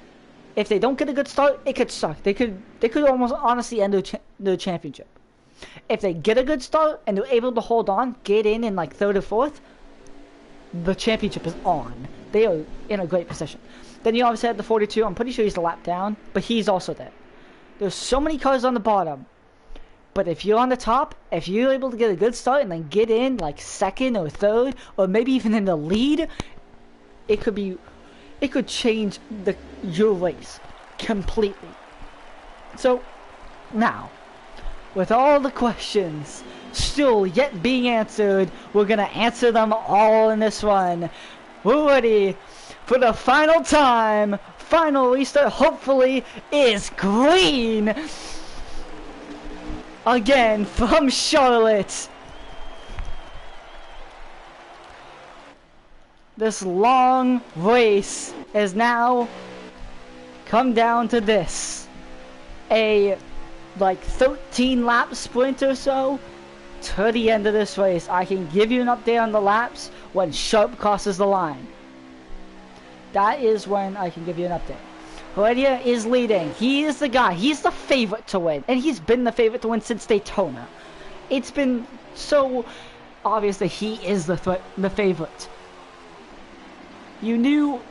If they don't get a good start, it could suck. They could almost honestly end their championship. If they get a good start and they're able to hold on, get in like 3rd or 4th, the championship is on. They are in a great position. Then you obviously have the 42. I'm pretty sure he's a lap down, but he's also there. There's so many cars on the bottom, but if you're on the top, if you're able to get a good start and then get in like 2nd or 3rd, or maybe even in the lead, it could change your race completely. So now, with all the questions still yet being answered, we're gonna answer them all in this run. We're ready for the final time. Final restart hopefully is green. Again from Charlotte. This long race is now come down to this. A like 13 lap sprint or so to the end of this race. I can give you an update on the laps when Sharp crosses the line. That is when I can give you an update. Heredia is leading. He is the guy. He's the favorite to win. And he's been the favorite to win since Daytona. It's been so obvious that he is the favorite. You knew...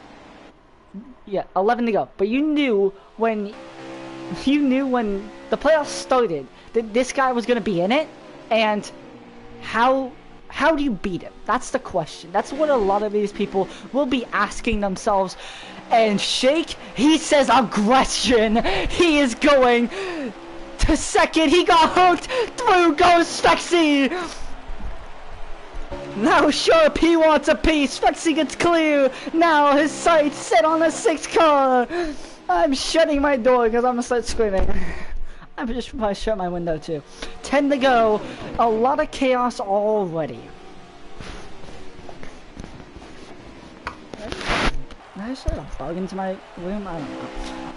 Yeah, 11 to go. But you knew when the playoffs started that this guy was going to be in it. And how do you beat him? That's the question. That's what a lot of these people will be asking themselves. And Shake, he says aggression. He is going to 2nd. He got hooked. Through goes Spexy. Now Sharp, he wants a piece. Spexy gets clear. Now his sights set on a 6th car. I'm shutting my door because I'm going to start screaming. I'm just probably shut my window too. 10 to go. A lot of chaos already. Did I start a bug into my room?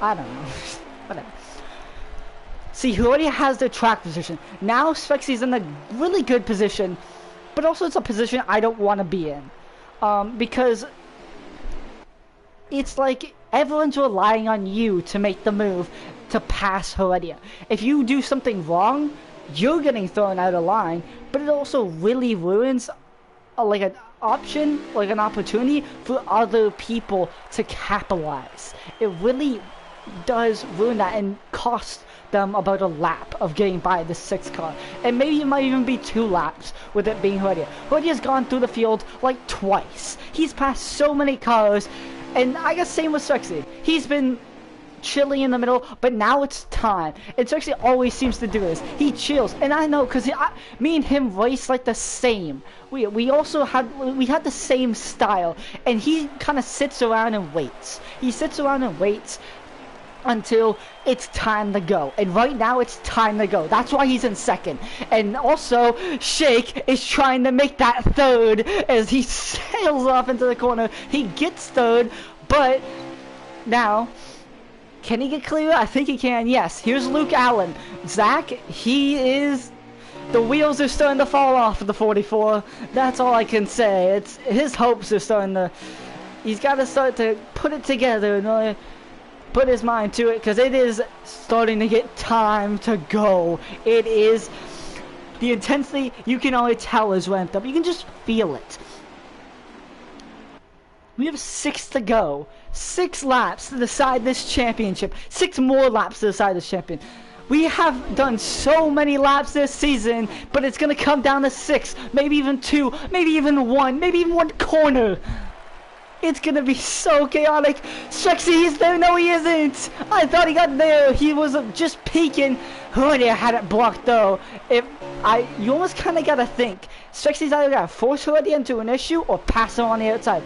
I don't know. Whatever. See, who already has their track position. Now Spexy's in a really good position, but also it's a position I don't want to be in. Because it's like everyone's relying on you to make the move to pass Heredia. If you do something wrong, you're getting thrown out of line, but it also really ruins like an option, like an opportunity for other people to capitalize. It really does ruin that and cost them about a lap of getting by the 6th car. And maybe it might even be 2 laps with it being Heredia. Heredia's gone through the field like twice. He's passed so many cars, and I guess same with Spexy. He's been chilling in the middle, but now it's time. And Spexy always seems to do this. He chills, and I know because me and him race like the same. We also had the same style, and he kind of sits around and waits. He sits around and waits until it's time to go. And right now it's time to go. That's why he's in second. And also, Shake is trying to make that third as he sails off into the corner. He gets third, but now, can he get clear? I think he can, yes. Here's Luke Allen. Zach, he is... The wheels are starting to fall off of the 44. That's all I can say. It's his hopes are starting to... He's got to start to put it together and really put his mind to it, because it is starting to get time to go. It is... The intensity, you can already tell, is ramped up. You can just feel it. We have 6 to go. 6 laps to decide this championship. 6 more laps to decide this champion. We have done so many laps this season, but it's going to come down to 6, maybe even 2, maybe even 1, maybe even 1 corner. It's going to be so chaotic. Strexy, he's there. No, he isn't. I thought he got there. He was just peeking. Hoodie had it blocked, though. You almost kind of got to think. Strexy's either got to force Hoodie into an issue or pass him on the outside.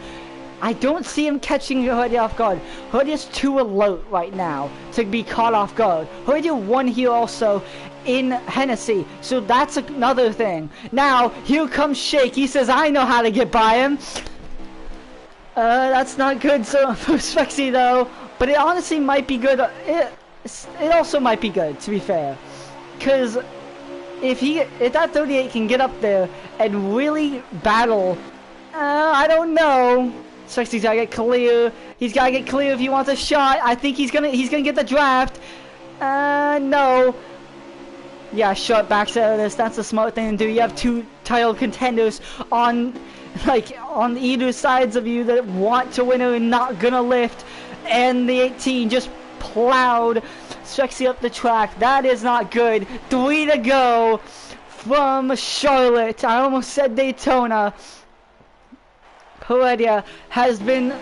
I don't see him catching Hoodie off guard. Hoodie is too alert right now to be caught off guard. Hoodie won here also in Hennessy, so that's another thing. Now, here comes Shake. He says, I know how to get by him. That's not good for Strexy, though. But it honestly might be good. It also might be good, to be fair. Because if that 38 can get up there and really battle, I don't know. Strexy's gotta get clear. He's gotta get clear if he wants a shot. I think he's gonna get the draft. No. Yeah, short backs out of this. That's a smart thing to do. You have 2 title contenders on either sides of you that want to win and not gonna lift. And the 18 just plowed Strexy up the track. That is not good. 3 to go from Charlotte. I almost said Daytona. Heredia has been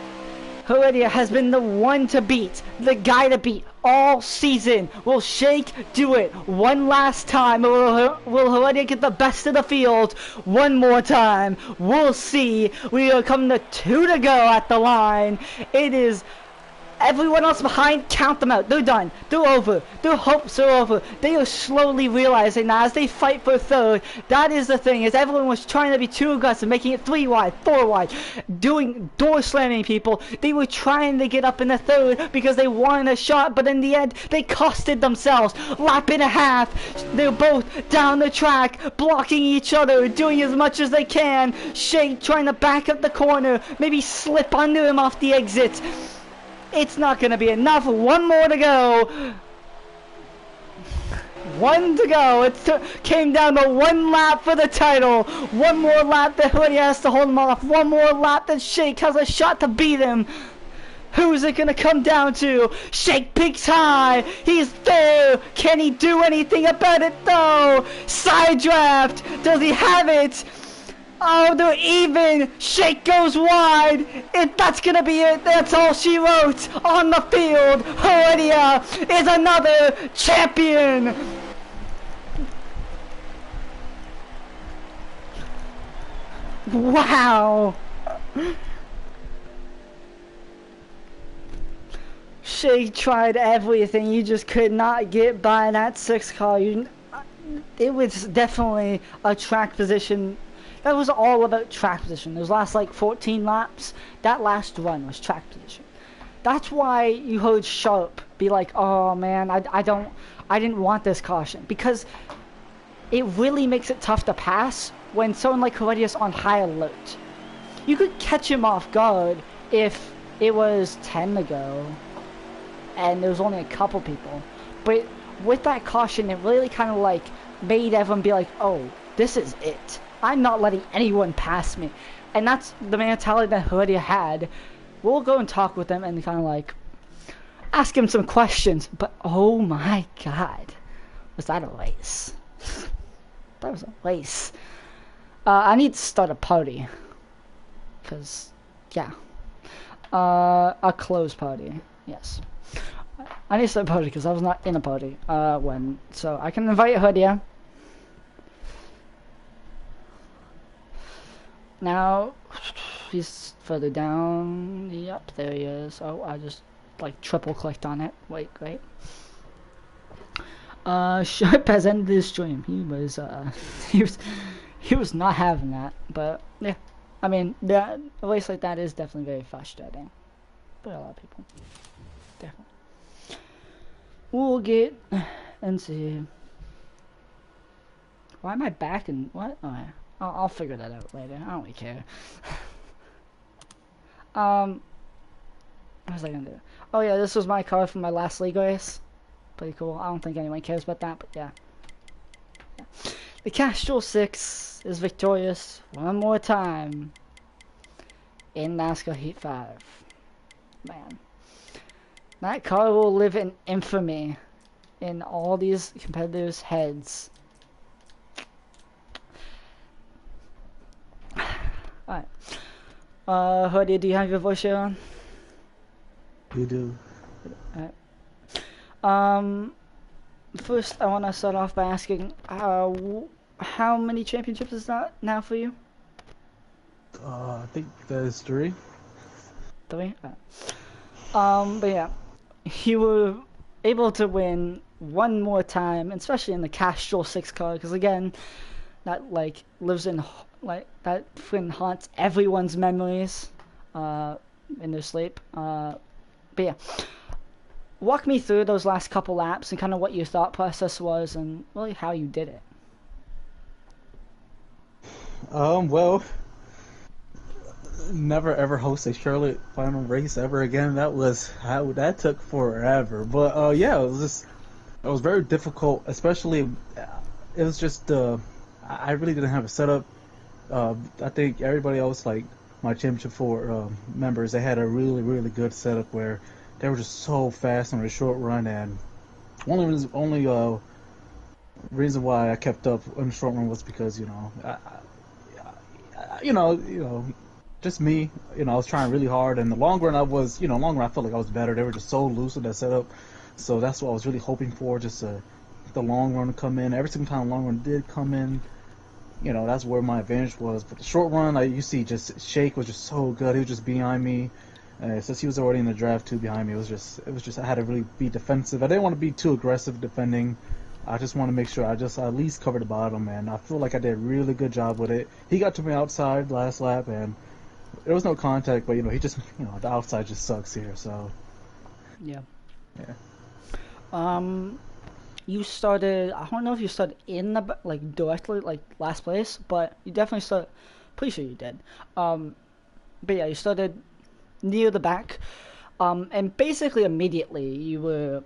the one to beat, the guy to beat all season. Will Shake do it one last time? Or will Heredia get the best of the field one more time? We'll see. We are coming to 2 to go at the line. It is... Everyone else behind, count them out. They're done. They're over. Their hopes are over. They are slowly realizing that as they fight for third. That is the thing, is everyone was trying to be too aggressive, making it 3 wide, 4 wide, doing door slamming people. They were trying to get up in the third because they wanted a shot, but in the end, they costed themselves. Lap and a half. They're both down the track, blocking each other, doing as much as they can. Shake trying to back up the corner, maybe slip under him off the exit. It's not going to be enough. 1 more to go. 1 to go. It came down to 1 lap for the title. 1 more lap that Hoodie has to hold him off. 1 more lap that Shake has a shot to beat him. Who's it going to come down to? Shake peaks high. He's there. Can he do anything about it, though? Side draft. Does he have it? Oh, they're even. Shake goes wide. That's gonna be it. That's all she wrote on the field. Heredia is another champion. Wow. Shake tried everything. You just could not get by that 6 car. It was definitely a track position. That was all about track position. Those last 14 laps, that last run was track position. That's why you heard Sharp be like, oh man, I didn't want this caution. Because it really makes it tough to pass when someone like Heredia's on high alert. You could catch him off guard if it was 10 to go and there was only a couple people. But with that caution, it really kind of made everyone be like, oh, this is it. I'm not letting anyone pass me. And that's the mentality that Heredia had. We'll go and talk with them and kind of ask him some questions. But oh my god, was that a race? That was a race. I need to start a party. Because, yeah. A closed party. Yes. I need to start a party because I was not in a party so I can invite Heredia. Now, he's further down. Yep, there he is. Oh, I just like triple clicked on it. Wait, great. Sharp has ended his stream. He was he was not having that. But yeah, I mean, that a race like that is definitely very frustrating for a lot of people. Definitely. We'll get and see. Why am I back and what? Oh, yeah. I'll figure that out later. I don't really care. What was I gonna do? Oh yeah, this was my car from my last league race. Pretty cool. I don't think anyone cares about that, but yeah. The Castrol 6 is victorious one more time in NASCAR Heat 5. Man. That car will live in infamy in all these competitors' heads. Alright. Hoodie, do you have your voice share on? You do. Alright. First, I want to start off by asking, how many championships is that now for you? I think there's 3. 3? But yeah, you were able to win one more time, especially in the Castrol 6 car, because again, that like lives in like that friend haunts everyone's memories in their sleep. But yeah, walk me through those last couple laps and kind of what your thought process was and really how you did it. Well, never ever host a Charlotte final race ever again. That took forever. But yeah, it was very difficult, especially it was just I really didn't have a setup. I think everybody else, like my Championship 4 members, they had a really good setup where they were just so fast on a short run, and only reason why I kept up on the short run was because just me. I was trying really hard, and the long run I felt like I was better. They were just so loose with that setup, so that's what I was really hoping for. Just the long run to come in. Every single time the long run did come in, that's where my advantage was. But the short run, you see, just Shake was just so good. He was just behind me. Since he was already in the draft too behind me, it was just I had to really be defensive. I didn't want to be too aggressive defending. I just want to make sure I just at least cover the bottom, and I feel like I did a really good job with it. He got to me outside last lap, and there was no contact, but he just the outside just sucks here. So Yeah. yeah. You started, I don't know if you started in the, like, directly, like, last place, but you definitely started, pretty sure you did. But yeah, you started near the back, and basically immediately you were,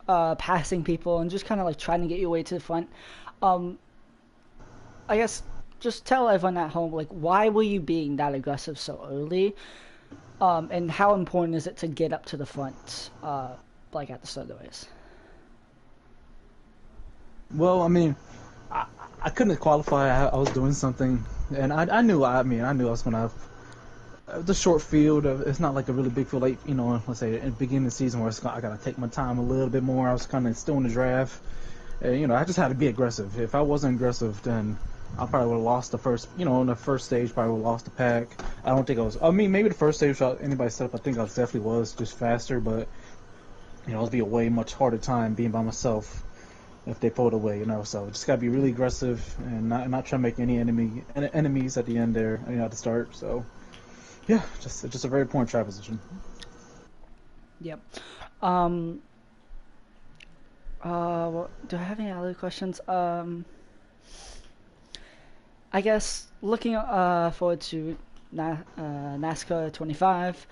passing people and just kind of, like, trying to get your way to the front. I guess, just tell everyone at home, like, why were you being that aggressive so early? And how important is it to get up to the front, like, at the start of the race? Well, I mean, I couldn't qualify. I was doing something, and I knew. I was gonna have the short field. It's not like a really big field, like let's say in the beginning of the season where I gotta take my time a little bit more. I was kind of still in the draft, and I just had to be aggressive. If I wasn't aggressive, then I probably would have lost the first. On the first stage, probably would have lost the pack. I don't think I was. I mean, maybe the first stage anybody set up, I think I definitely was just faster, but it would be a way much harder time being by myself if they pulled away, So just gotta be really aggressive and not try to make any enemies at the end there, at the start. So yeah, just a very important track position. Yep. Do I have any other questions? I guess looking forward to NASCAR 25,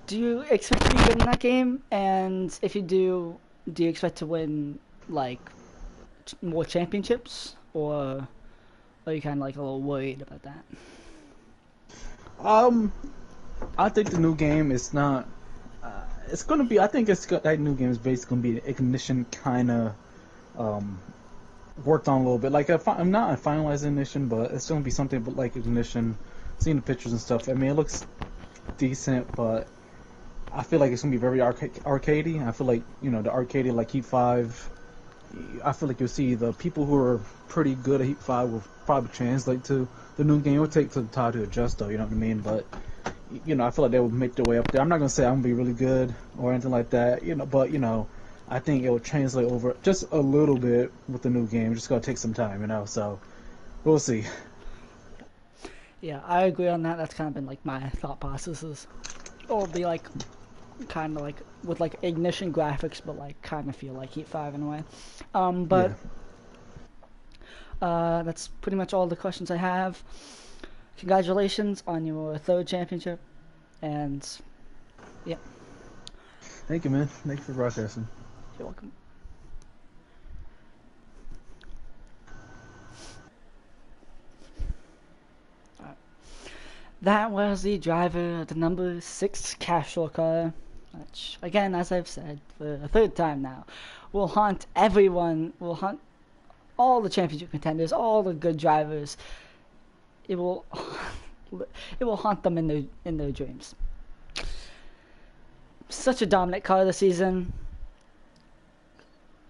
do you expect to be good in that game? And if you do you expect to win like more championships, or are you kind of like a little worried about that? I think the new game is not. It's gonna be. I think that new game is basically gonna be an Ignition kind of worked on a little bit. Like I'm not finalized Ignition, but it's gonna be something but like Ignition. Seeing the pictures and stuff. I mean, it looks decent, but I feel like it's gonna be very arcadey. I feel like the arcadey like Heat 5. I feel like you'll see the people who are pretty good at Heat 5 will probably translate to the new game. It will take some time to adjust, though. You know what I mean? But I feel like they would make their way up there. I'm not gonna say I'm gonna be really good or anything like that, but I think it will translate over just a little bit with the new game. Just gonna take some time. So we'll see. Yeah, I agree on that. That's kind of been like my thought processes. It'll be like kind of like with like ignition graphics, but like kind of feel like Heat 5 in a way. But that's pretty much all the questions I have. Congratulations on your 3rd championship, and yeah. Thank you, man. Thank you for broadcasting. You're welcome. Alright. That was the driver of the number 6 casual car, which, again, as I've said for the 3rd time now, will haunt everyone, will haunt all the championship contenders, all the good drivers. It will haunt them in their dreams. Such a dominant car this season.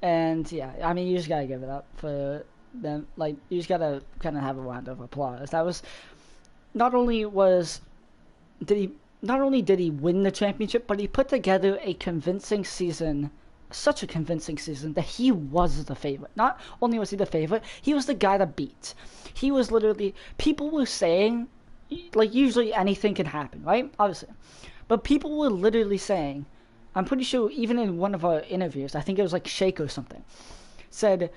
And yeah, I mean, you just gotta give it up for them. Like, you just gotta kind of have a round of applause. That was not only did he win the championship, but he put together a convincing season, such a convincing season that he was the favorite. Not only was he the favorite, he was the guy to beat. He was literally, people were saying, like, usually anything can happen, right? Obviously. But people were literally saying, I'm pretty sure even in one of our interviews, I think it was like Shake or something, said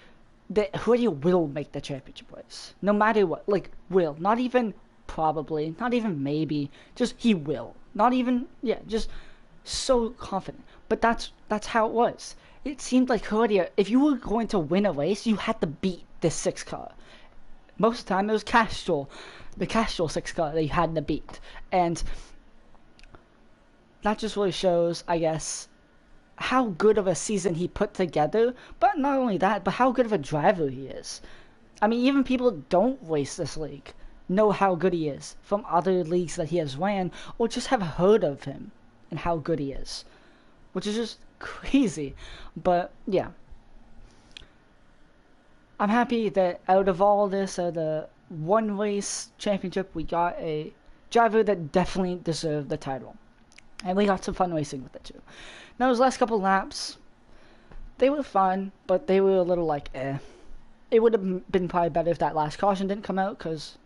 that Hoodie will make the championship race. No matter what. Like, will. Not even probably. Not even maybe. Just he will. Not even, yeah, just so confident. But that's how it was. It seemed like Hoodie, if you were going to win a race, you had to beat this 6 car. Most of the time it was the Castrol 6 car that you had to beat. And that just really shows, I guess, how good of a season he put together. But not only that, but how good of a driver he is. I mean, even people that don't race this league know how good he is from other leagues that he has ran, or just have heard of him and how good he is. Which is just crazy. But, yeah. I'm happy that out of all this, the one race championship, we got a driver that definitely deserved the title. And we got some fun racing with it too. Now, those last couple laps, they were fun, but they were a little like, eh. It would have been probably better if that last caution didn't come out, because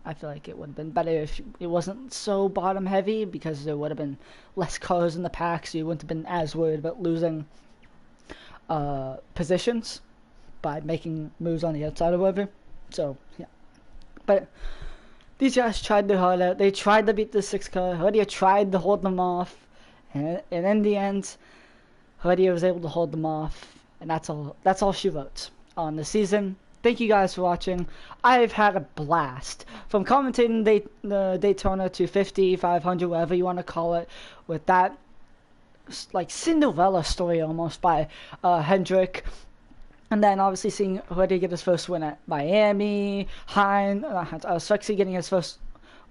I feel like it would have been better if it wasn't so bottom heavy, because there would have been less cars in the pack, so you wouldn't have been as worried about losing positions by making moves on the outside or whatever. So, yeah. But these guys tried their heart out. They tried to beat the 6 car. Herdia tried to hold them off. And in the end, Herdia was able to hold them off. And that's all she wrote on the season. Thank you guys for watching. I've had a blast. From commentating the Daytona 250, 500, whatever you want to call it, with that like Cinderella story almost by Hendrick. And then obviously seeing Herdia get his first win at Miami, Sexy getting his first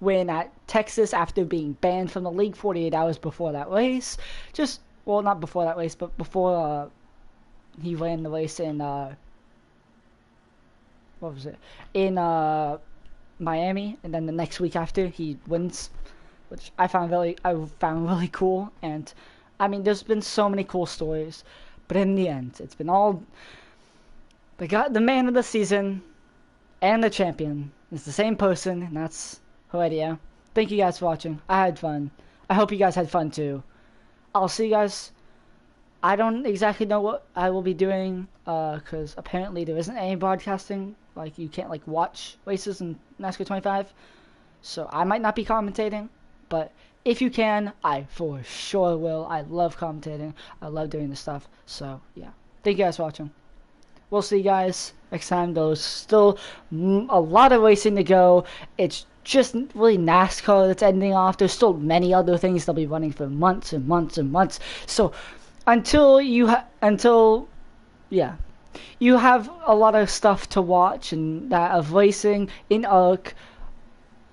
win at Texas after being banned from the league 48 hours before that race. Not before that race, but before he ran the race in, in Miami, and then the next week after he wins, which I found really cool. And I mean, there's been so many cool stories, but in the end, it's been all. They got the man of the season and the champion. It's the same person, and that's Herdia. Thank you guys for watching. I had fun. I hope you guys had fun too. I'll see you guys. I don't exactly know what I will be doing, because apparently there isn't any broadcasting. Like, you can't like watch races in NASCAR 25. So I might not be commentating, but if you can, I for sure will. I love commentating. I love doing this stuff. So yeah. Thank you guys for watching. We'll see you guys next time. There's still a lot of racing to go. It's just really NASCAR that's ending off. There's still many other things they'll be running for months and months and months. So until you have a lot of stuff to watch and that of racing in ARC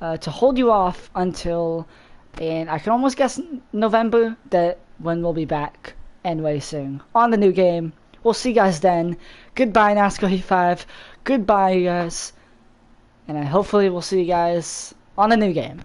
to hold you off until, and I can almost guess November, that when we'll be back and racing on the new game. We'll see you guys then. Goodbye, NASCAR Heat 5. Goodbye, you guys. And hopefully we'll see you guys on the new game.